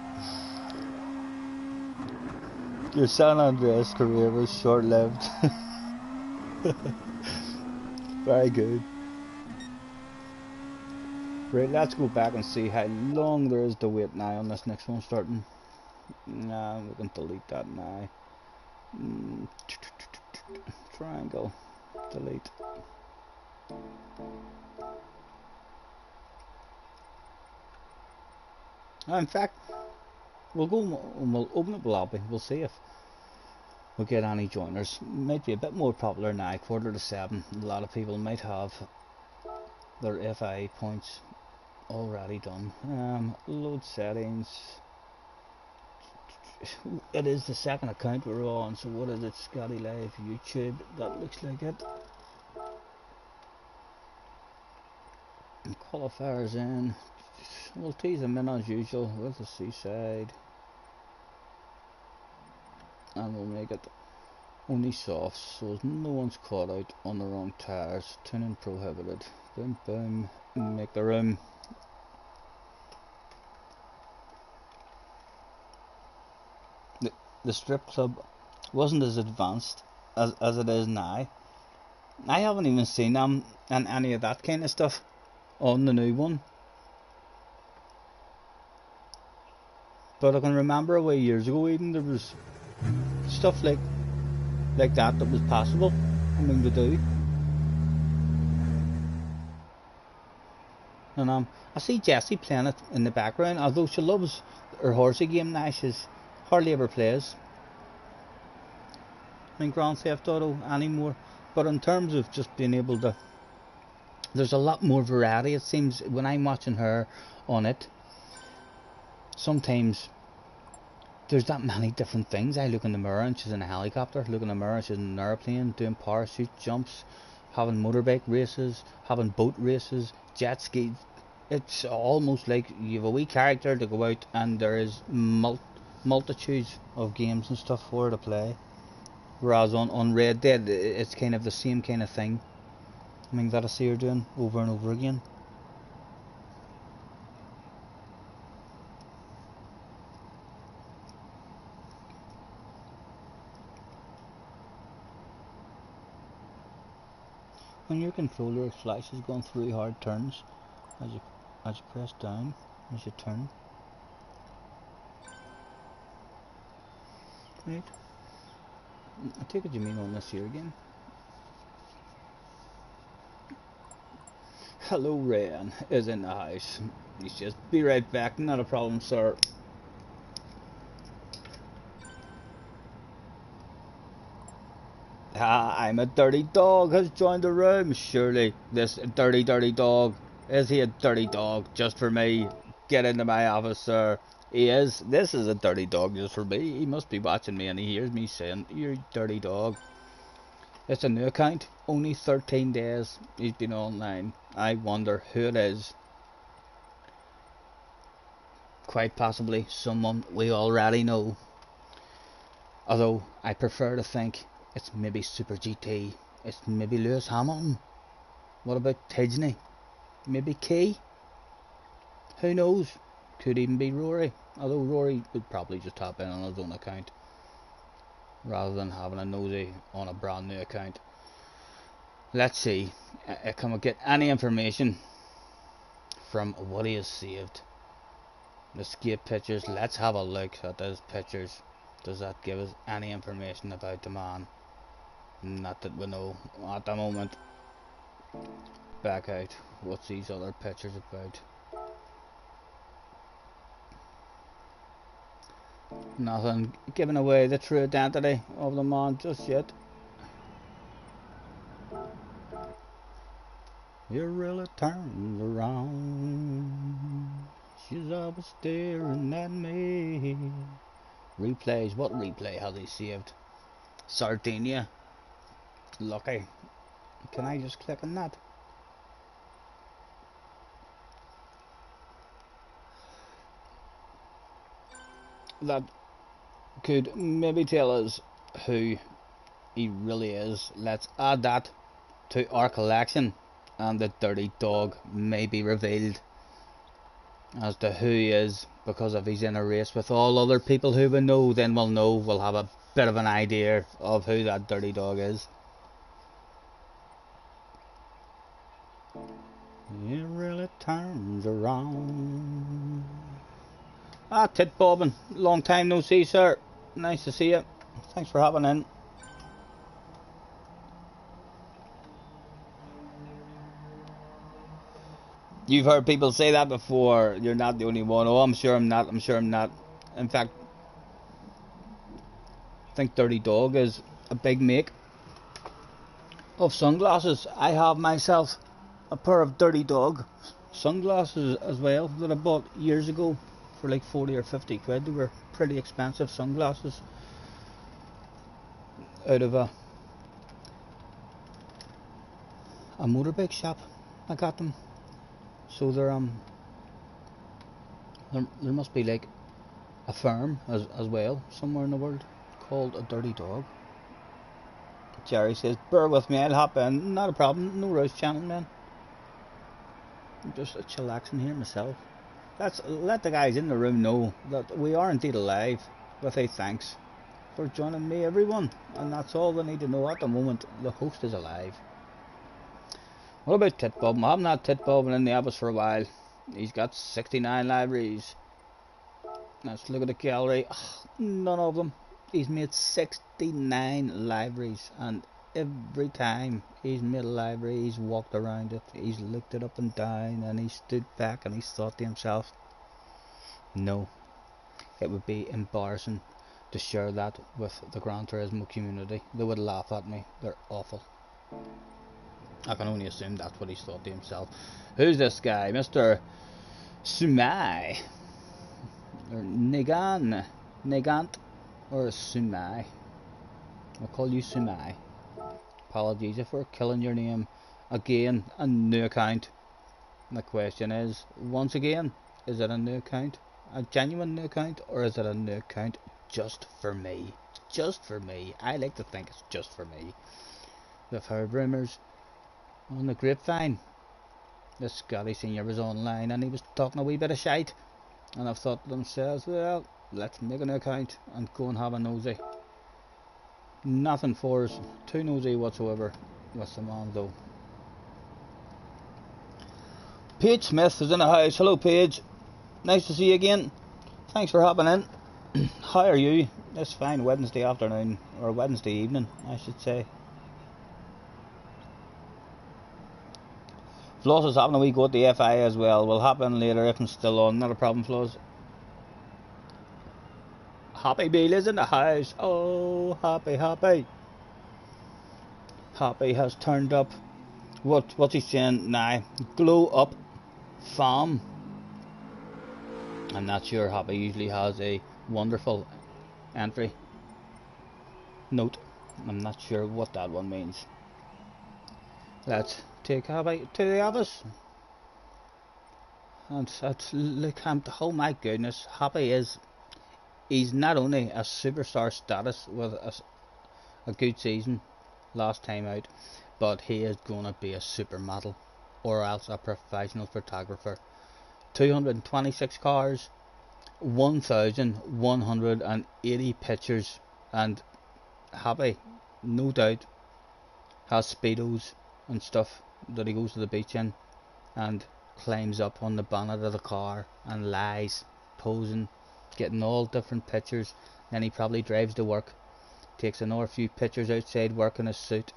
Speaker 1: Your San Andreas career was short-lived. Very good. Right, let's go back and see how long there is to wait now on this next one starting. Nah, we can delete that now. Triangle. Delete. In fact, we'll go and we'll open up the lobby. We'll see if we get any joiners. Might be a bit more popular now, 7:15. A lot of people might have their FIA points already done. Load settings. It is the second account we're on, so what is it? Scotty Live YouTube, that looks like it. And qualifiers in. We'll tease them in as usual with the seaside. And we'll make it only softs, so no one's caught out on the wrong tires. Tuning prohibited. Boom boom. Make the room. The strip club wasn't as advanced as it is now. I haven't even seen them and any of that kind of stuff on the new one. But I can remember away years ago even there was stuff like that was possible, I mean, to do. And I see Jessie playing it in the background, although she loves her horsey game now, she's hardly ever plays in Grand Theft Auto anymore. But in terms of just being able to, there's a lot more variety, it seems, when I'm watching her on it. Sometimes there's that many different things. I look in the mirror and she's in a helicopter, look in the mirror and she's in an airplane, doing parachute jumps, having motorbike races, having boat races, jet skis. It's almost like you have a wee character to go out and there is multitudes of games and stuff for her to play. Whereas on Red Dead, it's kind of the same kind of thing. I mean, that I see her doing over and over again. When your controller flashes going through hard turns, as you press down, as you turn. Right. I take it you mean on this here again. Hello, Ryan is in the house. He's just be right back. Not a problem, sir. Ah, I'm a dirty dog has joined the room. Surely this dirty dog. Is he a dirty dog just for me? Get into my office, sir. He is. This is a dirty dog just for me. He must be watching me and he hears me saying, "You're a dirty dog." It's a new account. Only 13 days he's been online. I wonder who it is. Quite possibly someone we already know. Although I prefer to think it's maybe Super GT. It's maybe Lewis Hamilton. What about Tidney? Maybe Key? Who knows? Could even be Rory. Although Rory would probably just tap in on his own account rather than having a nosy on a brand new account. Let's see. Can we get any information from what he has saved? The escape pictures. Let's have a look at those pictures. Does that give us any information about the man? Not that we know at the moment. Back out. What's these other pictures about? Nothing giving away the true identity of the man just yet. It really turns around. She's always staring at me. Replays. What replay has he saved? Sardinia. Lucky. Can I just click on that? That could maybe tell us who he really is. Let's add that to our collection, and the dirty dog may be revealed as to who he is, because if he's in a race with all other people who we know, then we'll have a bit of an idea of who that dirty dog is. It really turns around. Ah, Tit Bobbin, long time no see, sir. Nice to see you. Thanks for hopping in. You've heard people say that before. You're not the only one. Oh, I'm sure I'm not. I'm sure I'm not. In fact, I think Dirty Dog is a big make of sunglasses. I have myself a pair of Dirty Dog sunglasses as well that I bought years ago for like 40 or 50 quid. They were pretty expensive sunglasses out of a motorbike shop. I got them. So there must be like a firm as well somewhere in the world called a Dirty Dog. Jerry says, bear with me, I'll hop in. Not a problem, no rush, gentlemen. I'm just chillaxing here myself. Let's let the guys in the room know that we are indeed alive. With a thanks for joining me, everyone. And that's all they need to know at the moment. The host is alive. What about Tit Bob? I haven't had Tit Bob in the office for a while. He's got 69 libraries. Let's look at the gallery. None of them. He's made 69 libraries, and every time he's made a library, he's walked around it, he's looked it up and down, and he stood back and he's thought to himself, no, it would be embarrassing to share that with the Gran Turismo community. They would laugh at me. They're awful. I can only assume that's what he's thought to himself. Who's this guy? Mr. Sumai. Or Negant. Or Sumai. I'll call you Sumai. Apologies if we're killing your name. Again, a new account. The question is, once again, is it a new account? A genuine new account? Or is it a new account just for me? Just for me. I like to think it's just for me. We've heard rumours on the grapevine. This Scotty senior was online and he was talking a wee bit of shite. And I've thought to themselves, well, let's make an account and go and have a nosy. Nothing for us, too nosy whatsoever with the man though. Paige Smith is in the house. Hello Paige, nice to see you again. Thanks for hopping in. How are you this fine Wednesday afternoon, or Wednesday evening I should say. Floss is having a wee go at the FI as well. We'll hop in later if I'm still on, not a problem Floss. Happy Beal is in the house. Oh, happy. Happy has turned up. What's he saying now? Glow up fam. I'm not sure. Happy usually has a wonderful entry note. I'm not sure what that one means. Let's take Happy to the office. And look, oh my goodness, Happy is, he's not only a superstar status with a good season last time out, but he is going to be a supermodel or else a professional photographer. 226 cars, 1,180 pictures, and Happy, no doubt, has speedos and stuff that he goes to the beach in and climbs up on the bonnet of the car and lies, posing, getting all different pictures. Then he probably drives to work, takes another few pictures outside work in his suit.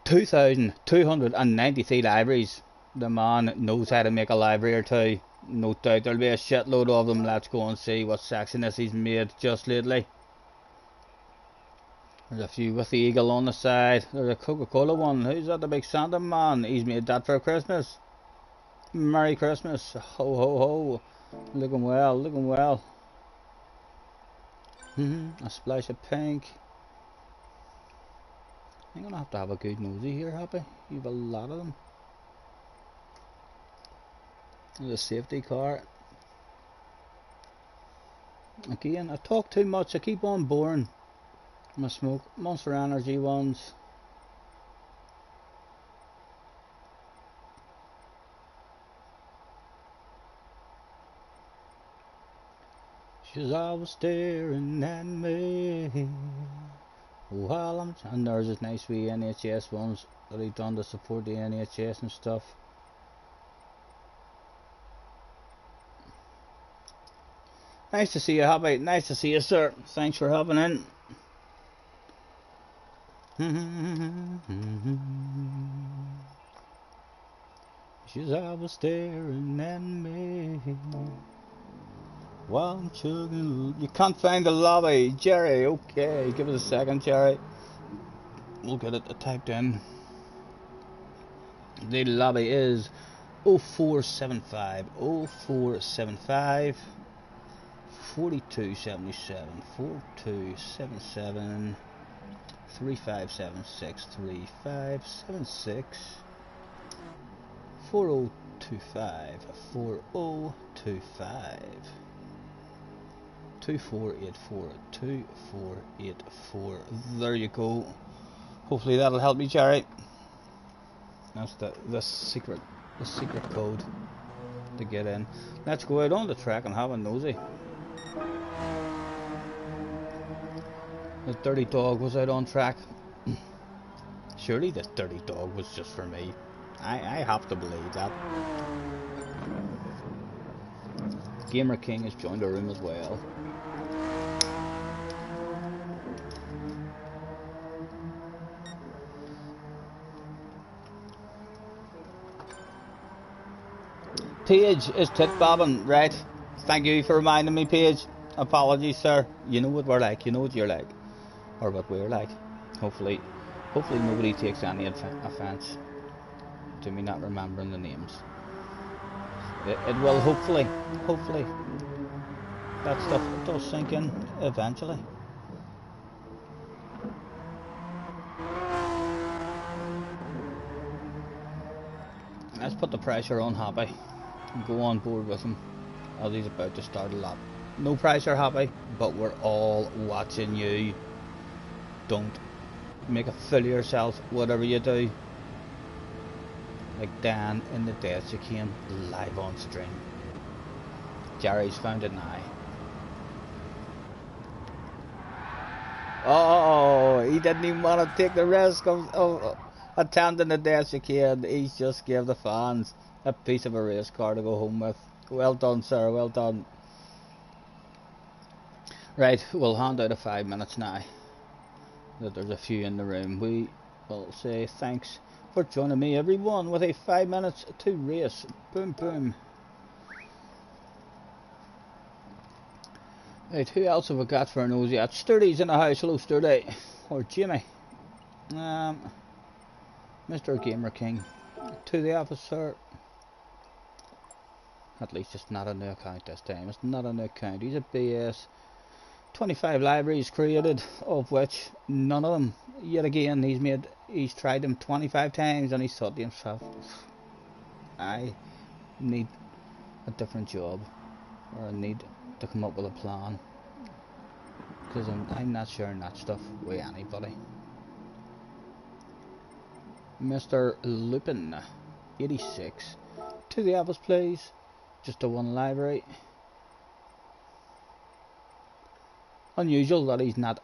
Speaker 1: 2,293 libraries. The man knows how to make a library or two. No doubt there'll be a shitload of them. Let's go and see what sexiness he's made just lately. There's a few with the eagle on the side. There's a Coca-Cola one. Who's that, the big Santa man? He's made that for Christmas. Merry Christmas. Ho ho ho. Looking well, looking well. A splash of pink. I'm gonna have to have a good nosy here, Happy. You've a lot of them. There's a safety car. Again, I talk too much. I keep on boring. I'm gonna smoke Monster Energy ones. She's always staring at me while I'm. And there's this nice wee NHS ones that he done to support the NHS and stuff. Nice to see you, Happy. Nice to see you, sir. Thanks for hopping in. She's always staring at me while I'm chugging. You can't find the lobby, Jerry. Okay, give us a second, Jerry. We'll get it typed in. The lobby is 0475 0475 4277 4277 3576 3576 4025 4025 2484 2484. There you go. Hopefully that'll help me, Jerry. That's the secret code to get in. Let's go out on the track and have a nosy. The dirty dog was out on track. Surely the dirty dog was just for me. I have to believe that. Gamer King has joined the room as well. Paige is tit bobbing, right? Thank you for reminding me, Paige. Apologies, sir. You know what we're like. You know what you're like, or what we're like. Hopefully nobody takes any offence to me not remembering the names. It will hopefully that stuff does sink in eventually. Let's put the pressure on Happy and go on board with him as he's about to start a lap. No pressure, Happy, but we're all watching you. Don't make a fool of yourself, whatever you do. Like Dan in the Death Chicane, live on stream. Jerry's found it now. Oh, he didn't even want to take the risk of attempting the Death Chicane. He just gave the fans a piece of a race car to go home with. Well done, sir, well done. Right, we'll hand out a 5 minutes now that there's a few in the room. We will say thanks for joining me, everyone, with a 5 minutes to race. Boom, boom. Right, who else have we got for an nosy at? Sturdy's in the house. Hello, Sturdy. Or Jimmy. Mr. Gamer King, to the office, sir. At least it's not a new account this time. It's not a new account. He's a BS. 25 libraries created, of which none of them, yet again, he's tried them 25 times and he's thought to himself, I need a different job, or I need to come up with a plan, because I'm not sharing that stuff with anybody. Mr. Lupin, 86, to the office please. Just a one library. Unusual that he's not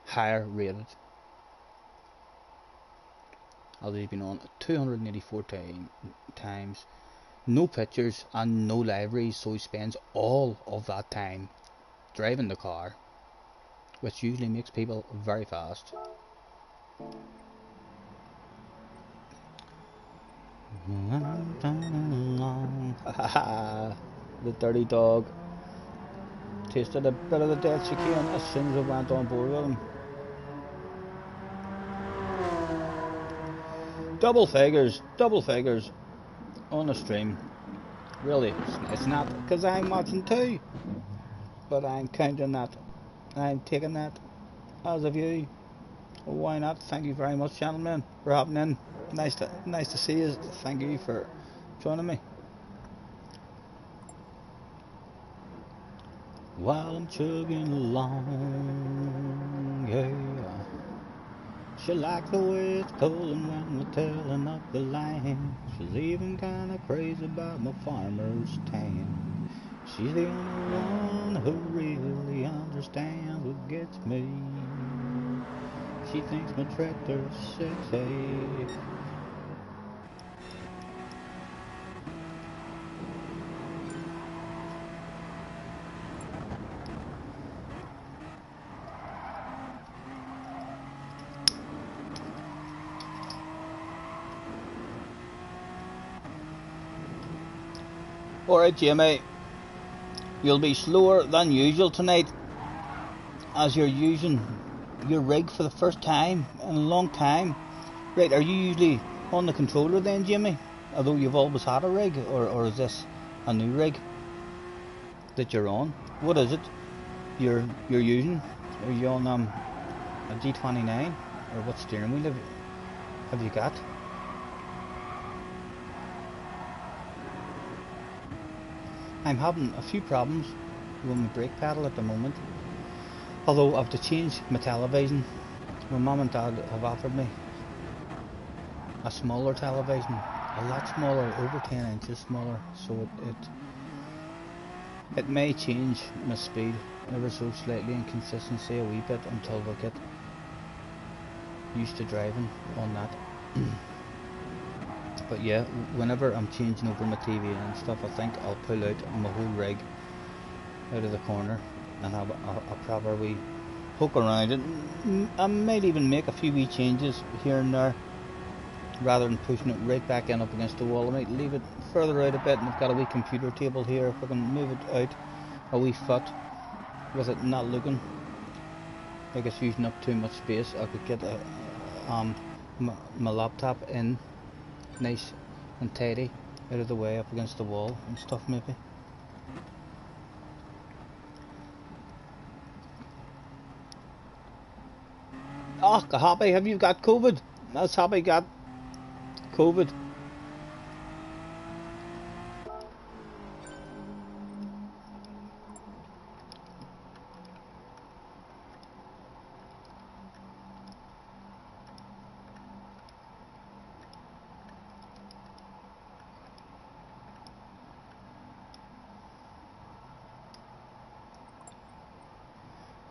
Speaker 1: higher rated, as he's been on 284 times, no pictures and no libraries, so he spends all of that time driving the car, which usually makes people very fast. The dirty dog tasted a bit of the dead chicane as soon as I went on board with him. Double figures on the stream. Really, it's not because I'm watching too, but I'm counting that. I'm taking that as a view. Why not? Thank you very much, gentlemen, for hopping in. Nice to see you. Thank you for joining me. While I'm chugging along, yeah. She likes the way it's pulling when we're telling up the line. She's even kinda crazy about my farmer's tan. She's the only one who really understands what gets me. She thinks my tractor's sexy. Alright, Jimmy, you'll be slower than usual tonight, as you're using your rig for the first time in a long time. Right, are you usually on the controller then, Jimmy? Although you've always had a rig, or is this a new rig that you're on? What is it you're using? Are you on a G29, or what steering wheel have you got? I'm having a few problems with my brake pedal at the moment, although I have to change my television. My mum and dad have offered me a smaller television, a lot smaller, over 10 inches smaller, so it may change my speed ever so slightly and consistency a wee bit until we get used to driving on that. But yeah, whenever I'm changing over my TV and stuff, I think I'll pull out my whole rig out of the corner and have a proper wee poke around it. I might even make a few wee changes here and there, rather than pushing it right back in up against the wall. I might leave it further out a bit, and I've got a wee computer table here. If I can move it out a wee foot with it not looking like it's using up too much space, I could get my laptop in nice and tidy out of the way up against the wall and stuff maybe. Oh, Happy, have you got COVID? That's Happy got COVID.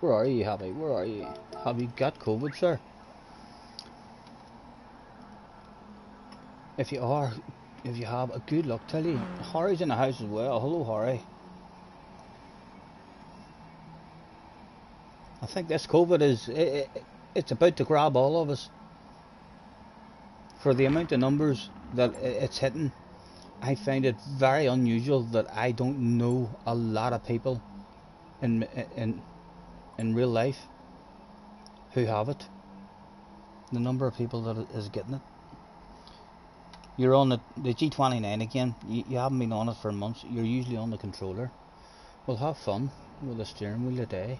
Speaker 1: Where are you, Happy? Where are you? Have you got COVID, sir? If you have a good luck, tell you. Harry's in the house as well. Hello, Harry. I think this COVID it's about to grab all of us. For the amount of numbers that it's hitting, I find it very unusual that I don't know a lot of people in real life who have it. the number of people that is getting it. You're on the G29 again. You haven't been on it for months. You're usually on the controller. Well, have fun with the steering wheel today.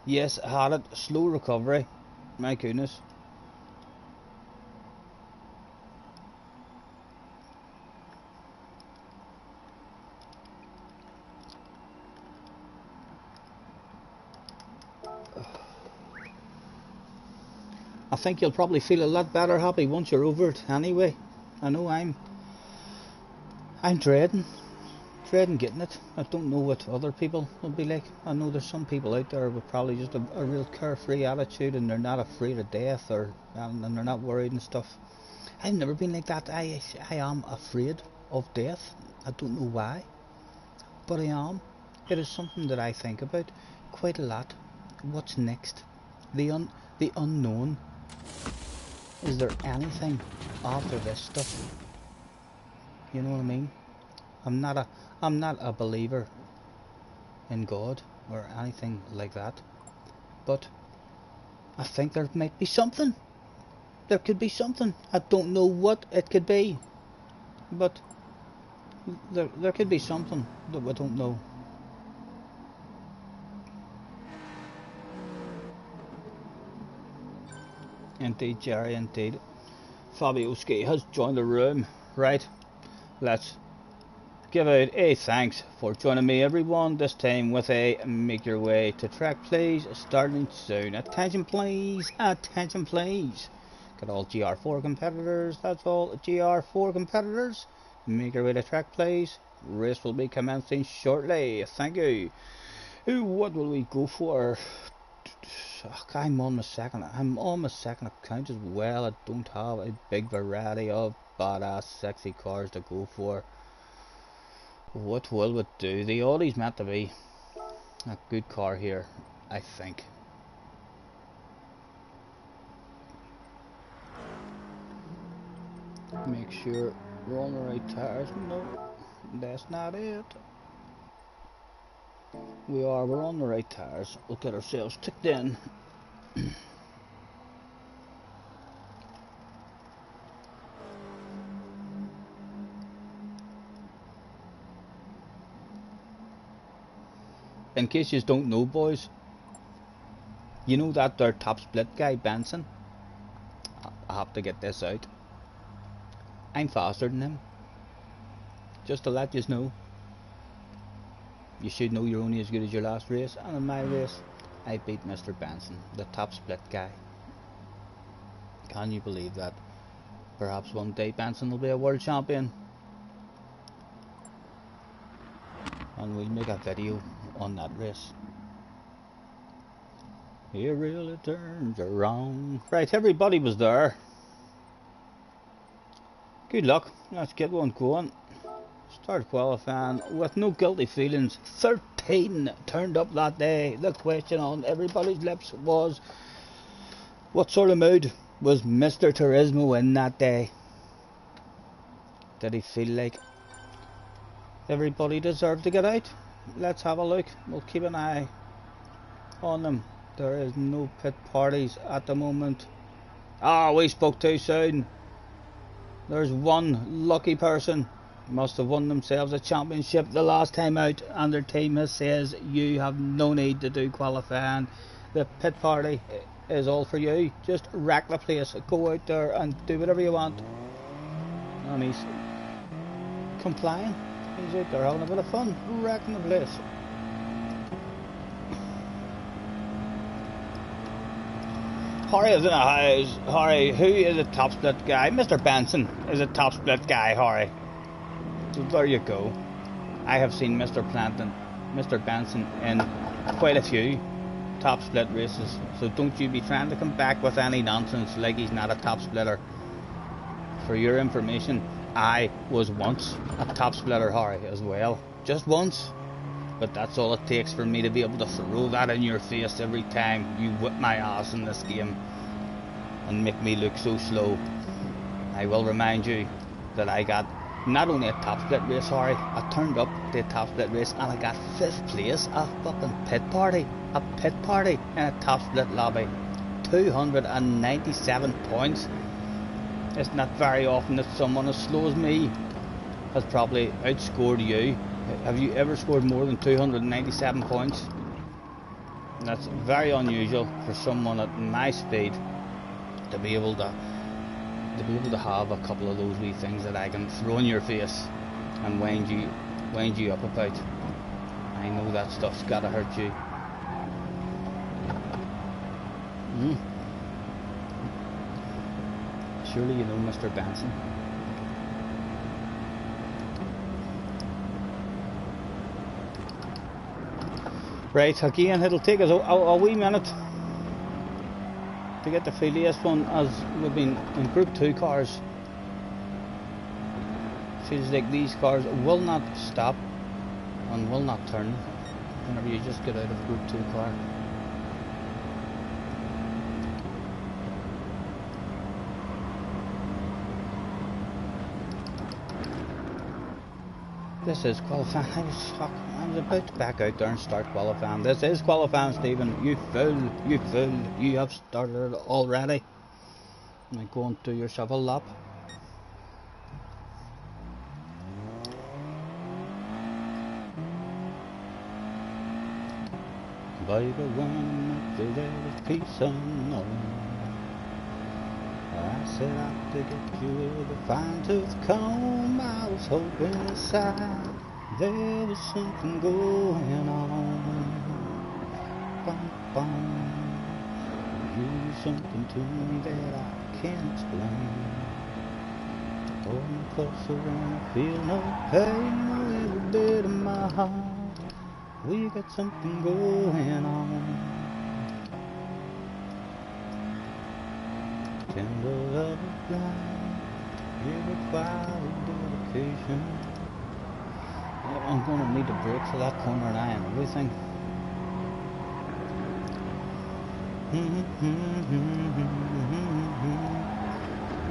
Speaker 1: Yes, I had it. Slow recovery. My goodness. I think you'll probably feel a lot better, Happy, once you're over it anyway. I know I'm dreading getting it. I don't know what other people will be like. I know there's some people out there with probably just a real carefree attitude, and they're not afraid of death, and they're not worried and stuff. I've never been like that. I am afraid of death. I don't know why, but I am. It is something that I think about quite a lot. What's next? The unknown. Is there anything after this stuff? You know what I mean? I'm not a believer in God or anything like that, but I think there might be something. There could be something. I don't know what it could be, but there could be something that we don't know. Indeed, Jerry, indeed. Fabioski has joined the room. Right, let's give out a thanks for joining me, everyone. This time with a make your way to track, please. Starting soon. Attention, please. Attention, please. Got all GR4 competitors. That's all GR4 competitors. Make your way to track, please. Race will be commencing shortly. Thank you. What will we go for? I'm on my second account as well. I don't have a big variety of badass sexy cars to go for. What will it do? The Audi's meant to be a good car here, I think. Make sure we're on the right tires. No, that's not it. We're on the right tires. We'll get ourselves ticked in. In case you don't know, boys, you know that their top split guy, Benson? I have to get this out. I'm faster than him. Just to let you know. You should know you're only as good as your last race, and in my race, I beat Mr. Benson, the top split guy. Can you believe that? Perhaps one day Benson will be a world champion. And we'll make a video on that race. It really turns around. Right, everybody was there. Good luck. Let's get one going. Start qualifying with no guilty feelings. 13 turned up that day. The question on everybody's lips was, what sort of mood was Mr. Turismo in that day? Did he feel like everybody deserved to get out? Let's have a look. We'll keep an eye on them. There is no pit parties at the moment. Ah, we spoke too soon. There's one lucky person. Must have won themselves a championship the last time out, and their team has says you have no need to do qualifying. The pit party is all for you. Just rack the place. Go out there and do whatever you want. And he's complying. He's out there having a bit of fun, wrecking the place. Harry is in a house. Harry, who is a top split guy? Mr. Benson is a top split guy, Harry. So there you go. I have seen Mr. Benson in quite a few top split races. So don't you be trying to come back with any nonsense like he's not a top splitter. For your information, I was once a top splitter, Harry, as well. Just once. But that's all it takes for me to be able to throw that in your face every time you whip my ass in this game and make me look so slow. I will remind you that I got not only a top split race, sorry, I turned up to a top split race and I got 5th place, a fucking pit party in a top split lobby. 297 points. It's not very often that someone as slow as me has probably outscored you. Have you ever scored more than 297 points? That's very unusual for someone at my speed to be able to have a couple of those wee things that I can throw in your face and wind you up about. I know that stuff's gotta hurt you. Surely you know Mr. Benson. Right, again, it'll take us a wee minute to get the feel of this one, as we've been in Group 2 cars. Feels like these cars will not stop and will not turn whenever you just get out of Group 2 car. This is qualifying. I was about to back out there and start qualifying. This is qualifying, Stephen. You fool, you fool. You have started already. Now go and do yourself a lap. Baby, when there was peace unknown, I set out to get you with a fine-tooth comb. I was hoping inside there was something going on. Bum, bum. You something to me that I can't explain. Hold me closer and I feel no pain, no every bit of my heart. We got something going on. Tender love of blind, you require dedication. I'm gonna need a break for that corner eye and everything.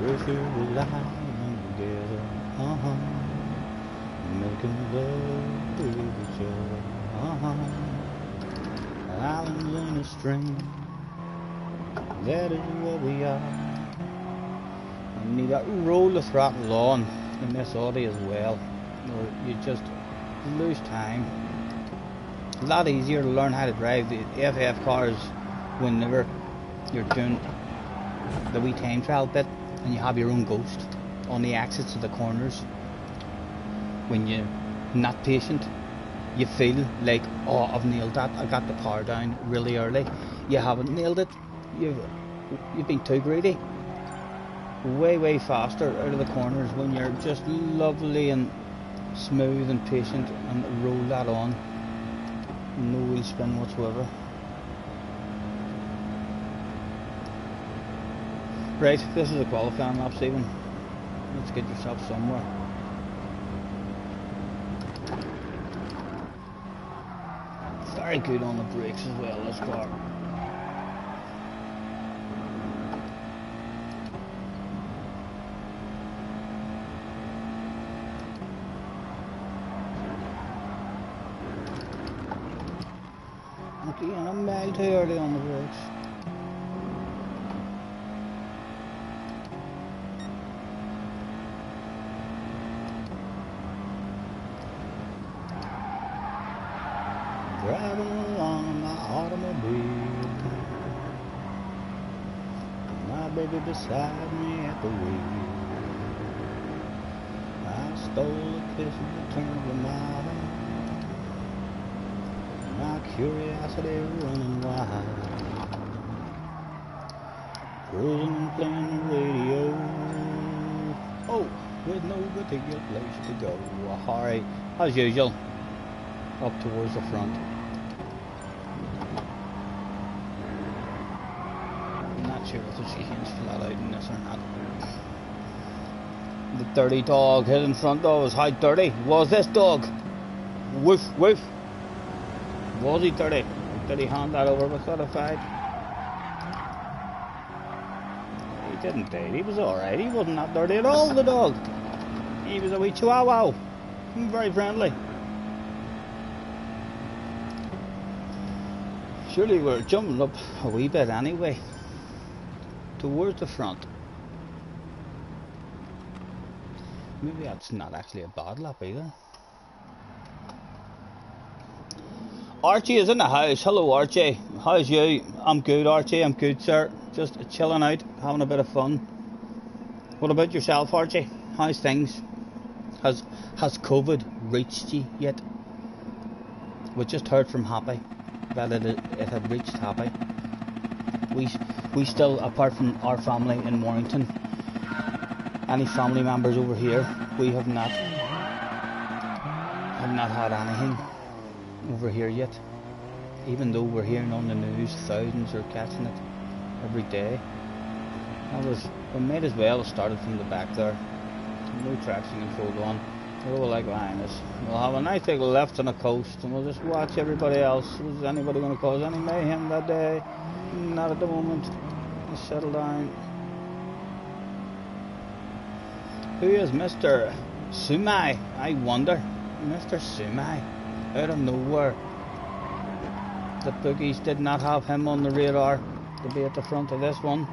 Speaker 1: We're through lying together, making love with each other, islands in a string. That is what we are. You need to roll the throttle on in this Audi as well, or you just lose time. A lot easier to learn how to drive the FF cars whenever you're doing the wee time trial bit and you have your own ghost on the exits of the corners. When you're not patient, you feel like, oh, I've nailed that, I got the power down really early. You haven't nailed it. You've been too greedy. Way faster out of the corners when you're just lovely and smooth and patient and roll that on. No wheel spin whatsoever. Right, this is a qualifying lap, Stephen. Let's get yourself somewhere. Very good on the brakes as well, this car. Okay, and I'm mile too early on the brakes. Driving along in my automobile, my baby beside me at the wheel. I stole a kiss in the turn of the mile, my curiosity running wild, cruising and playing the radio, oh, with no particular place to go. Alright, as usual, up towards the front. I'm not sure if there's hands flat out in this or not. The dirty dog hit in front of us. How dirty was this dog? Woof woof. Was he dirty? Did he hand that over without a fight? He didn't, Dave. He was alright. He wasn't that dirty at all, the dog. He was a wee chihuahua. Very friendly. Surely we're jumping up a wee bit anyway. Towards the front. Maybe that's not actually a bad lap either. Archie is in the house. Hello Archie. How's you? I'm good Archie, I'm good sir. Just chilling out, having a bit of fun. What about yourself Archie? How's things? Has COVID reached you yet? We just heard from Happy that it had reached Happy. We still, apart from our family in Warrington, any family members over here, we have not had anything over here yet. Even though we're hearing on the news thousands are catching it every day. We might as well have started from the back there. No traction control on. We'll like behind us. We'll have a nice big left on the coast and we'll just watch everybody else. Was anybody going to cause any mayhem that day? Not at the moment. Let's settle down. Who is Mr. Sumai? I wonder. Mr. Sumai. Out of nowhere. The bookies did not have him on the radar to be at the front of this one.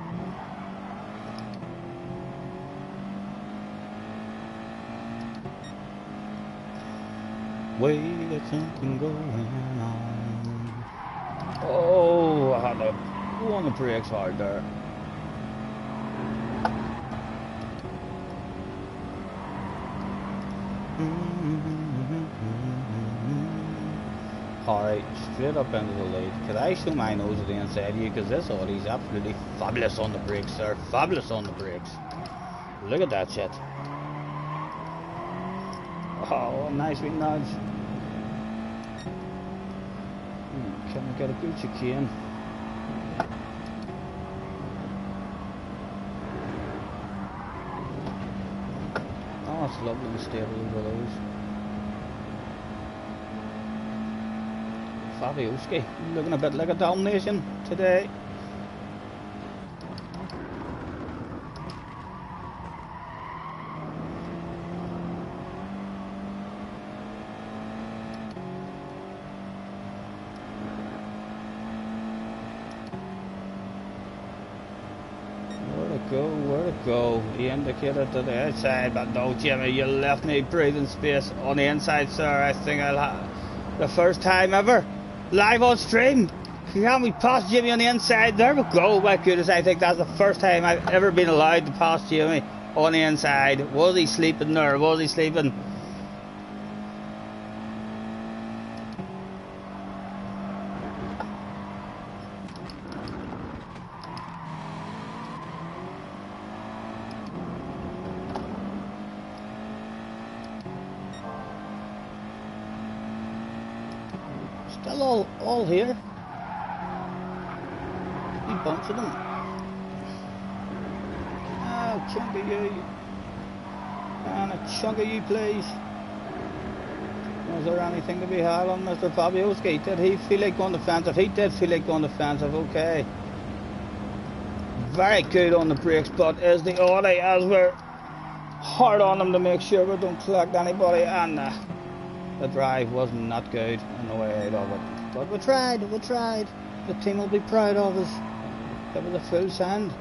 Speaker 1: We got something going on. Oh, I had to go on the brakes hard there. Alright, straight up into the lead. Could I show my nose at the inside of you? Because this Audie's absolutely fabulous on the brakes, sir. Fabulous on the brakes. Look at that shit. Oh, nice wee nudge. Can we get a good chicane? Oh, it's lovely and stable over those. Fabioski, looking a bit like a Dalmatian today. Where to go? He indicated to the outside, but no, Jimmy, you left me breathing space on the inside, sir. I think I'll have the first time ever live on stream. Can we pass Jimmy on the inside? There we go. My goodness, I think that's the first time I've ever been allowed to pass Jimmy on the inside. Was he sleeping there? Was he sleeping? Still all here. He bunch of them. Oh, chunk of you. And a chunk of you, please. Was there anything to be had on Mr. Fabioski? Did he feel like going defensive? He did feel like going defensive, okay. Very good on the brakes, but is the Audi as we're hard on them to make sure we don't collect anybody, and the drive was not good on the way out of it. But we tried. The team will be proud of us. It was a full send.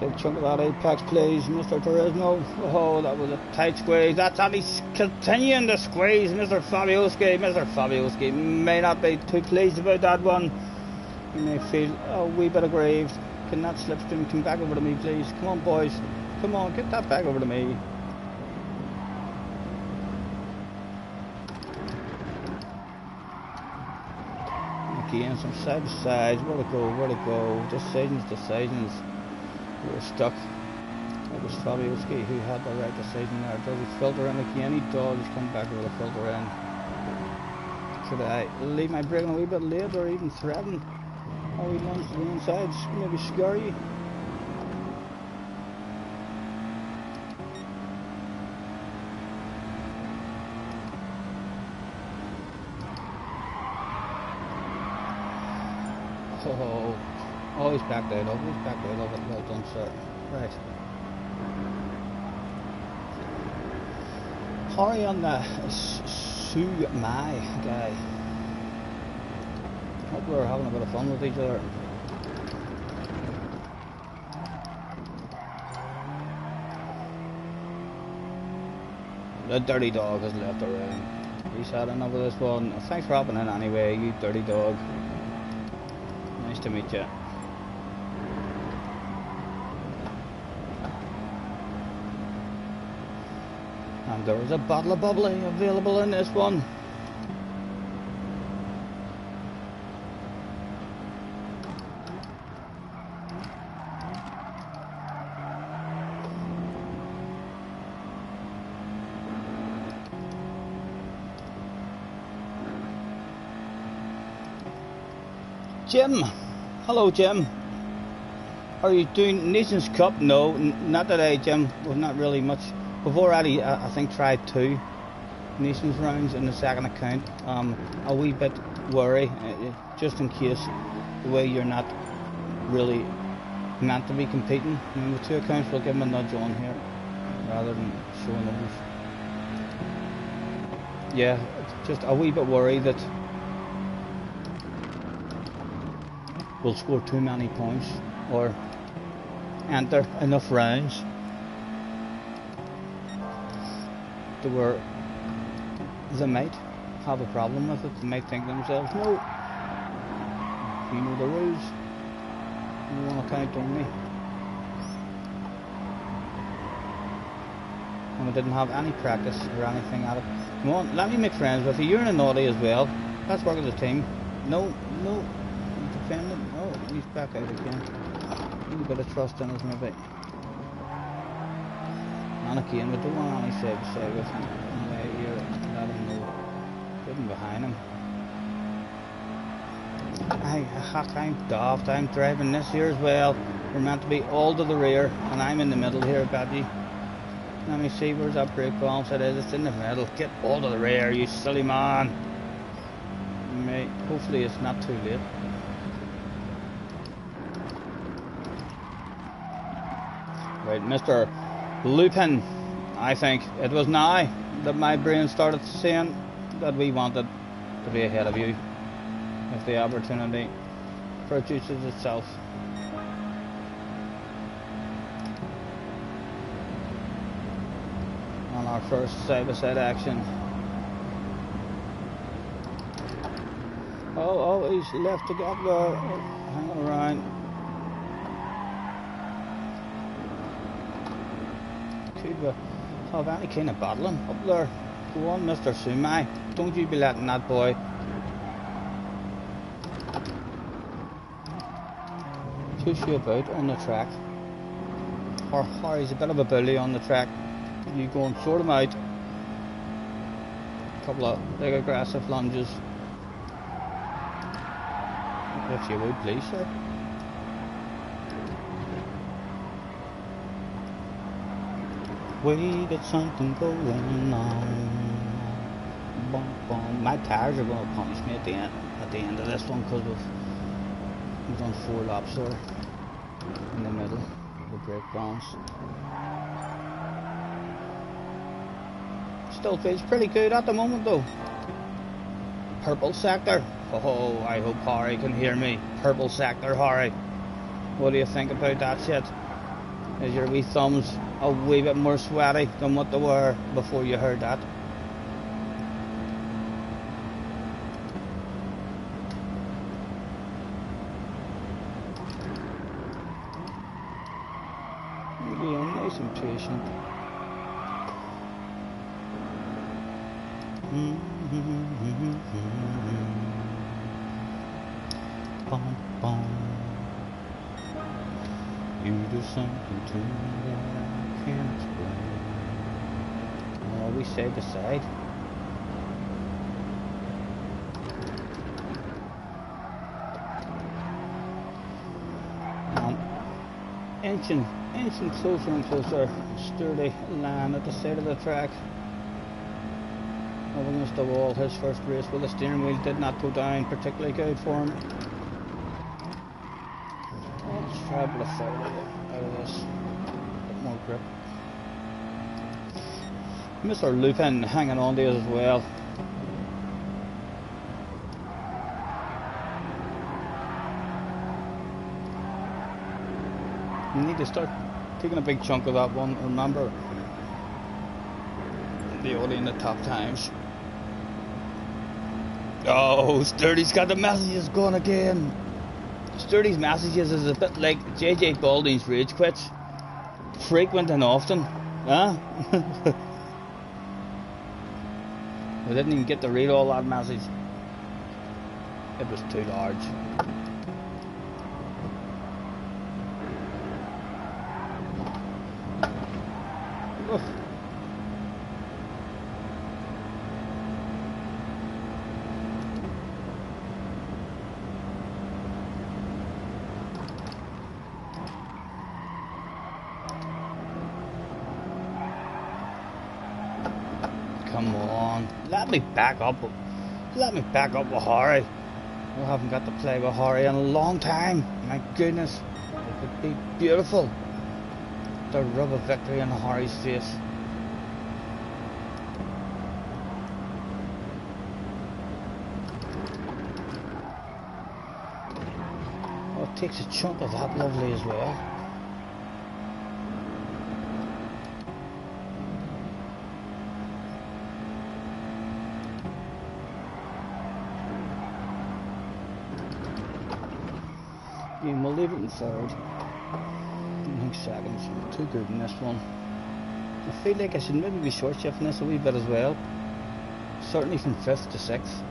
Speaker 1: Big chunk of that apex, please, Mr. Turismo. Oh, that was a tight squeeze. That's how he's continuing to squeeze, Mr. Fabioski. Mr. Fabioski may not be too pleased about that one. He may feel a wee bit aggrieved. Can that slipstream come back over to me, please? Come on, boys. Come on, get that back over to me. Again, some side to sides. Where to go? Decisions. We're stuck. It was Fabioski who had the right decision there. Does he filter in again? He does. He's come back with a filter in. Should I leave my braking a wee bit late or even threaten? Oh, he launched to the inside. Maybe scare you. Oh, oh, he's backed out of it. He's backed out of it. Well done, sir. Right. Hurry on the Sue Mai guy. Hope we're having a bit of fun with each other. The dirty dog has left around. He's had enough of this one. Thanks for hopping in anyway, you dirty dog. Nice to meet you. And there is a bottle of bubbly available in this one. Jim, hello Jim. Are you doing Nations Cup? No, not today, Jim. We've not really much. We've already, I think, tried 2 Nations rounds in the second account. A wee bit worry, just in case the way you're not really meant to be competing. I mean, with 2 accounts, we'll give them a nudge on here rather than showing those. Yeah, just a wee bit worried that we'll score too many points or enter enough rounds to where they might have a problem with it. They might think to themselves, no, you know the rules, you want to count on me. And we didn't have any practice or anything at it. Come on, let me make friends with you. You're in a naughty as well. Let's work as a team. No, no. Defending. Oh, he's back out again. A little bit of trust in us maybe. And again, we don't want any side to side with him. Here, let him know. Getting behind him. I'm daft. I'm driving this here as well. We're meant to be all to the rear, and I'm in the middle here, Badgie. Let me see, where's that brake balance? It is, it's in the middle. Get all to the rear, you silly man. Mate, hopefully it's not too late. Right, Mr. Lupin, I think it was now that my brain started saying that we wanted to be ahead of you if the opportunity produces itself. On our first side-by-side action. Oh, he's left to get there. Hang around. Could we have any kind of battling up there? Go on, Mr. Sumai. Don't you be letting that boy push you about on the track. Or he's a bit of a bully on the track. You go and sort him out. A couple of big aggressive lunges. If you would, please, sir. We got something going on. Bum, bum. My tires are going to punish me at the end of this one because we've done 4 laps there in the middle of the brake balance. Still feels pretty good at the moment though. Purple sector. Oh, I hope Harry can hear me. Purple sector, Harry. What do you think about that shit? Is your wee thumbs a wee bit more sweaty than what they were before you heard that? Being nice and patient. Bum, bum. You do something to me that I can't explain. Oh, we side to side. Inching closer and closer. Sturdy line at the side of the track. Up against the wall. His first race with the steering wheel did not go down particularly good for him. try a bit of foul out of this. A bit more grip. Mr. Lupin hanging on to it as well. You need to start taking a big chunk of that one. Remember the Audi in the top times. Oh, Sturdy's got the messages going again. Sturdy's messages is a bit like JJ Balding's rage quits. Frequent and often. Huh? We didn't even get to read all that message. It was too large. Oof. Come on, let me back up. Let me back up with Harry. We haven't got to play with Harry in a long time. My goodness, it would be beautiful to rub a victory in Harry's face. Oh, it takes a chunk of that lovely as well. And we'll leave it in third. I think seconds. Too good in this one. I feel like I should maybe be short shifting this a wee bit as well. Certainly from 5th to 6th.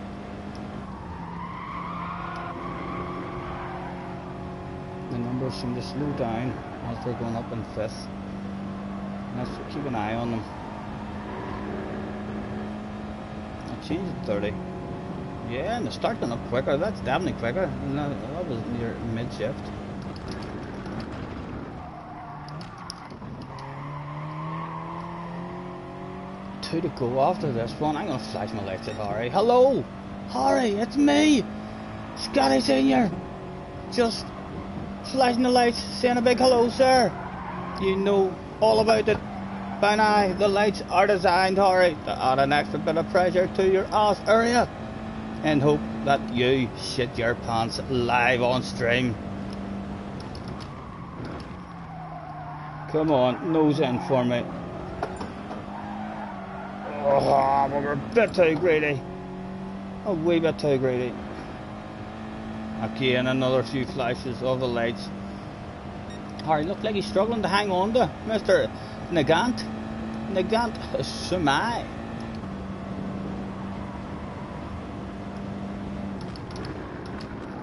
Speaker 1: The numbers seem to slow down as they're going up in 5th. Let's keep an eye on them. I'll change it to 30. Yeah, and they're starting up quicker. That's definitely quicker. No, that was near mid-shift. Two to go after this one. I'm going to flash my lights at Harry. Hello! Harry, it's me! Scotty Senior! Just flashing the lights, saying a big hello, sir. You know all about it. By now, the lights are designed, Harry, to add an extra bit of pressure to your ass area. And hope that you shit your pants live on stream. Come on, nose in for me. Oh, we're a bit too greedy. A wee bit too greedy. Again, another few flashes of the lights. Harry looked like he's struggling to hang on to Mr. Nagant Sumai.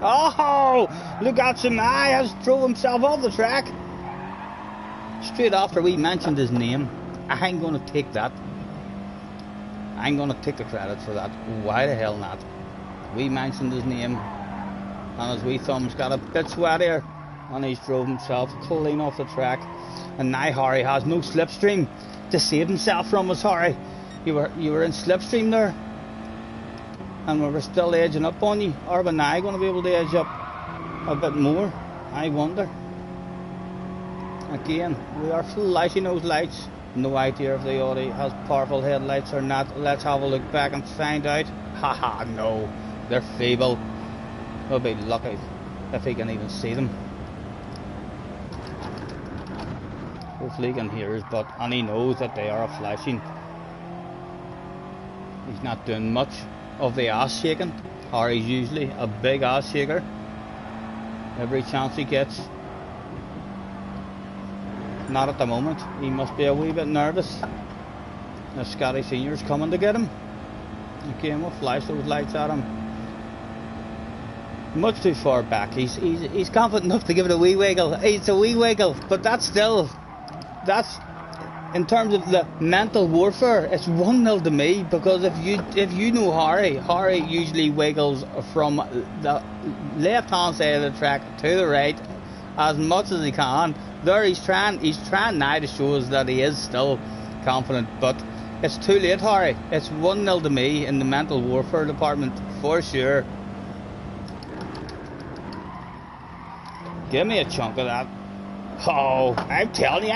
Speaker 1: Oh, look out, Samai has thrown himself off the track. Straight after we mentioned his name. I ain't going to take that. I ain't going to take the credit for that. Why the hell not? We mentioned his name, and his wee thumbs got a bit sweatier, and he's drove himself clean off the track. And now Harry has no slipstream to save himself from us, Harry. You were in slipstream there. And we were still edging up on you. Are we now going to be able to edge up a bit more? I wonder. Again, we are flashing those lights. No idea if the Audi has powerful headlights or not. Let's have a look back and find out. Haha, no. They're feeble. We'll be lucky if he can even see them. Hopefully he can hear us, and he knows that they are flashing. He's not doing much of the ass shaking. Harry's usually a big ass shaker. Every chance he gets. Not at the moment. He must be a wee bit nervous. The Scotty Senior's coming to get him. Again, we'll flash those lights at him. Much too far back. He's confident enough to give it a wee wiggle. It's a wee wiggle, but that's in terms of the mental warfare, it's 1-0 to me, because if you know Harry usually wiggles from the left hand side of the track to the right as much as he can. There he's trying now to show us that he is still confident, but it's too late, Harry. It's 1-0 to me in the mental warfare department for sure. Give me a chunk of that. Oh, I'm telling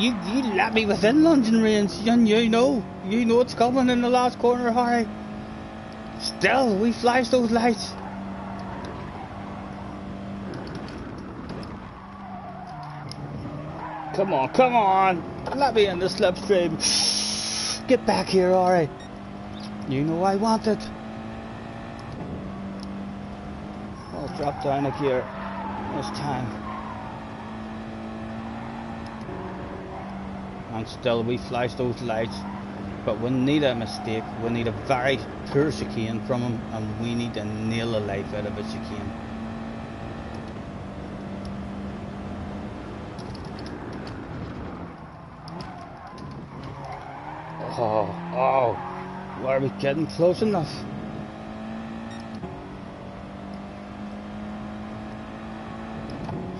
Speaker 1: you, you let me within lunging range, and you know it's coming in the last corner, Harry. Still, we flash those lights. Come on, let me in the slipstream. Get back here, Harry. You know I want it. I'll drop down here this time. And still we flash those lights, but we need a mistake. We need a very poor chicane from him, and we need to nail the life out of a chicane. Oh, are we getting close enough?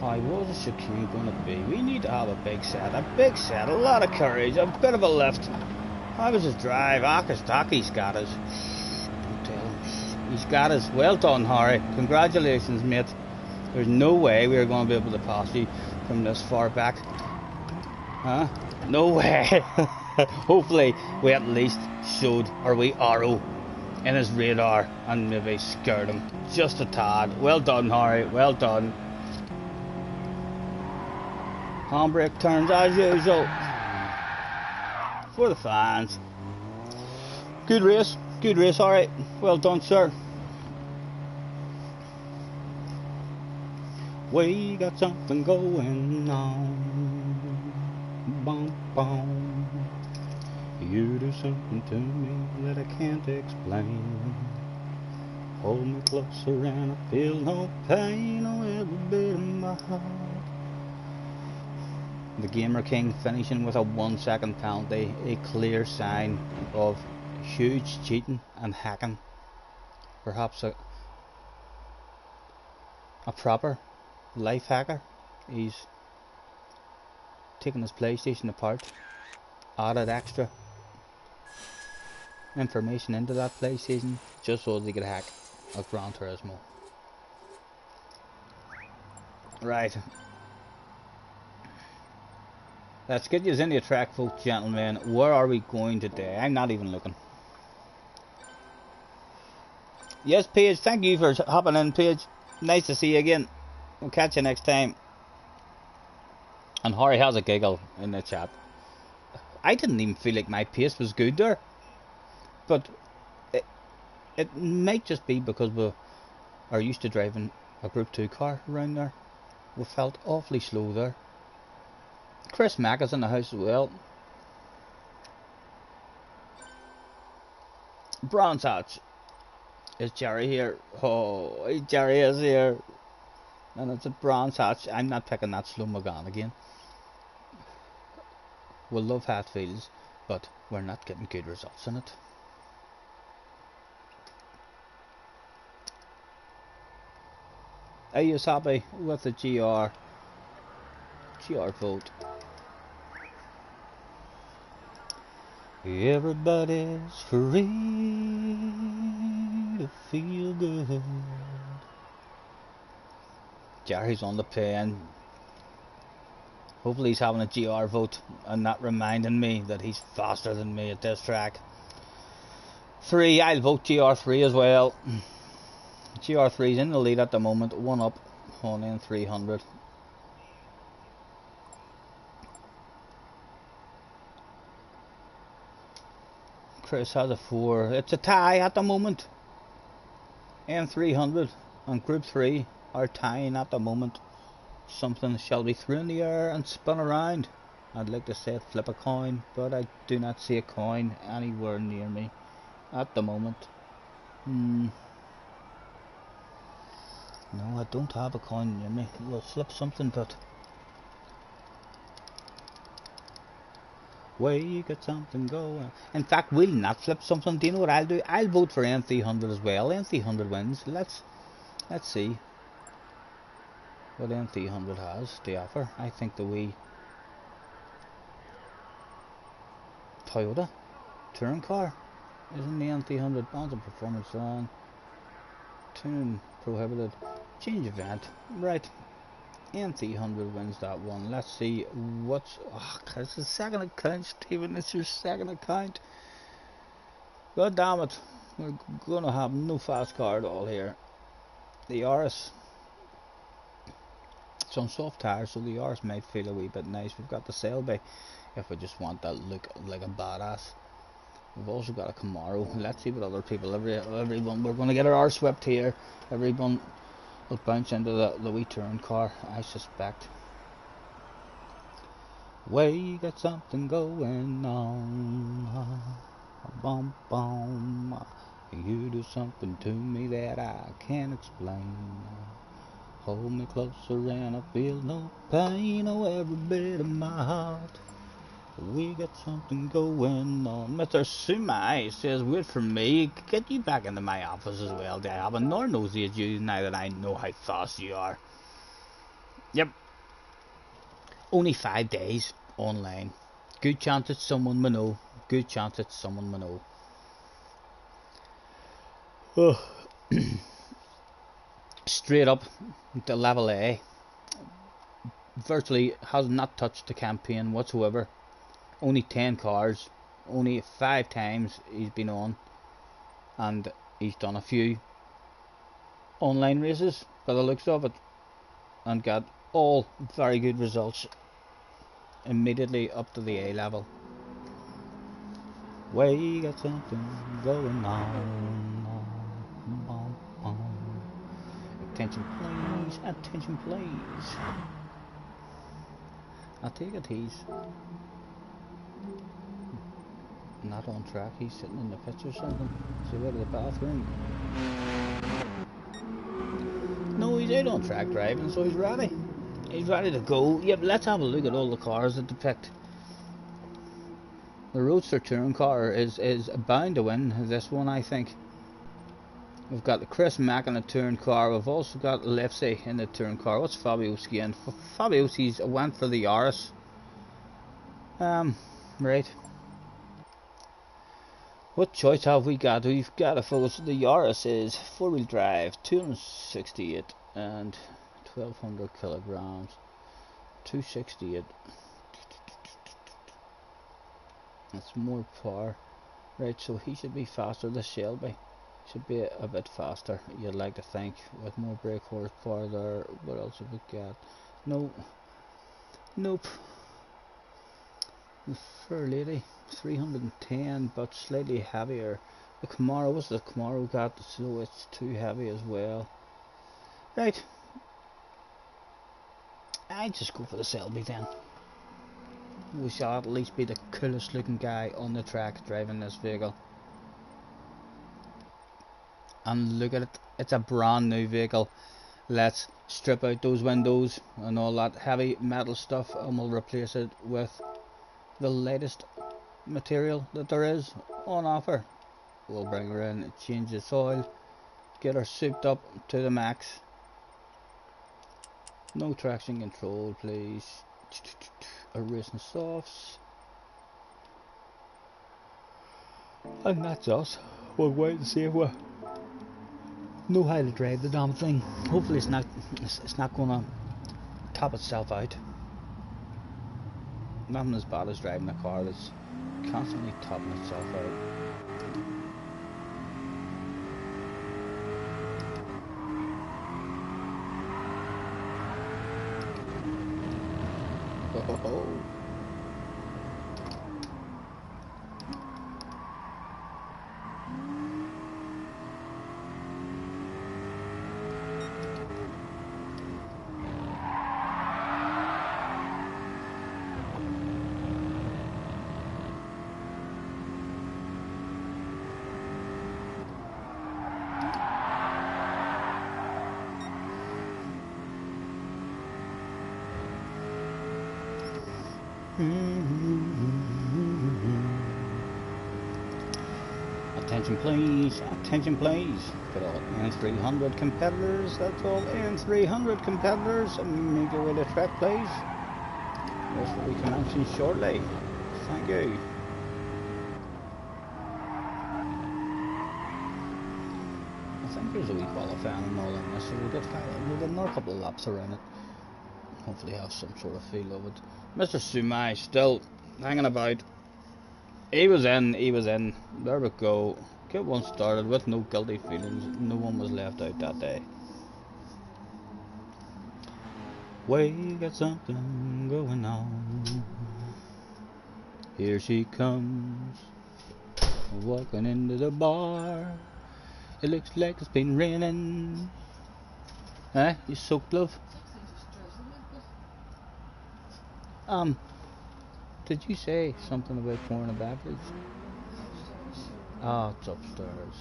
Speaker 1: How was the chicane going to be? We need to have a big set, a lot of courage, a bit of a lift. How was his drive? He's got us. Don't tell him. He's got us. Well done, Harry. Congratulations, mate. There's no way we're going to be able to pass you from this far back. Huh? No way. Hopefully we at least showed our wee arrow in his radar and maybe scared him just a tad. Well done, Harry. Well done. Handbrake turns as usual for the fans. Good race, alright. Well done, sir. We got something going on. Bum, bum. You do something to me that I can't explain. Hold me closer and I feel no pain on every bit of my heart. The Gamer King finishing with a 1 second penalty, a clear sign of huge cheating and hacking. Perhaps a proper life hacker. He's taken his PlayStation apart, added extra information into that PlayStation just so that he could hack a Gran Turismo. Right. Let's get you into a track, folks, gentlemen. Where are we going today? I'm not even looking. Yes, Paige, thank you for hopping in, Paige. Nice to see you again. We'll catch you next time. And Harry has a giggle in the chat. I didn't even feel like my pace was good there. But it might just be because we are used to driving a Group 2 car around there. We felt awfully slow there. Chris Mack is in the house as well. Bronze Hatch. Is Jerry here? Oh, Jerry is here. And it's a Bronze Hatch. I'm not picking that slow McGon again. We'll love Hatfields, but we're not getting good results in it. Are you happy with the GR vote? Everybody's free to feel good. Jerry's on the pen. Hopefully he's having a GR vote and not reminding me that he's faster than me at this track. 3, I'll vote GR3 as well. GR3's in the lead at the moment, 1 up on N300. Chris has a 4. It's a tie at the moment. N300 and Group 3 are tying at the moment. Something shall be thrown in the air and spun around. I'd like to say flip a coin, but I do not see a coin anywhere near me at the moment. No, I don't have a coin near me. We'll flip something, but we got something going. In fact, we'll not flip something. Do you know what I'll do? I'll vote for N300 as well. N300 wins. Let's see what N300 has to offer. I think the wee Toyota touring car is in the N300. Bonds of performance on. Tune prohibited. Change event. Right. N300 wins that one. Let's see what's... Oh, it's the second account, Stephen. It's your second account. God damn it. We're going to have no fast car at all here. The RS... It's on soft tires, so the RS might feel a wee bit nice. We've got the Selby, if we just want that look like a badass. We've also got a Camaro. Let's see what other people... Everyone... We're going to get our RS swept here. Everyone... will bounce into the wee touring car, I suspect. We got something going on. Bum bum. You do something to me that I can't explain. Hold me closer and I feel no pain. Oh, every bit of my heart. We got something going on. Mr. Sumai says, wait for me. Get you back into my office as well. I have a nor nosy as you now that I know how fast you are. Yep. Only 5 days online. Good chance it's someone we know. Good chance it's someone we know. Oh. Straight up to level A. Virtually has not touched the campaign whatsoever. Only 10 cars, only 5 times he's been on, and he's done a few online races by the looks of it, and got all very good results immediately up to the A level. We got something going on. Attention please, attention please. I take it he's not on track, he's sitting in the pits or something. Is he out of the bathroom? No, he's out on track driving, so he's ready. He's ready to go. Yep, let's have a look at all the cars that depict. The Roadster touring car is bound to win this one, I think. We've got the Chris Mack in the touring car. We've also got Lefsey in the touring car. What's Fabioski in? Fabiosi's went for the Yaris. Right. What choice have we got? We've got to focus. The Yaris is 4-wheel drive, 268 and 1200 kilograms. 268. That's more power. Right, so he should be faster. The Shelby should be a bit faster, you'd like to think, with more brake horsepower there. What else have we got? No. Nope. The Fair Lady, 310, but slightly heavier. The Camaro, what's the Camaro got? So it's too heavy as well. Right. I just go for the Selby then. We shall at least be the coolest looking guy on the track driving this vehicle. And look at it, it's a brand new vehicle. Let's strip out those windows and all that heavy metal stuff, and we'll replace it with the latest material that there is on offer. We'll bring her in, change the soil, get her souped up to the max. No traction control please. Erasing softs. And that's us. We'll wait and see if we know how to drive the damn thing. Hopefully it's not gonna top itself out. Nothing as bad as driving a car that's constantly topping itself out. Oh. Attention please, for all N300 competitors, that's all N300 competitors, make your way to track please. This will be commencing shortly, thank you. I think there's a wee qualifying and all in this, so we'll get another couple of laps around it. hopefully have some sort of feel of it. Mr. Sumai still hanging about. He was in. There we go. Get one started with no guilty feelings. No one was left out that day. We got something going on. Here she comes, walking into the bar. It looks like it's been raining. Eh? You soaked, love? Did you say something about pouring a beverage? Ah, it's upstairs.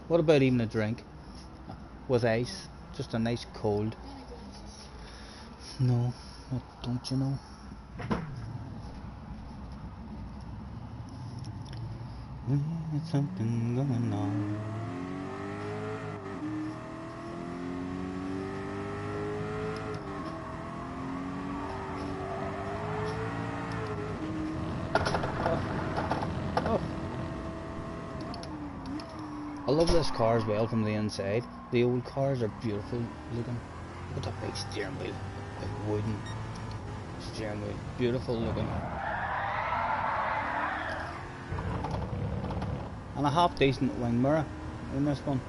Speaker 1: What about even a drink? With ice? Just a nice cold? No, don't you know? There's something going on. Oh. I love this car as well from the inside. The old cars are beautiful looking. Look at that big steering wheel, like wooden steering wheel, beautiful looking. And a half decent wing mirror in this one.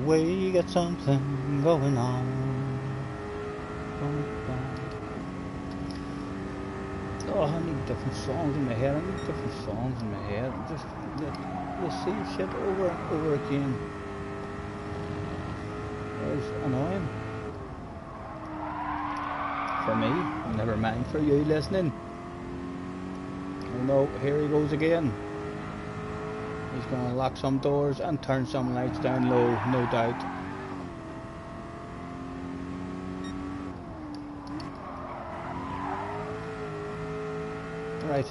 Speaker 1: We got something going on. Oh, I need different songs in my head. I'm just the same shit over and over again. It's annoying. For me, never mind for you listening. Oh no, here he goes again. He's going to lock some doors and turn some lights down low, no doubt. Right.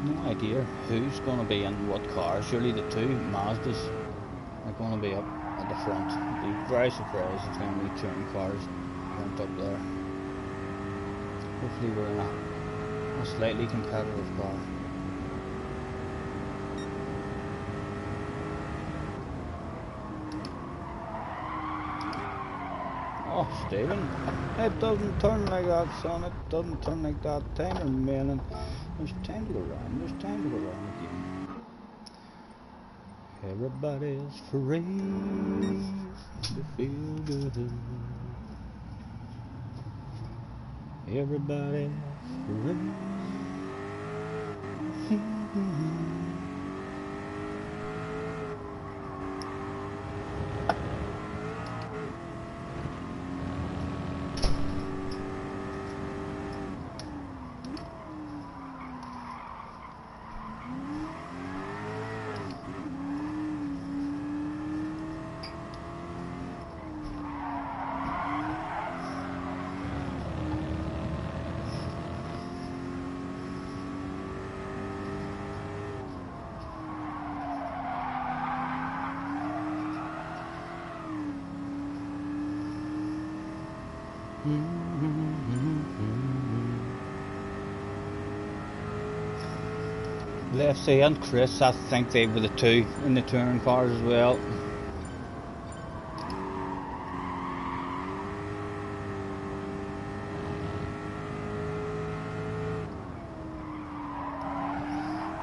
Speaker 1: No idea who's going to be in what car. Surely the two Mazdas are going to be up at the front. I'd be very surprised if any touring cars weren't up there. Hopefully we're in a slightly competitive car. Oh, Stephen, it doesn't turn like that, son. It doesn't turn like that. Time remaining. There's time to go round. There's time to go round again. Everybody's free to feel good. Everybody's free. Lefty and Chris, I think they were the two in the touring cars as well.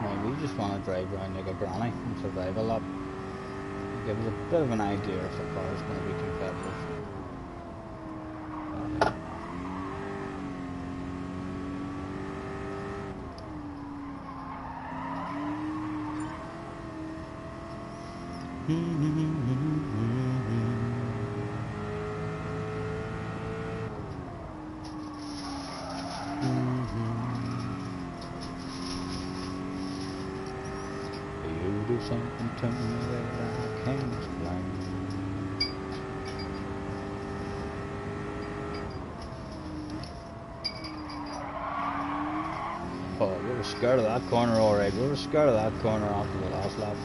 Speaker 1: Now we just want to drive around like a granny and survive a lot. Give us a bit of an idea if the car is going to be competitive. You do something to me that I can't explain. Oh, we were scared of that corner alright. We were scared of that corner after the last lap.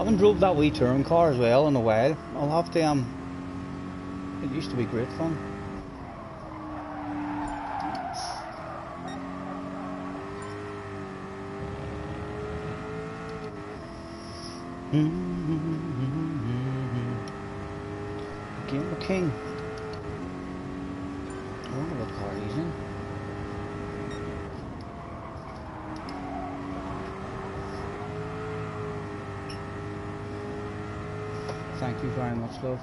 Speaker 1: haven't drove that wee touring car as well in a while. I'll have to, it used to be great fun. Gamer King. I wonder what car he's in. Thank you very much, love.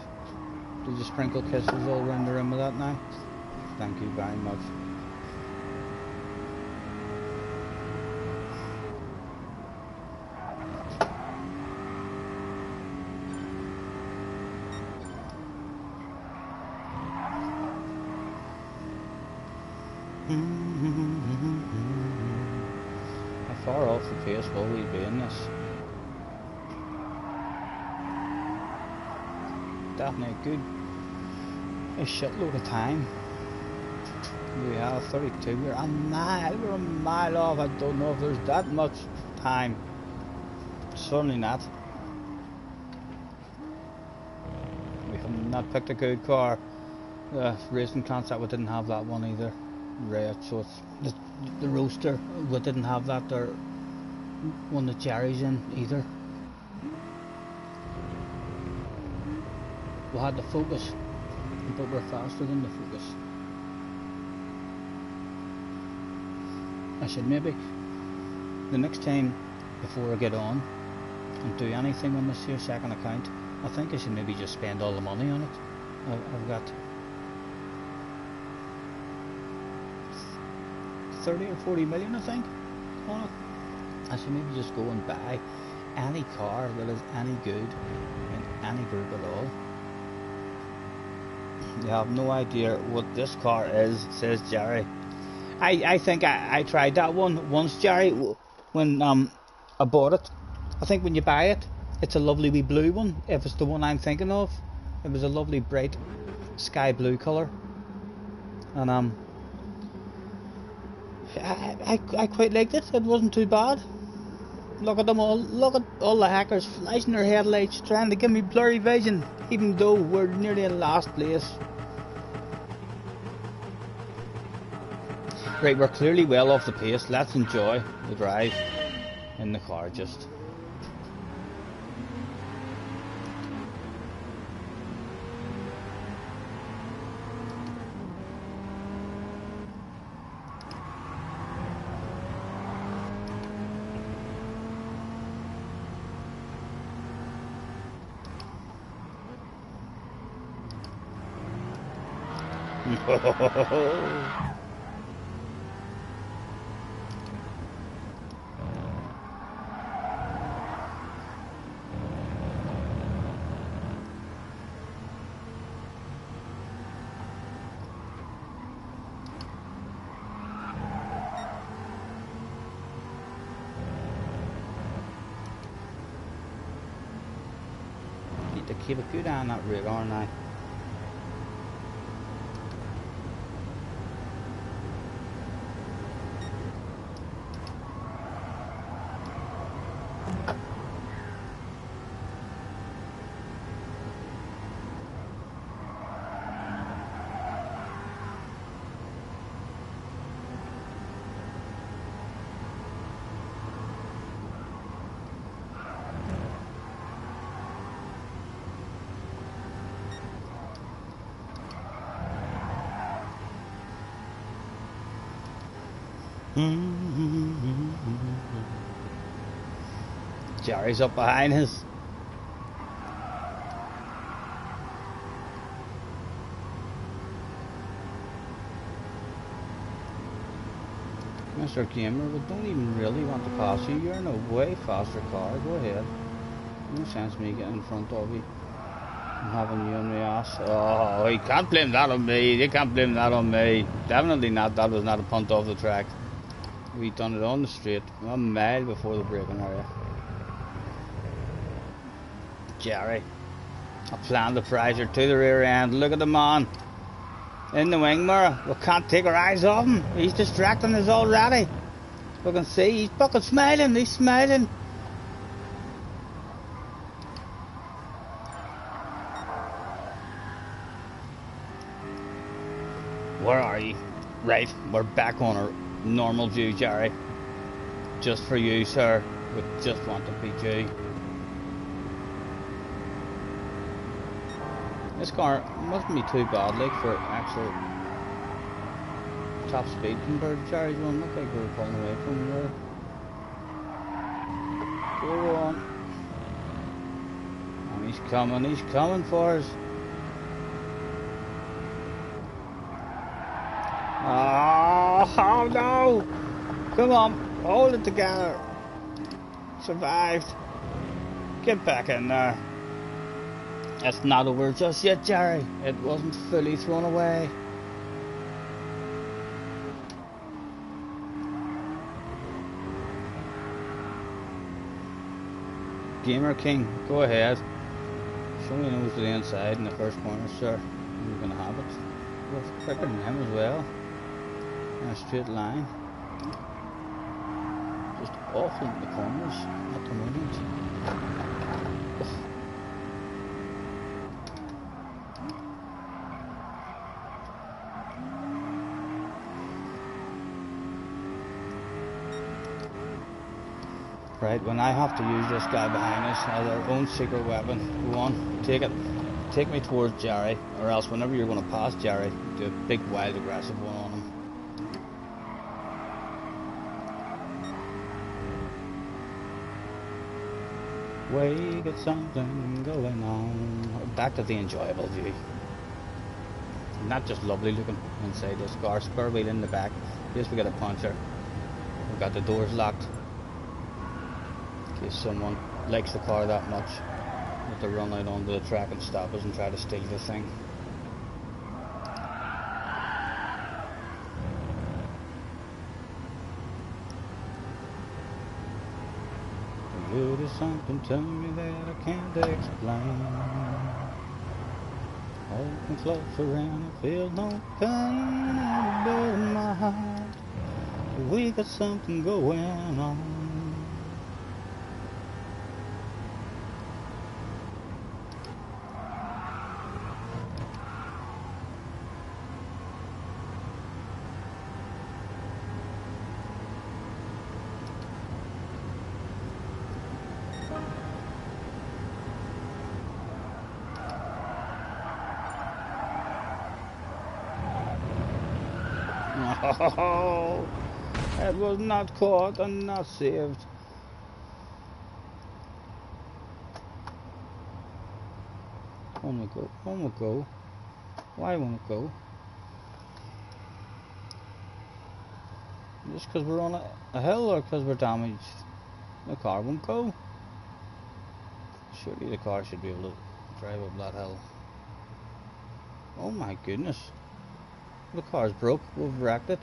Speaker 1: Did you sprinkle kisses all around the room with that now? Thank you very much. How far off the pace will we be in this? Definitely a shitload of time. We have 32. We're a mile off. I don't know if there's that much time. Certainly not. We have not picked a good car. The racing concept, we didn't have that one either. Right, so it's the roaster, we didn't have that, or one that Jerry's in either. We had the Focus, but we're faster than the Focus. I should maybe, the next time before I get on and do anything on this here second account, I think I should maybe just spend all the money on it. I've got 30 or 40 million, I think, on it. I should maybe just go and buy any car that is any good in any group at all. You have no idea what this car is, says Jerry. I think I tried that one once, Jerry, when I bought it. I think when you buy it, it's a lovely wee blue one, if it's the one I'm thinking of. It was a lovely bright sky blue colour. And I quite liked it. It wasn't too bad. Look at them all. Look at all the hackers flashing their headlights, trying to give me blurry vision, even though we're nearly in last place. Right, we're clearly well off the pace. Let's enjoy the drive in the car just. Need to keep a good eye on that road, aren't I? Jerry's up behind us. Mr. Gamer, we don't even really want to pass you. You're in a way faster car. Go ahead. No sense me getting in front of you and having you on my ass. Oh, you can't blame that on me. You can't blame that on me. Definitely not. That was not a punt off the track. We done it on the straight, a mile before the braking area. Jerry, I planned the prizer to the rear end. Look at the man in the wing mirror. We can't take our eyes off him. He's distracting us already. We can see he's fucking smiling. He's smiling. Where are you? Right, we're back on our normal view, Jerry. Just for you, sir. We just want to beat you. This car mustn't be too bad, like, for actual top speed compared to Jerry's one. Look like we're pulling away from there. Go on. And he's coming for us. Oh no! Come on, hold it together. Survived. Get back in there. It's not over just yet, Jerry. It wasn't fully thrown away. Gamer King, go ahead. Show me nose to the inside in the first corner, sir. You're gonna have it. You're quicker than him as well. In a straight line. Just awful in the corners at the moment. Right, when I have to use this guy behind us as our own secret weapon, go on, take it. Take me towards Jerry, or else whenever you're going to pass Jerry, do a big, wild, aggressive one on him. We got something going on. Back to the enjoyable view. Not just lovely looking inside this car. Spur wheel in the back. Yes, we got a puncher. We've got the doors locked. In case someone likes the car that much, that they run out onto the track and stop us and try to steal the thing. You do something to me that I can't explain. Hold me closer and I feel no pain in my heart. We got something going on. Oh, it was not caught and not saved. On we go, on we go. Why won't it go? Just because we're on a hill or because we're damaged? The car won't go. Surely the car should be able to drive up that hill. Oh my goodness. The car's broke, we've wrecked it.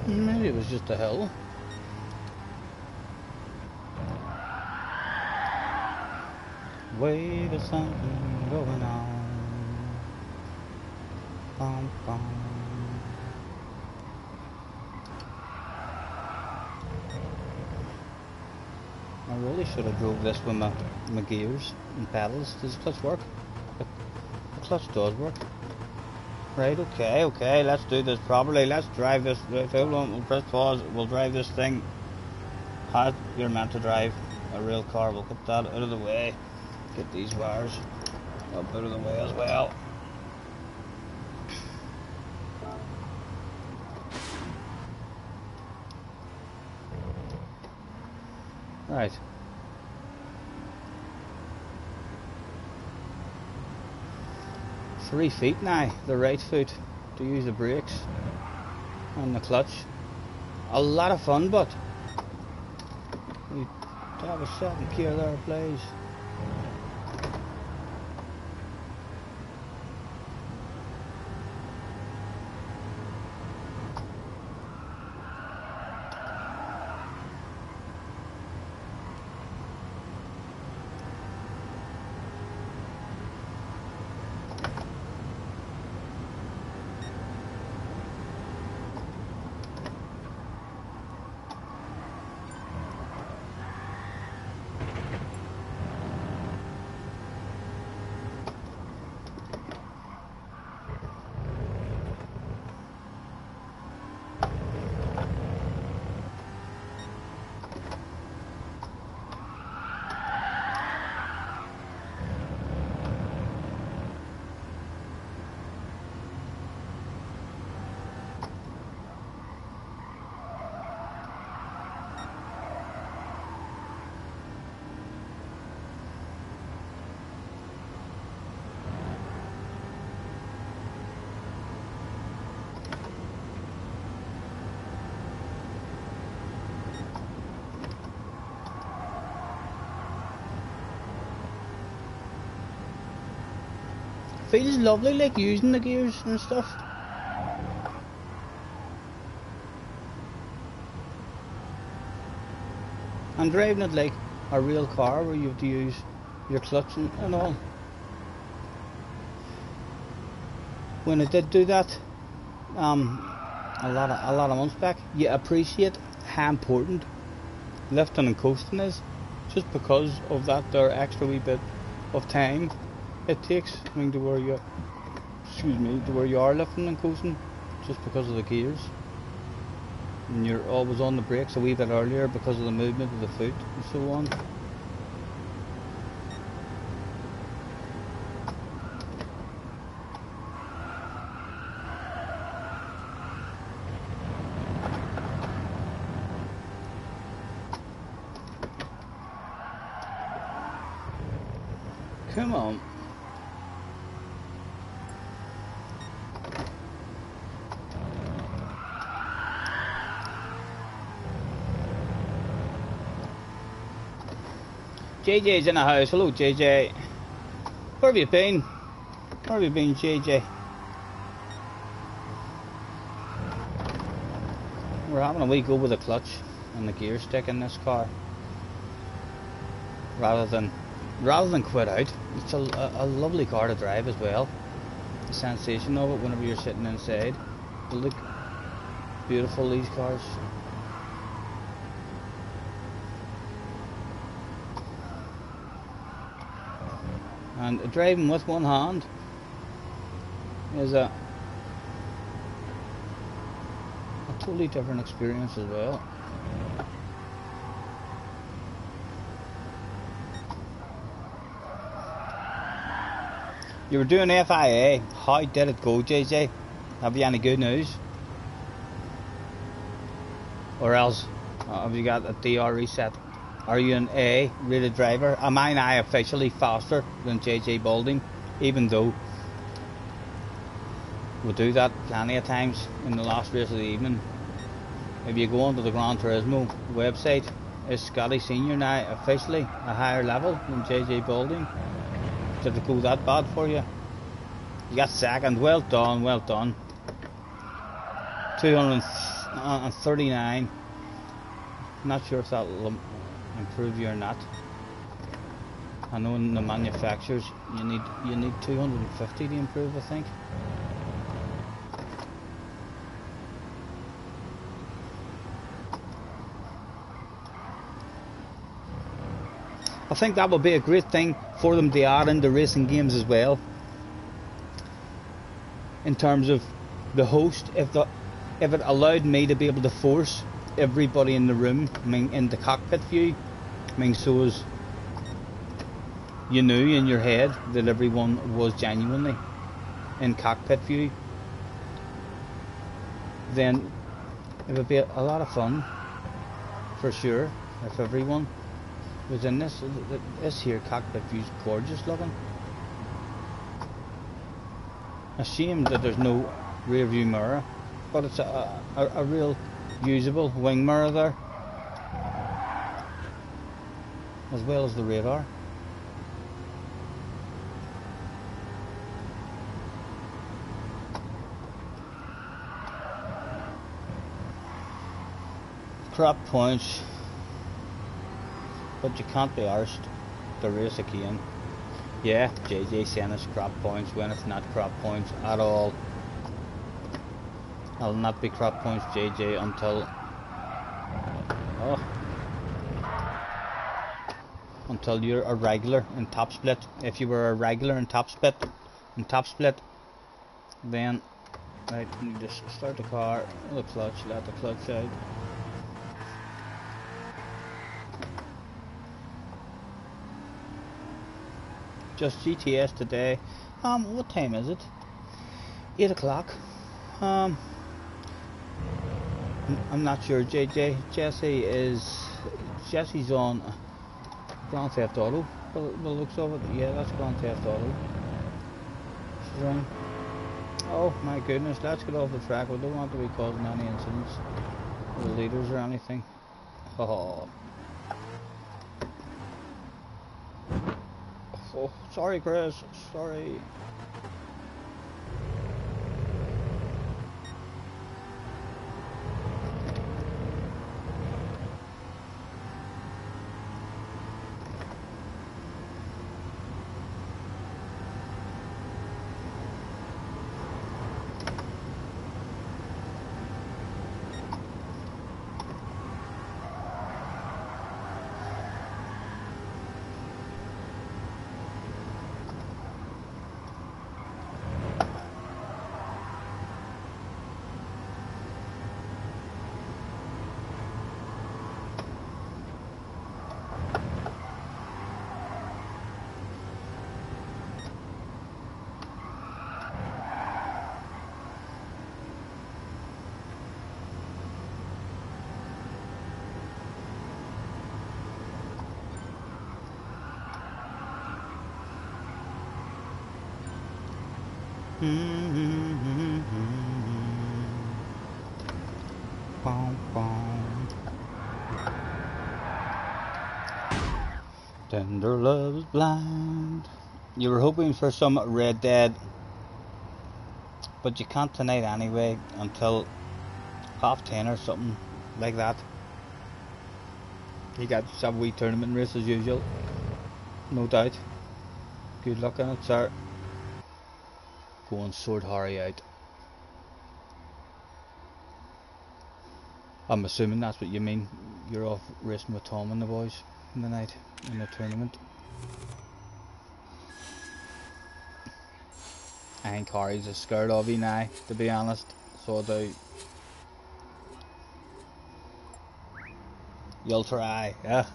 Speaker 1: Maybe it was just a hill. Wait, there's something going on. Bum, bum. I really should have drove this with my gears and pedals. Does the clutch work? The clutch does work. Right, okay, let's do this properly. Let's drive this. Hold on, we'll press pause. We'll drive this thing how you're meant to drive a real car. We'll get that out of the way. Get these wires up out of the way as well. Right. .3 feet now, the right foot, to use the brakes and the clutch. A lot of fun, but we have a second gear there, please. feels lovely, like using the gears and stuff. And driving it like a real car where you have to use your clutch and all. When I did do that, a lot of months back, you appreciate how important lifting and coasting is, just because of that there extra wee bit of time it takes. I mean, to where you are lifting and coasting, just because of the gears. And you're always on the brakes a wee bit earlier because of the movement of the foot and so on. Come on. JJ's in the house. Hello, JJ. Where have you been? Where have you been, JJ? We're having a wee go with the clutch and the gear stick in this car, rather than quit out. It's a lovely car to drive as well. The sensation of it whenever you're sitting inside. They look beautiful, these cars. And driving with one hand is a totally different experience as well. You were doing FIA. How did it go, JJ? Have you any good news? Or else, have you got a DR reset? Are you an A rated driver? Am I now officially faster than JJ Balding? Even though we'll do that plenty of times in the last race of the evening. If you go onto the Gran Turismo website, is Scotty Senior now officially a higher level than JJ Balding? Did it go that bad for you? You got second. Well done, well done. 239. Not sure if that'll improve you or not. I know in the manufacturers you need 250 to improve, I think. I think that would be a great thing for them to add into racing games as well. In terms of the host, if it allowed me to be able to force everybody in the room, I mean, in the cockpit view, I mean, so as you knew in your head that everyone was genuinely in cockpit view, then it would be a lot of fun for sure if everyone was in this. This here cockpit view's gorgeous looking. A shame that there's no rear view mirror, but it's a real usable wing mirror there, as well as the radar. Crop points, but you can't be arsed to race again. Yeah, JJ saying it's crop points when it's not crop points at all. I'll not be crop points, JJ, until you're a regular in top split. If you were a regular in top split, then right, you just start the car, the clutch, let the clutch out. Just GTS today. What time is it? 8 o'clock. I'm not sure. Jesse's on Grand Theft Auto. By the looks of it, yeah, that's Grand Theft Auto. She's on. Oh my goodness, let's get off the track. We don't want to be causing any incidents with the leaders or anything. Oh. Oh, sorry, Chris. Sorry. Tender love is blind. You were hoping for some Red Dead, but you can't tonight anyway until 10:30 or something like that. You got some wee tournament race as usual, no doubt. Good luck in it, sir. Go and sort Harry out. I'm assuming that's what you mean. You're off racing with Tom and the boys in the night in the tournament. I think Harry's a scared of you now, to be honest. So do. You'll try, yeah.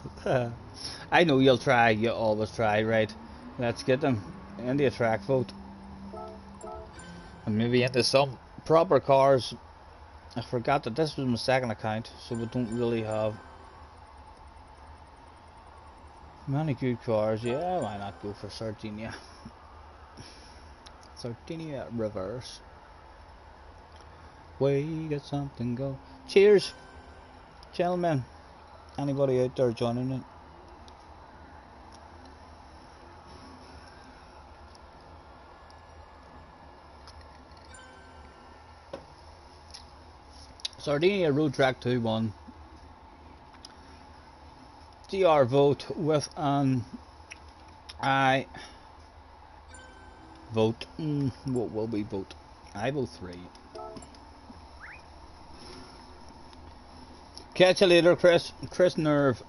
Speaker 1: I know you'll try. You always try, right? Let's get them into a track vote, and maybe into some proper cars. I forgot that this was my second account, so we don't really have many good cars. Yeah, why not go for Sardinia? Sardinia reverse. We get something go. Cheers, gentlemen. Anybody out there joining it? Sardinia Road Track 2-1. GR vote with an I vote. What will we vote? I vote 3. Catch you later, Chris. Chris Nerve.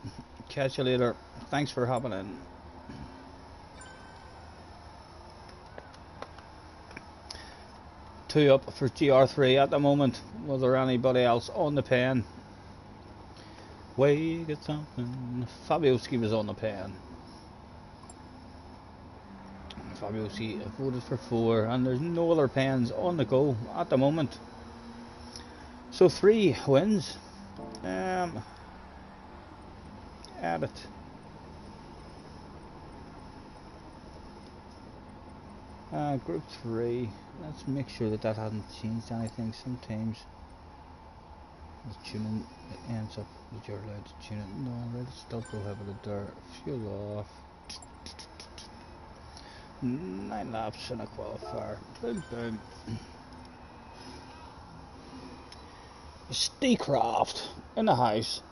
Speaker 1: Catch you later. Thanks for hopping in. Two up for GR3 at the moment. Was there anybody else on the pen? We get something. Fabioski was on the pen. Fabioski voted for 4, and there's no other pens on the go at the moment. So 3 wins. Add it. Group 3. Let's make sure that hasn't changed anything. Sometimes the tuning ends up that you're allowed to tune it. No, right, it's still prohibited there. Fuel off. 9 laps in a qualifier. Boom, boom. Steecraft in the house.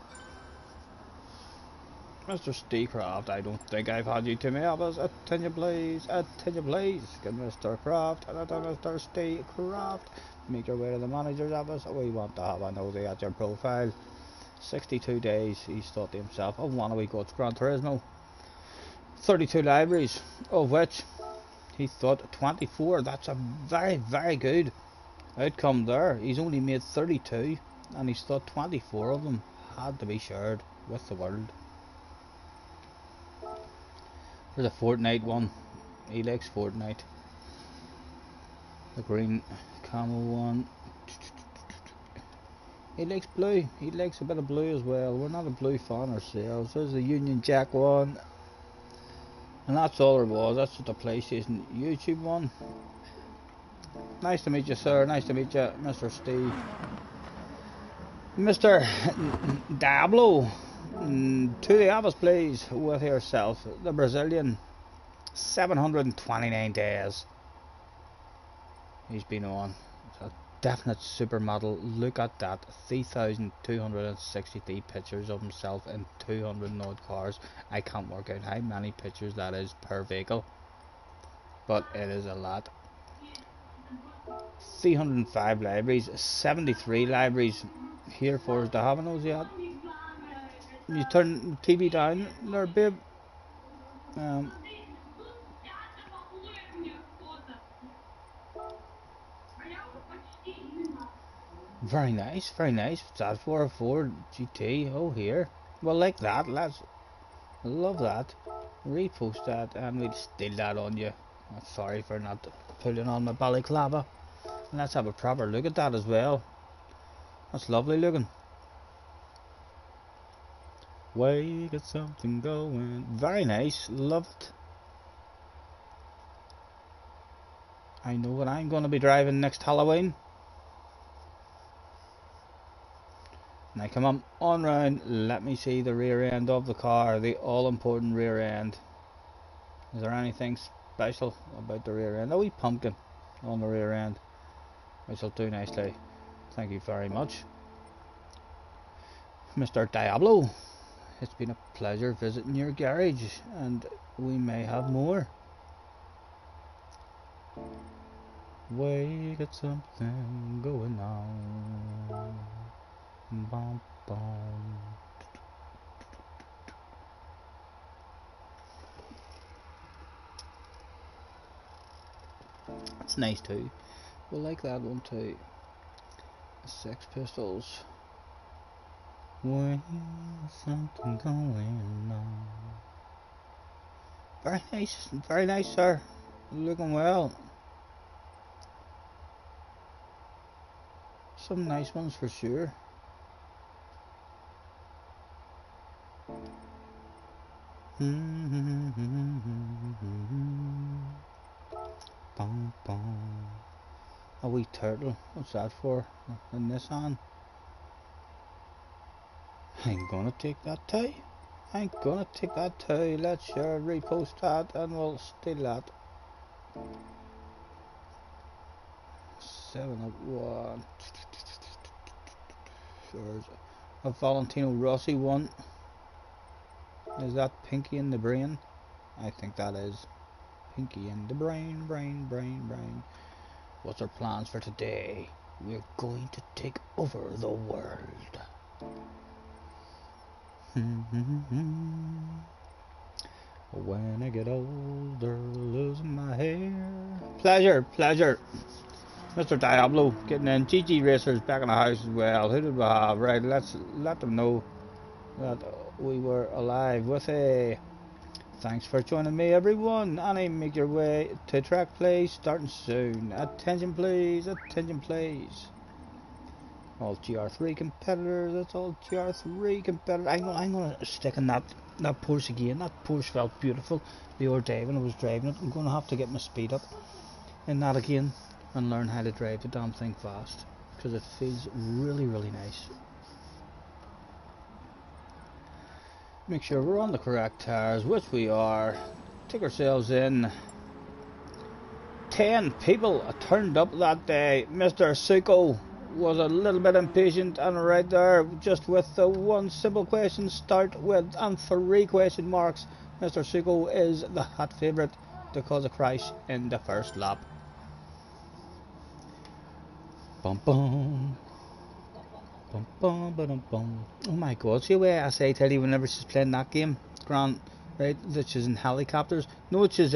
Speaker 1: Mr. Steecraft, I don't think I've had you to me others. Attend please, attend please. Get Mr. Craft, Mr. Steecraft. Make your way to the manager's office. We want to have a nosy at your profile. 62 days, he's thought to himself, I want a wee go to Gran Turismo. 32 libraries, of which he thought 24. That's a very, very good outcome there. He's only made 32, and he's thought 24 of them had to be shared with the world. There's a Fortnite one. He likes Fortnite. The green camel one. He likes blue. He likes a bit of blue as well. We're not a blue fan ourselves. There's the Union Jack one. And that's all there was. That's just the PlayStation YouTube one. Nice to meet you, sir. Nice to meet you, Mr. Steve. Mr. Dablo. To the office, please, with yourself. The Brazilian. 729 days. He's been on. It's a definite supermodel. Look at that. 3,263 pictures of himself in 200 odd cars. I can't work out how many pictures that is per vehicle, but it is a lot. 305 libraries, 73 libraries here for us to have. And yet. You turn the TV down there, babe. Very nice, very nice. That's for a Ford GT. Oh, here. Well, like that, lads. Love that. Repost that, and we'll steal that on you. I'm sorry for not pulling on my balaclava. And let's have a proper look at that as well. That's lovely looking. We got something going. Very nice. Love it. I know what I'm going to be driving next Halloween. Now come on round, let me see the rear end of the car, the all-important rear end. Is there anything special about the rear end? A wee pumpkin on the rear end, which will do nicely. Thank you very much, Mr. Diablo. It's been a pleasure visiting your garage, and we may have more. We got something going on. Bum, bum. That's nice too. We'll like that one too. Sex Pistols. We got something going on. Very nice, sir. Looking well. Some nice ones for sure. Bum, bum. A wee turtle. What's that for? A Nissan. I'm gonna take that toy. I'm gonna take that toy. Let's share, repost that, and we'll steal that. 701. There's a Valentino Rossi one. Is that Pinky in the Brain? I think that is Pinky in the Brain, brain. What's our plans for today? We're going to take over the world. When I get older, losing my hair. Pleasure. Mr. Diablo getting in. GG Racers back in the house as well. Who did we have? Right, let's let them know that we were alive with a. Thanks for joining me, everyone. And make your way to track, please. Starting soon. Attention, please. All GR3 competitors. That's all GR3 competitors. I'm gonna stick in that Porsche again. That Porsche felt beautiful the other day when I was driving it. I'm gonna have to get my speed up in that again and learn how to drive the damn thing fast, because it feels really nice. Make sure we're on the correct tires, which we are. Take ourselves in. 10 people turned up that day. Mr. Suko was a little bit impatient, and right there, just with the one simple question start with and 3 question marks, Mr. Suko is the hot favourite to cause a crash in the first lap. Bum bum. Bum bum bum bum. Oh my god, see the way I say Teddy whenever she's playing that game, Grant, right, that she's in helicopters. No, what she's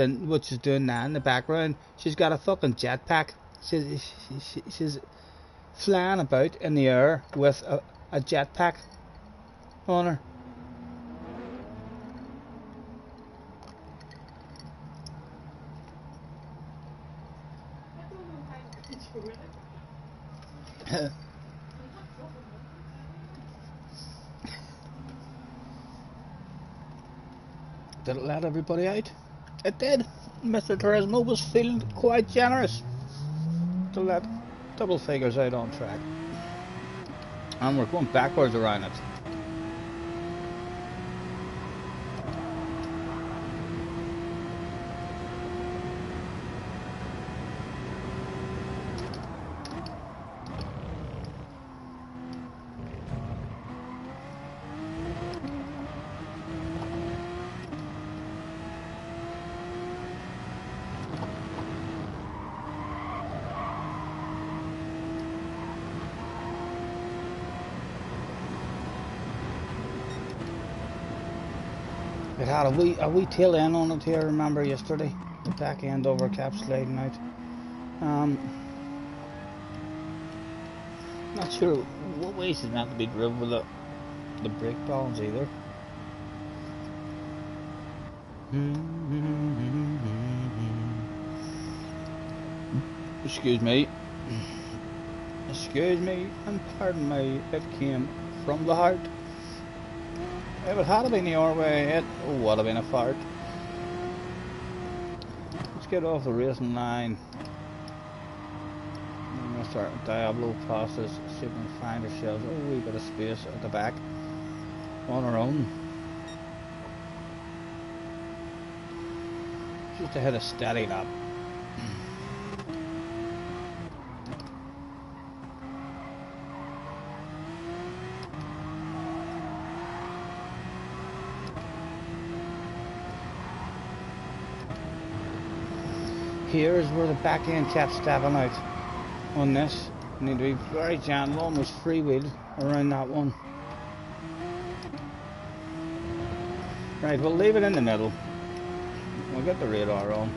Speaker 1: doing now in the background, she's got a fucking jetpack. She's flying about in the air with a jetpack on her. Did it let everybody out? It did. Mr. Turismo was feeling quite generous to let double figures out on track. And we're going backwards around it. It had a wee tail end on it here, remember yesterday? The back end over cap sliding out. Not sure what way it's meant to be driven with the brake balance either. Excuse me and pardon me, it came from the heart. If it had been your way, it would have been a fart. Let's get off the racing line. start Diablo passes, see if we can find ourselves a wee bit of space at the back on our own. Just to hit a steady lap. Here's where the back end kept stepping out on this. You need to be very gentle, almost freewheel around that one. Right, we'll leave it in the middle. We'll get the radar on.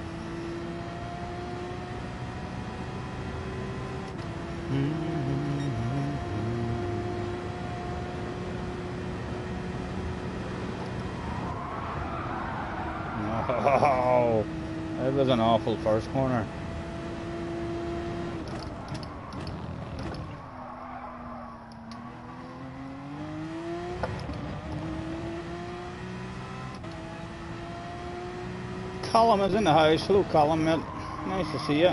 Speaker 1: Oh, that was an awful first corner. Colm is in the house. Hello, Colm, mate. Nice to see you.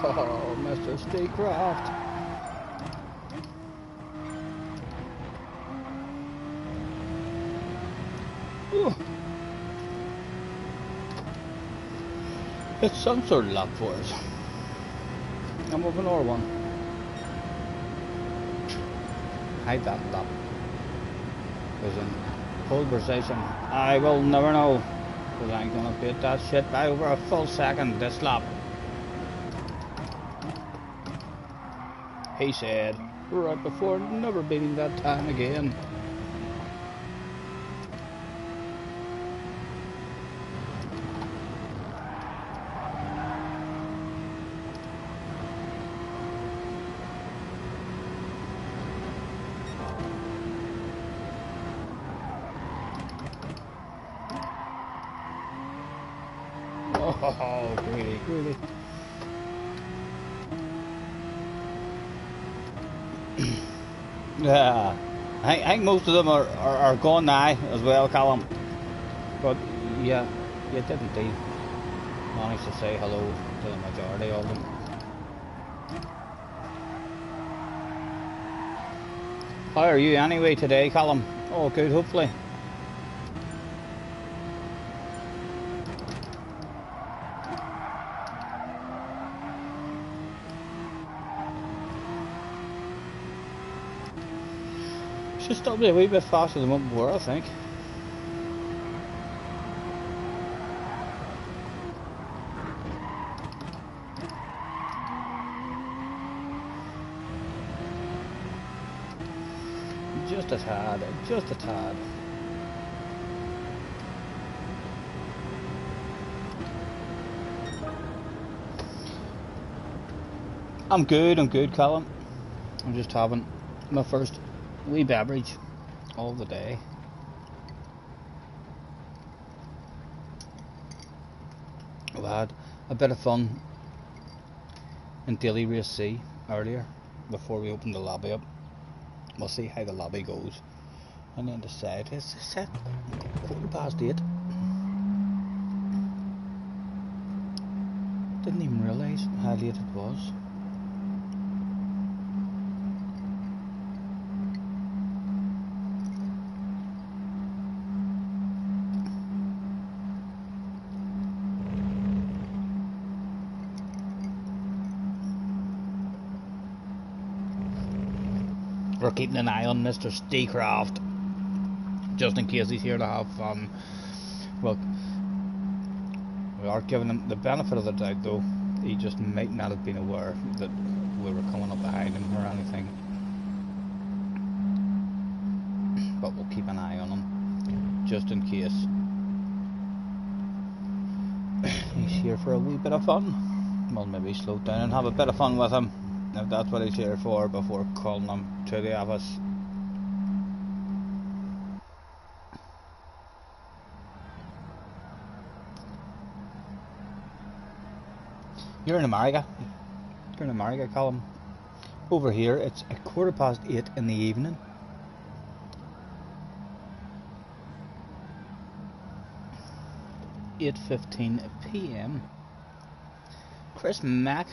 Speaker 1: Oh, Mr. Steecraft. Ooh. It's some sort of lap for us. I'm up another one. Hide that lap. Because in pole position, I will never know. Because I'm going to beat that shit by over a full second this lap. He said, right before, never beating that time again. Oh, greedy, greedy. Yeah, I think most of them are gone now as well, Callum. But yeah, you did indeed manage to say hello to the majority of them. How are you anyway today, Callum? Oh, good, hopefully. Should stop me a wee bit faster than what we were, I think. Just a tad, just a tad. I'm good, Callum. I'm just having my first wee beverage of the day. We had a bit of fun in Daily Race C earlier before we opened the lobby up. We'll see how the lobby goes and then decide. It's set 8:15. Didn't even realise how late it was. We're keeping an eye on Mr. Steecraft, just in case he's here to have fun. Well, we are giving him the benefit of the doubt, though. He just might not have been aware that we were coming up behind him or anything. But we'll keep an eye on him, just in case he's here for a wee bit of fun. We'll maybe slow down and have a bit of fun with him, if that's what he's here for, before calling him to the office. You're in America. You're in America, Colin. Over here, it's 8:15 in the evening. .15 p.m. Chris Mack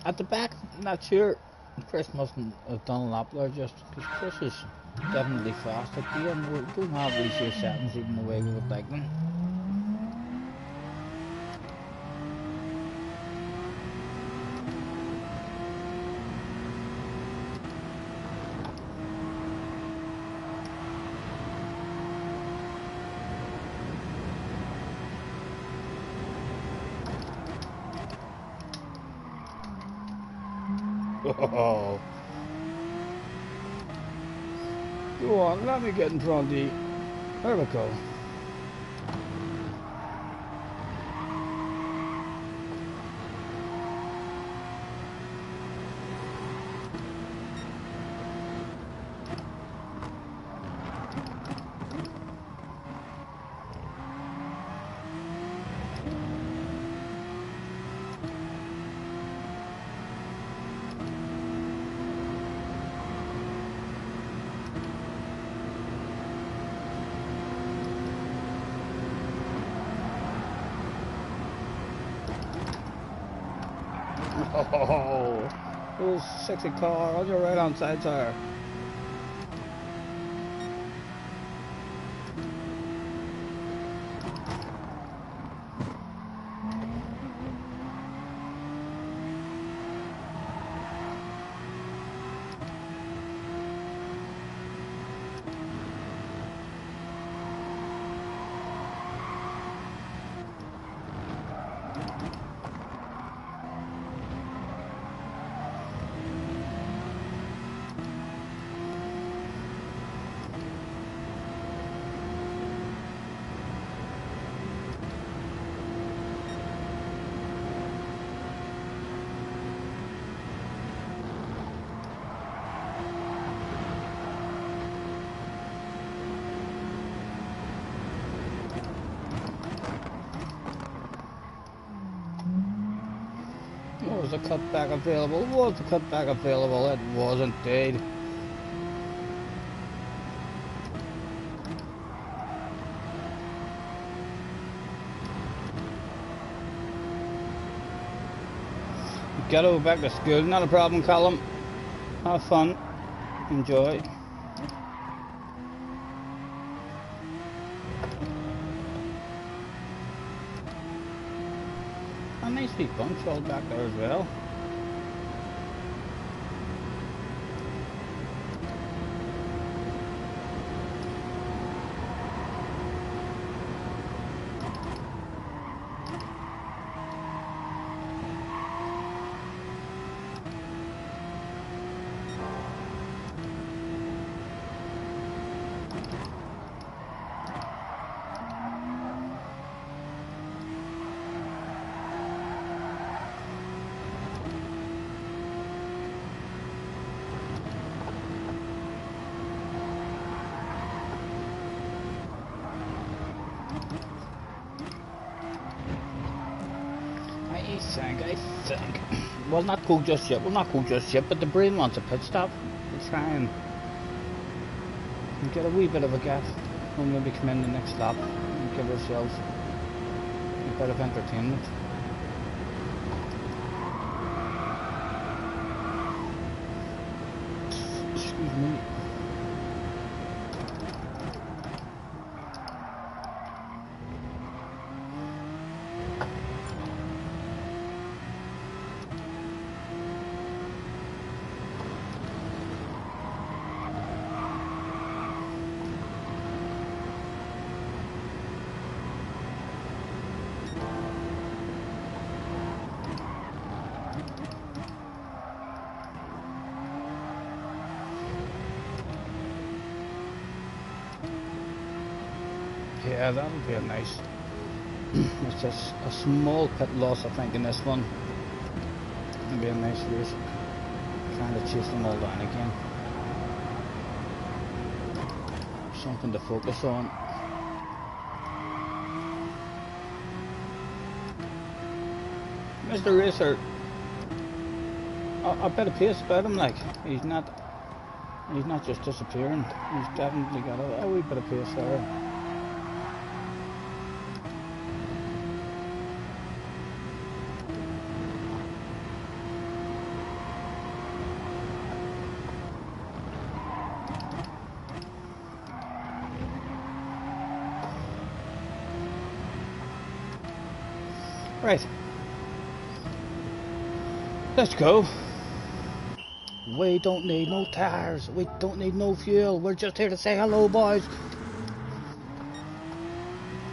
Speaker 1: at the back. Not sure. Chris mustn't have done a lap there, just because Chris is definitely fast at the end. We don't have these here settings even the way we would like them. Oh. Go on, let me get in front of you. There we go. Oh, little sexy car on your right hand side, sir. Was a cutback available? Was a cutback available? It was indeed. Gotta go back to school, not a problem, Colin. Have fun. Enjoy. A nice big bunch all back there as well. I think. Well, not cool just yet. Well, not cool just yet, but the brain wants a pit stop. We'll try and get a wee bit of a gap. We'll maybe come in the next lap and give ourselves a bit of entertainment. Excuse me. Yeah, that'll be a nice. It's just a small pit loss, I think, in this one. It'll be a nice race. Trying to chase them all down again. Something to focus on. Mr. Racer, a bit of pace about him, like he's not just disappearing. He's definitely got a wee bit of pace there. Right, let's go. We don't need no tires, we don't need no fuel, we're just here to say hello, boys.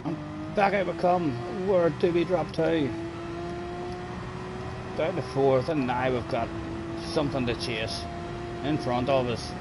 Speaker 1: I'm back out of comn, where do we drop to? Down to 4th, and now we've got something to chase in front of us.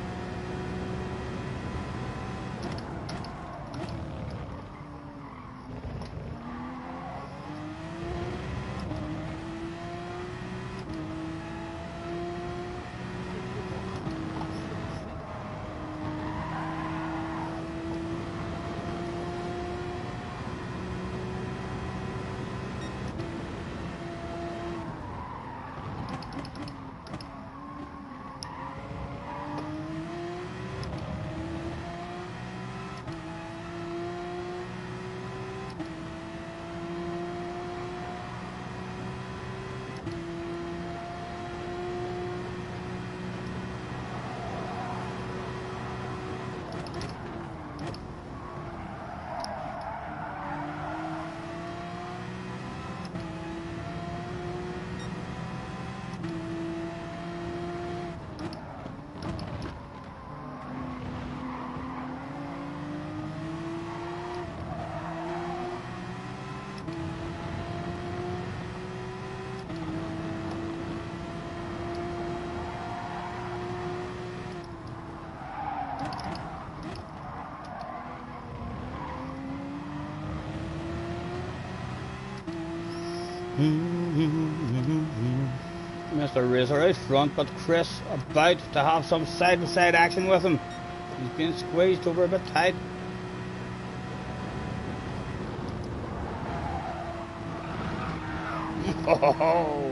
Speaker 1: Mr. Razor out front, but Chris about to have some side-by-side action with him. He's being squeezed over a bit tight. Oh!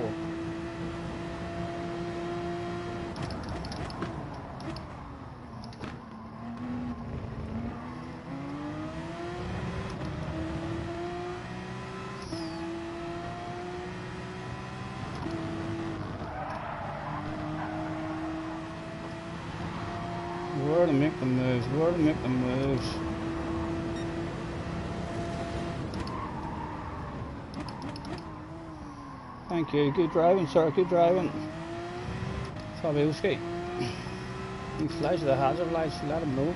Speaker 1: Where to make the moves, where to make the moves. Thank you, good driving sir, good driving. Fabiuski. You flash the hazard lights, let him know.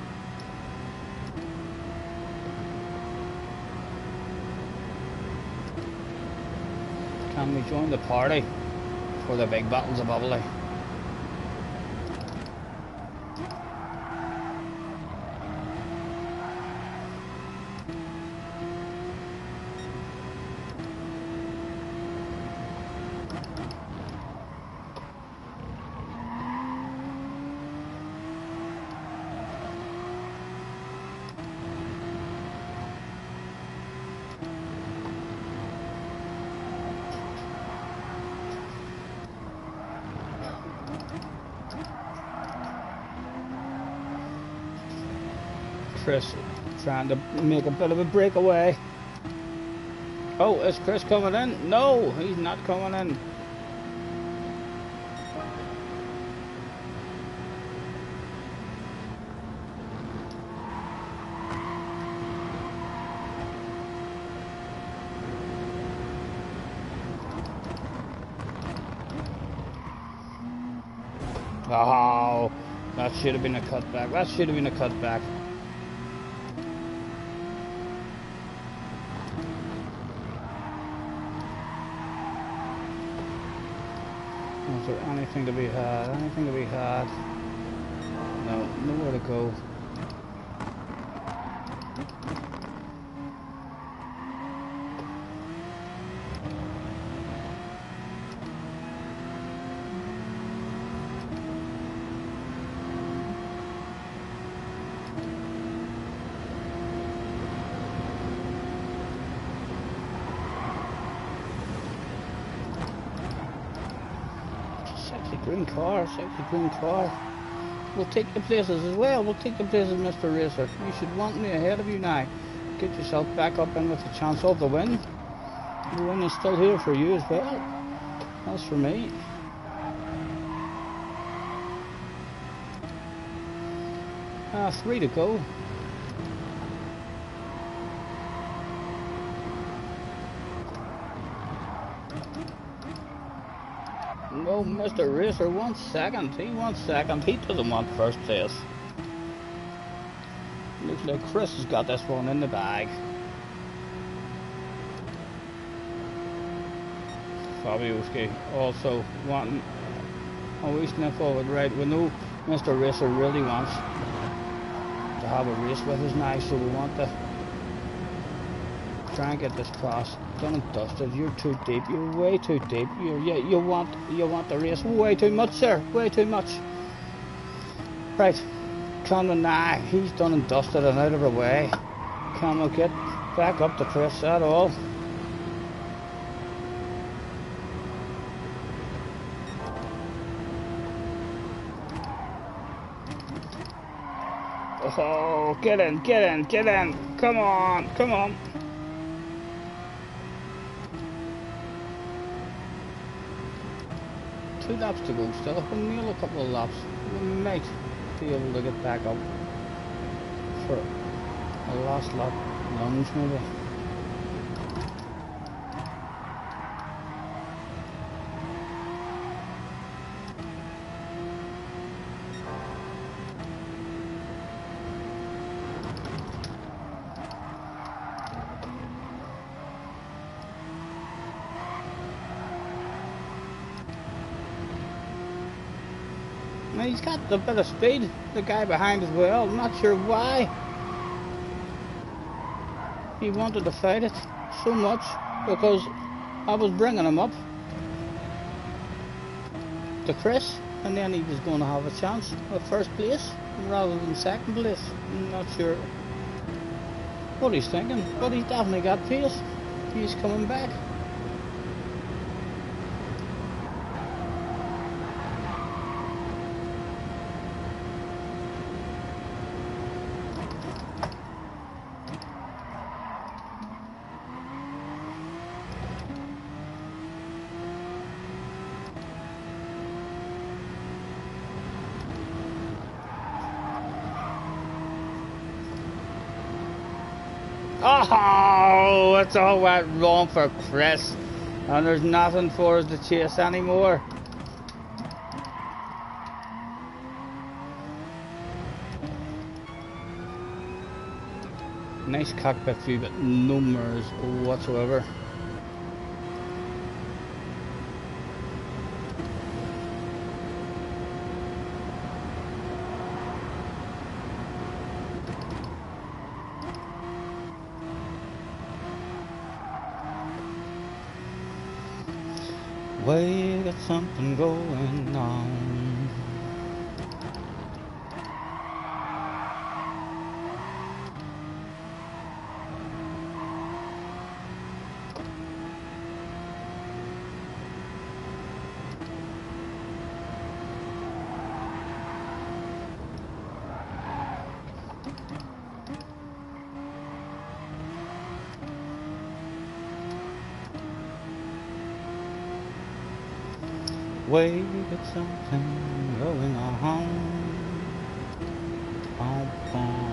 Speaker 1: Can we join the party for the big battles of Bubbly? Chris trying to make a bit of a breakaway. Oh, is Chris coming in? No, he's not coming in. Oh, that should have been a cutback. That should have been a cutback. Is there anything to be had? Anything to be had? No, nowhere to go. sexy green car, sexy green car. We'll take the places as well. We'll take the places, Mr. Racer. You should want me ahead of you now. Get yourself back up in with a chance of the win. The win is still here for you as well. That's for me. Ah, 3 to go. No, Mr. Racer wants second. He wants second. He doesn't want first place. Looks like Chris has got this one in the bag. Fabioski also wanting a wee sniff forward. Right, we know Mr. Racer really wants to have a race with us now, so we want to try and get this cross done and dusted. You're too deep. You're way too deep. You want the race way too much, sir. Way too much. Right, comn now. He's done and dusted and out of our way. Comn get back up to Chris at all. Oh, get in, get in, get in. Come on, come on. Two laps to go still. If we nail a couple of laps, we might be able to get back up for a last lap lunge maybe. Now he's got a bit of speed, the guy behind as well. I'm not sure why he wanted to fight it so much, because I was bringing him up to Chris, and then he was going to have a chance at first place rather than second place. I'm not sure what he's thinking, but he's definitely got pace. He's coming back. Oh, it's all went wrong for Chris, and there's nothing for us to chase anymore. Nice cockpit view, but no mirrors whatsoever. We got something going on. We got something going on. Bom, bom.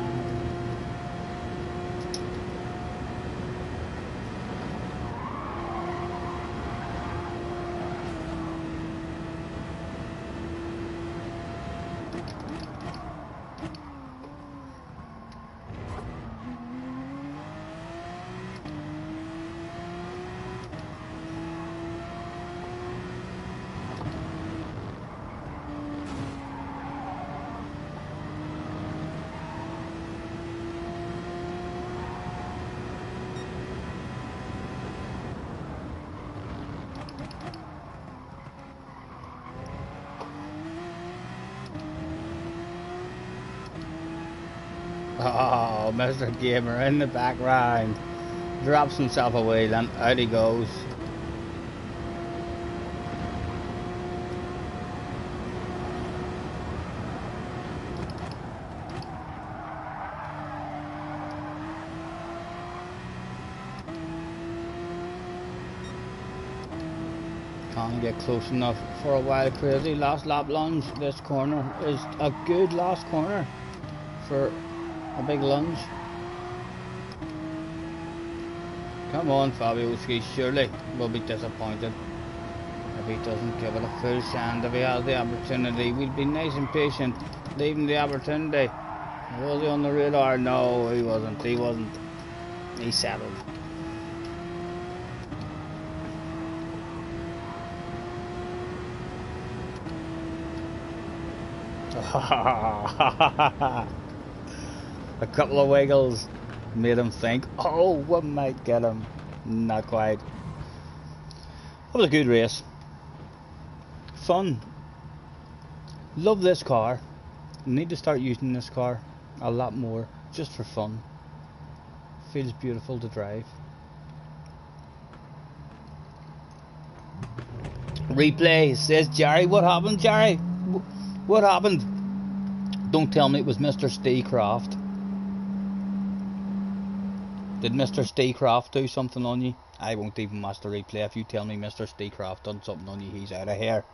Speaker 1: Oh, Mr. Gamer in the background drops himself away, then out he goes. can't get close enough for a while. Crazy. Last lap lunge. This corner is a good last corner for a big lunge. Come on, Fabiuski, surely will be disappointed if he doesn't give it a full send. If he has the opportunity, we'll be nice and patient, leaving the opportunity. Was he on the radar? No, he wasn't. He wasn't. He settled. A couple of wiggles made him think, oh, we might get him. Not quite. It was a good race. Fun. Love this car. Need to start using this car a lot more, just for fun. Feels beautiful to drive. Replay, says Jerry. What happened, Jerry? What happened? Don't tell me it was Mr. Steecroft. Did Mr. Steecroft do something on you? I won't even watch the replay. If you tell me Mr. Steecroft done something on you, he's out of here.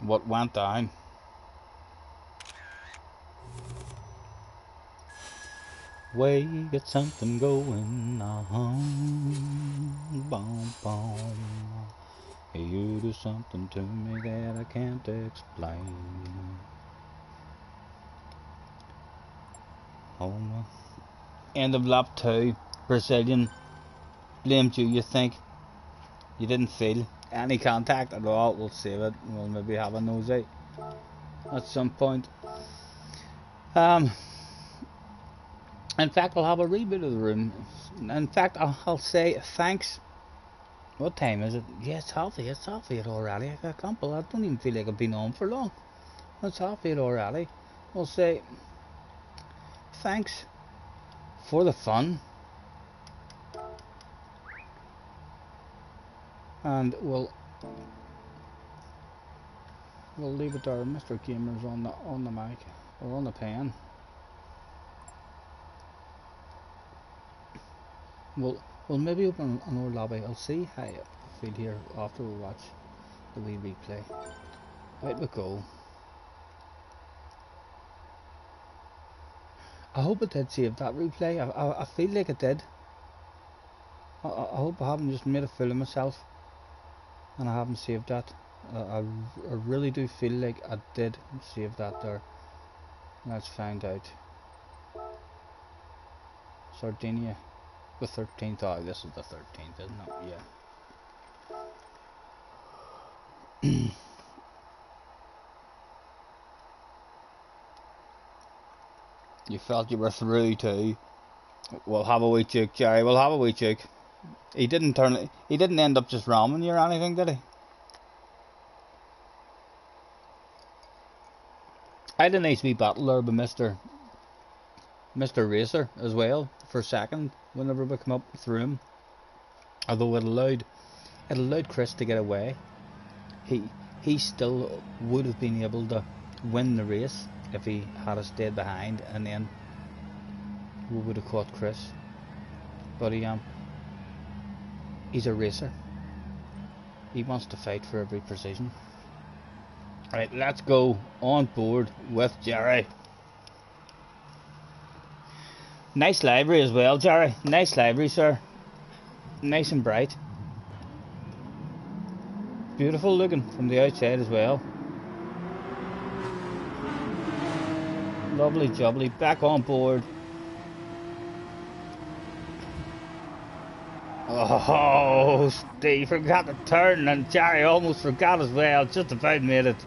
Speaker 1: What went down? We got something going on. Boom, boom. You do something to me that I can't explain. Oh my. End of lap 2. Brazilian blamed you. You think you didn't feel any contact at all? We'll save it. We'll maybe have a nosy at some point. In fact, I'll have a reboot of the room. In fact, I'll say thanks. What time is it? Yeah, it's half 8 already. I can't believe I don't even feel like I've been on for long. It's half 8 already. We'll say thanks for the fun. And we'll leave it there. Mr. Gamer's on the mic or on the pen. We'll maybe open another lobby. I'll see how I feel here after we watch the wee replay. Out we go. I hope it did save that replay. I feel like it did. I hope I haven't just made a fool of myself and I haven't saved that. I really do feel like I did save that there. Let's find out. Sardinia. The 13th. Oh, this is the 13th, isn't it? Yeah. You felt you were through too. We'll have a wee check, Jerry. We'll have a wee check. He didn't end up just ramming you or anything, did he? I had a nice wee battle there with Mr. Racer as well for second whenever we come up through him. Although it allowed Chris to get away. He still would have been able to win the race if he had stayed behind, and then we would have caught Chris. But he's a racer. He wants to fight for every precision. Right, let's go on board with Jerry. Nice library as well, Jerry. Nice library, sir. Nice and bright. Beautiful looking from the outside as well. Lovely jubbly. Back on board. Oh, Steve forgot to turn, and Jerry almost forgot as well. Just about made it.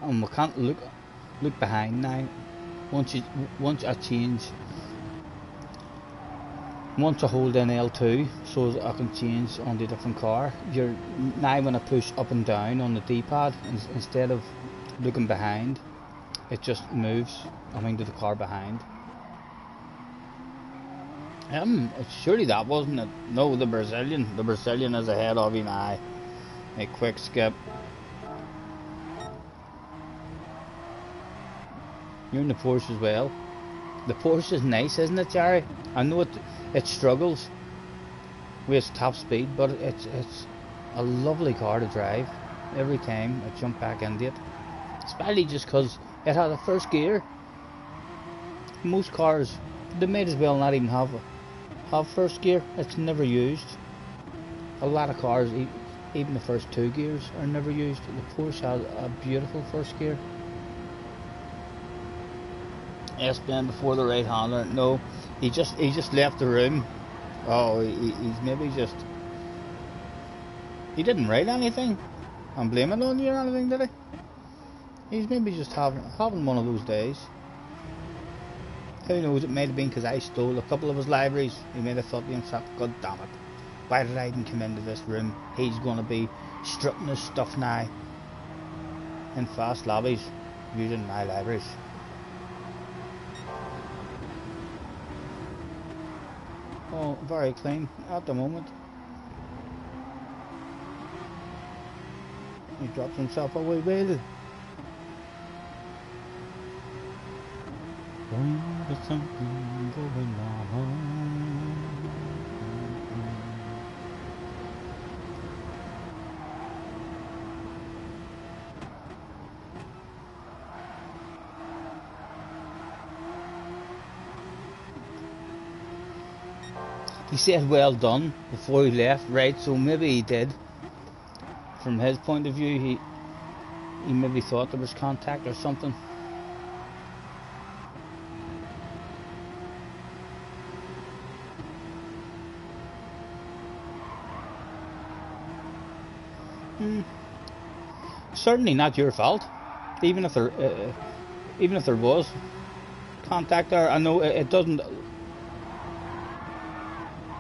Speaker 1: And we can't look behind now. Once I hold in L2 so that I can change on the different car. Now when I push up and down on the D-pad, instead of looking behind, it just moves, to the car behind. Surely that wasn't it. No, the Brazilian is ahead of you now. A quick skip. You're in the Porsche as well. The Porsche is nice, isn't it, Jerry? I know it struggles with its top speed, but it's a lovely car to drive every time I jump back into it. Especially just because it has a first gear. Most cars, they might as well not even have first gear. It's never used. A lot of cars, even the first 2 gears, are never used. The Porsche has a beautiful first gear. S-bend before the right hander. No, he just left the room. Oh, he's maybe just... He didn't write anything. I'm blaming on you or anything, did he? He's maybe just having one of those days. Who knows, it might have been because I stole a couple of his libraries. He might have thought to himself, God damn it, why did I even come into this room? He's going to be stripping his stuff now in fast lobbies using my libraries. Oh, very clean at the moment. He drops himself a wee bit. There's something going on. He said well done before he left, right? So maybe he did. From his point of view, he maybe thought there was contact or something. Certainly not your fault. Even if there was contact there, I know it doesn't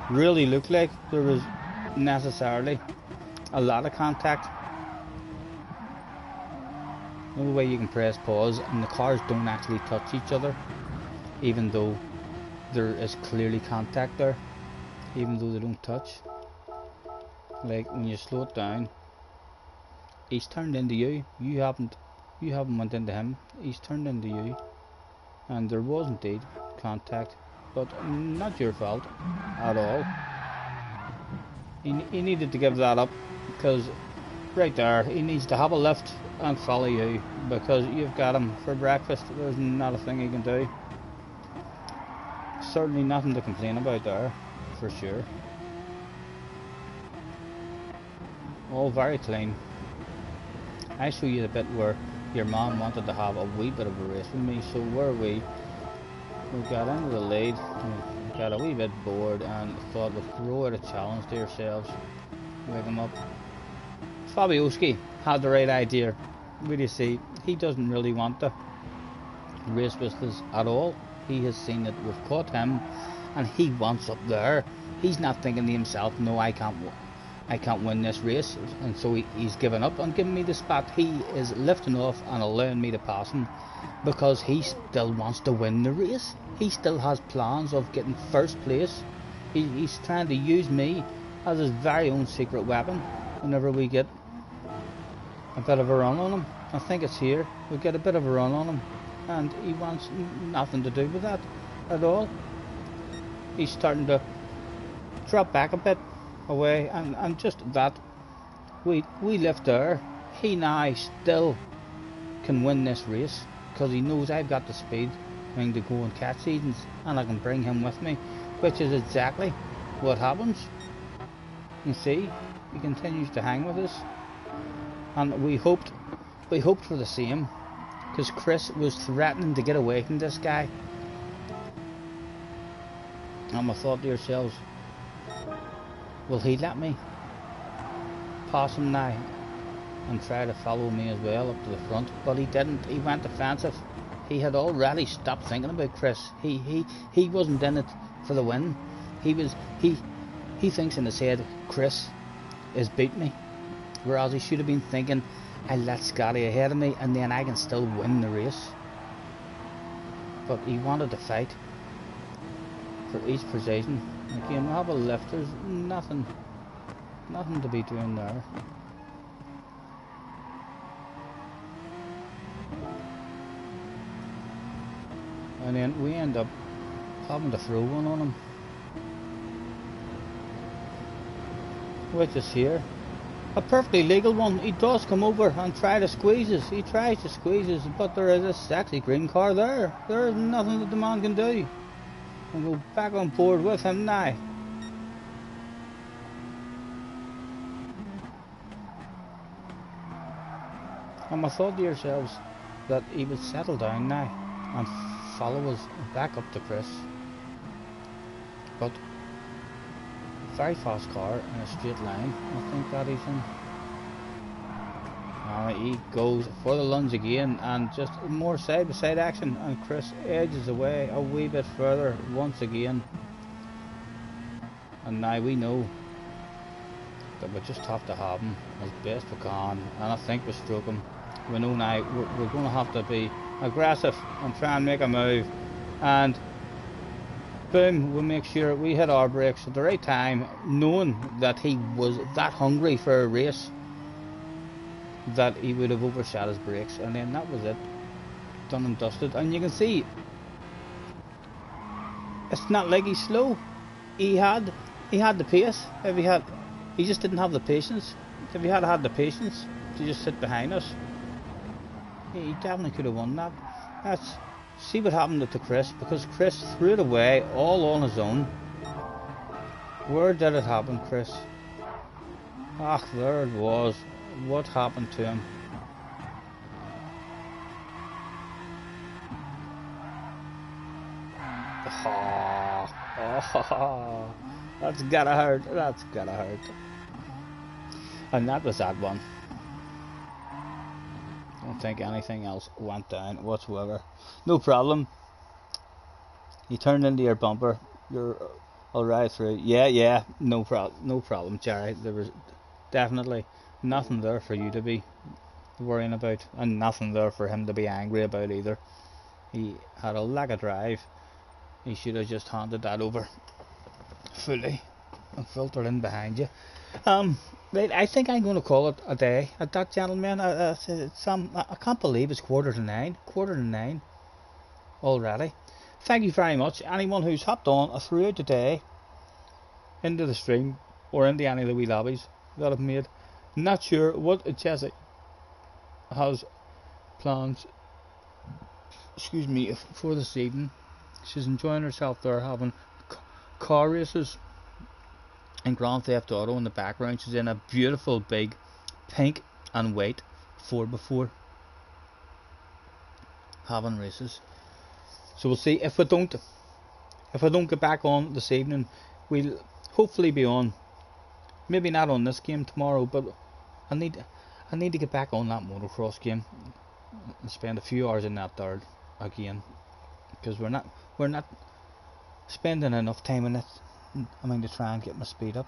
Speaker 1: really look like there was necessarily a lot of contact. The only way you can press pause and the cars don't actually touch each other, even though there is clearly contact there, even though they don't touch. Like when you slow it down, he's turned into you. You haven't went into him. He's turned into you, and there was indeed contact, but not your fault at all. He needed to give that up, because right there he needs to have a lift and follow you, because you've got him for breakfast. There's not a thing he can do. Certainly nothing to complain about there, for sure. All very clean. I show you the bit where your mom wanted to have a wee bit of a race with me, so where we got into the lead, we got a wee bit bored and thought we'd throw out a challenge to ourselves, wake him up. Fabiuski had the right idea. What do you see? He doesn't really want to race with us at all. He has seen that we've caught him and he wants up there. He's not thinking to himself, no, I can't win this race, and so he's given up on giving me the spot. He is lifting off and allowing me to pass him because he still wants to win the race. He still has plans of getting first place. He's trying to use me as his very own secret weapon whenever we get a bit of a run on him. I think it's here. We get a bit of a run on him and he wants nothing to do with that at all. He's starting to drop back a bit away, and just that we left there. He now still can win this race because he knows I've got the speed to go and catch seasons, and I can bring him with me, which is exactly what happens. You see, he continues to hang with us, and we hoped for the same, because Chris was threatening to get away from this guy, and we thought to ourselves, will he let me pass him now and try to follow me as well up to the front? But he didn't. He went defensive. He had already stopped thinking about Chris. He wasn't in it for the win. He thinks in his head Chris has beat me, whereas he should have been thinking, I let Scotty ahead of me and then I can still win the race. But he wanted to fight for each position. Again, we'll have a lift. There's nothing to be doing there. and then we end up having to throw one on him, which is here. A perfectly legal one. He does come over and try to squeeze us. He tries to squeeze us, but there is a sexy green car there. There is nothing that the man can do. And go back on board with him now. And I thought to yourselves that he would settle down now and follow us back up to Chris. But very fast car in a straight line. I think that he's in. He goes for the lunge again, and just more side by side action, and Chris edges away a wee bit further once again. And now we know that we just have to have him as best we can, and I think we stroke him. We know now we're going to have to be aggressive and try and make a move, and boom, we'll make sure we hit our brakes at the right time, knowing that he was that hungry for a race that he would have overshot his brakes, and then that was it, done and dusted. And you can see it's not like he's slow. He had the pace. He just didn't have the patience. If he had the patience to just sit behind us, he definitely could have won that. See what happened to Chris, because Chris threw it away all on his own. Where did it happen, Chris? Ah, there it was. What happened to him? Oh, that's gotta hurt. That's gotta hurt. And that was that one. I don't think anything else went down whatsoever. No problem. You turned into your bumper. You're all right through. Yeah. No problem, Jerry. There was definitely nothing there for you to be worrying about, and nothing there for him to be angry about either. He had a lack of drive. He should have just handed that over fully and filtered in behind you. Right, I think I'm going to call it a day at that, gentlemen. I can't believe it's quarter to nine already. Thank you very much. Anyone who's hopped on throughout the day into the stream or into any of the wee lobbies that I've made. Not sure what Jessie has plans, excuse me, for this evening. She's enjoying herself there, having car races in Grand Theft Auto in the background. She's in a beautiful big pink and white 4x4 having races. So we'll see. If I don't get back on this evening, we'll hopefully be on. Maybe not on this game tomorrow, but I need to get back on that motocross game and spend a few hours in that third again, because we're not spending enough time in it. I mean, to try and get my speed up.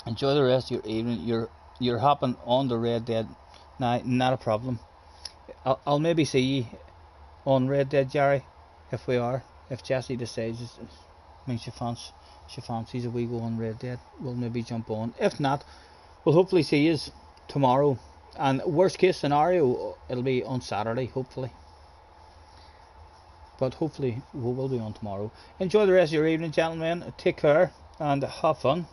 Speaker 1: Enjoy the rest of your evening. You're hopping on the Red Dead now, not a problem. I'll maybe see you on Red Dead, Jerry, if Jessie decides, I mean, she fancies a wee go on Red Dead, we'll maybe jump on. If not, we'll hopefully see you tomorrow, and worst case scenario, it'll be on Saturday, hopefully. But hopefully we will be on tomorrow. Enjoy the rest of your evening, gentlemen. Take care and have fun.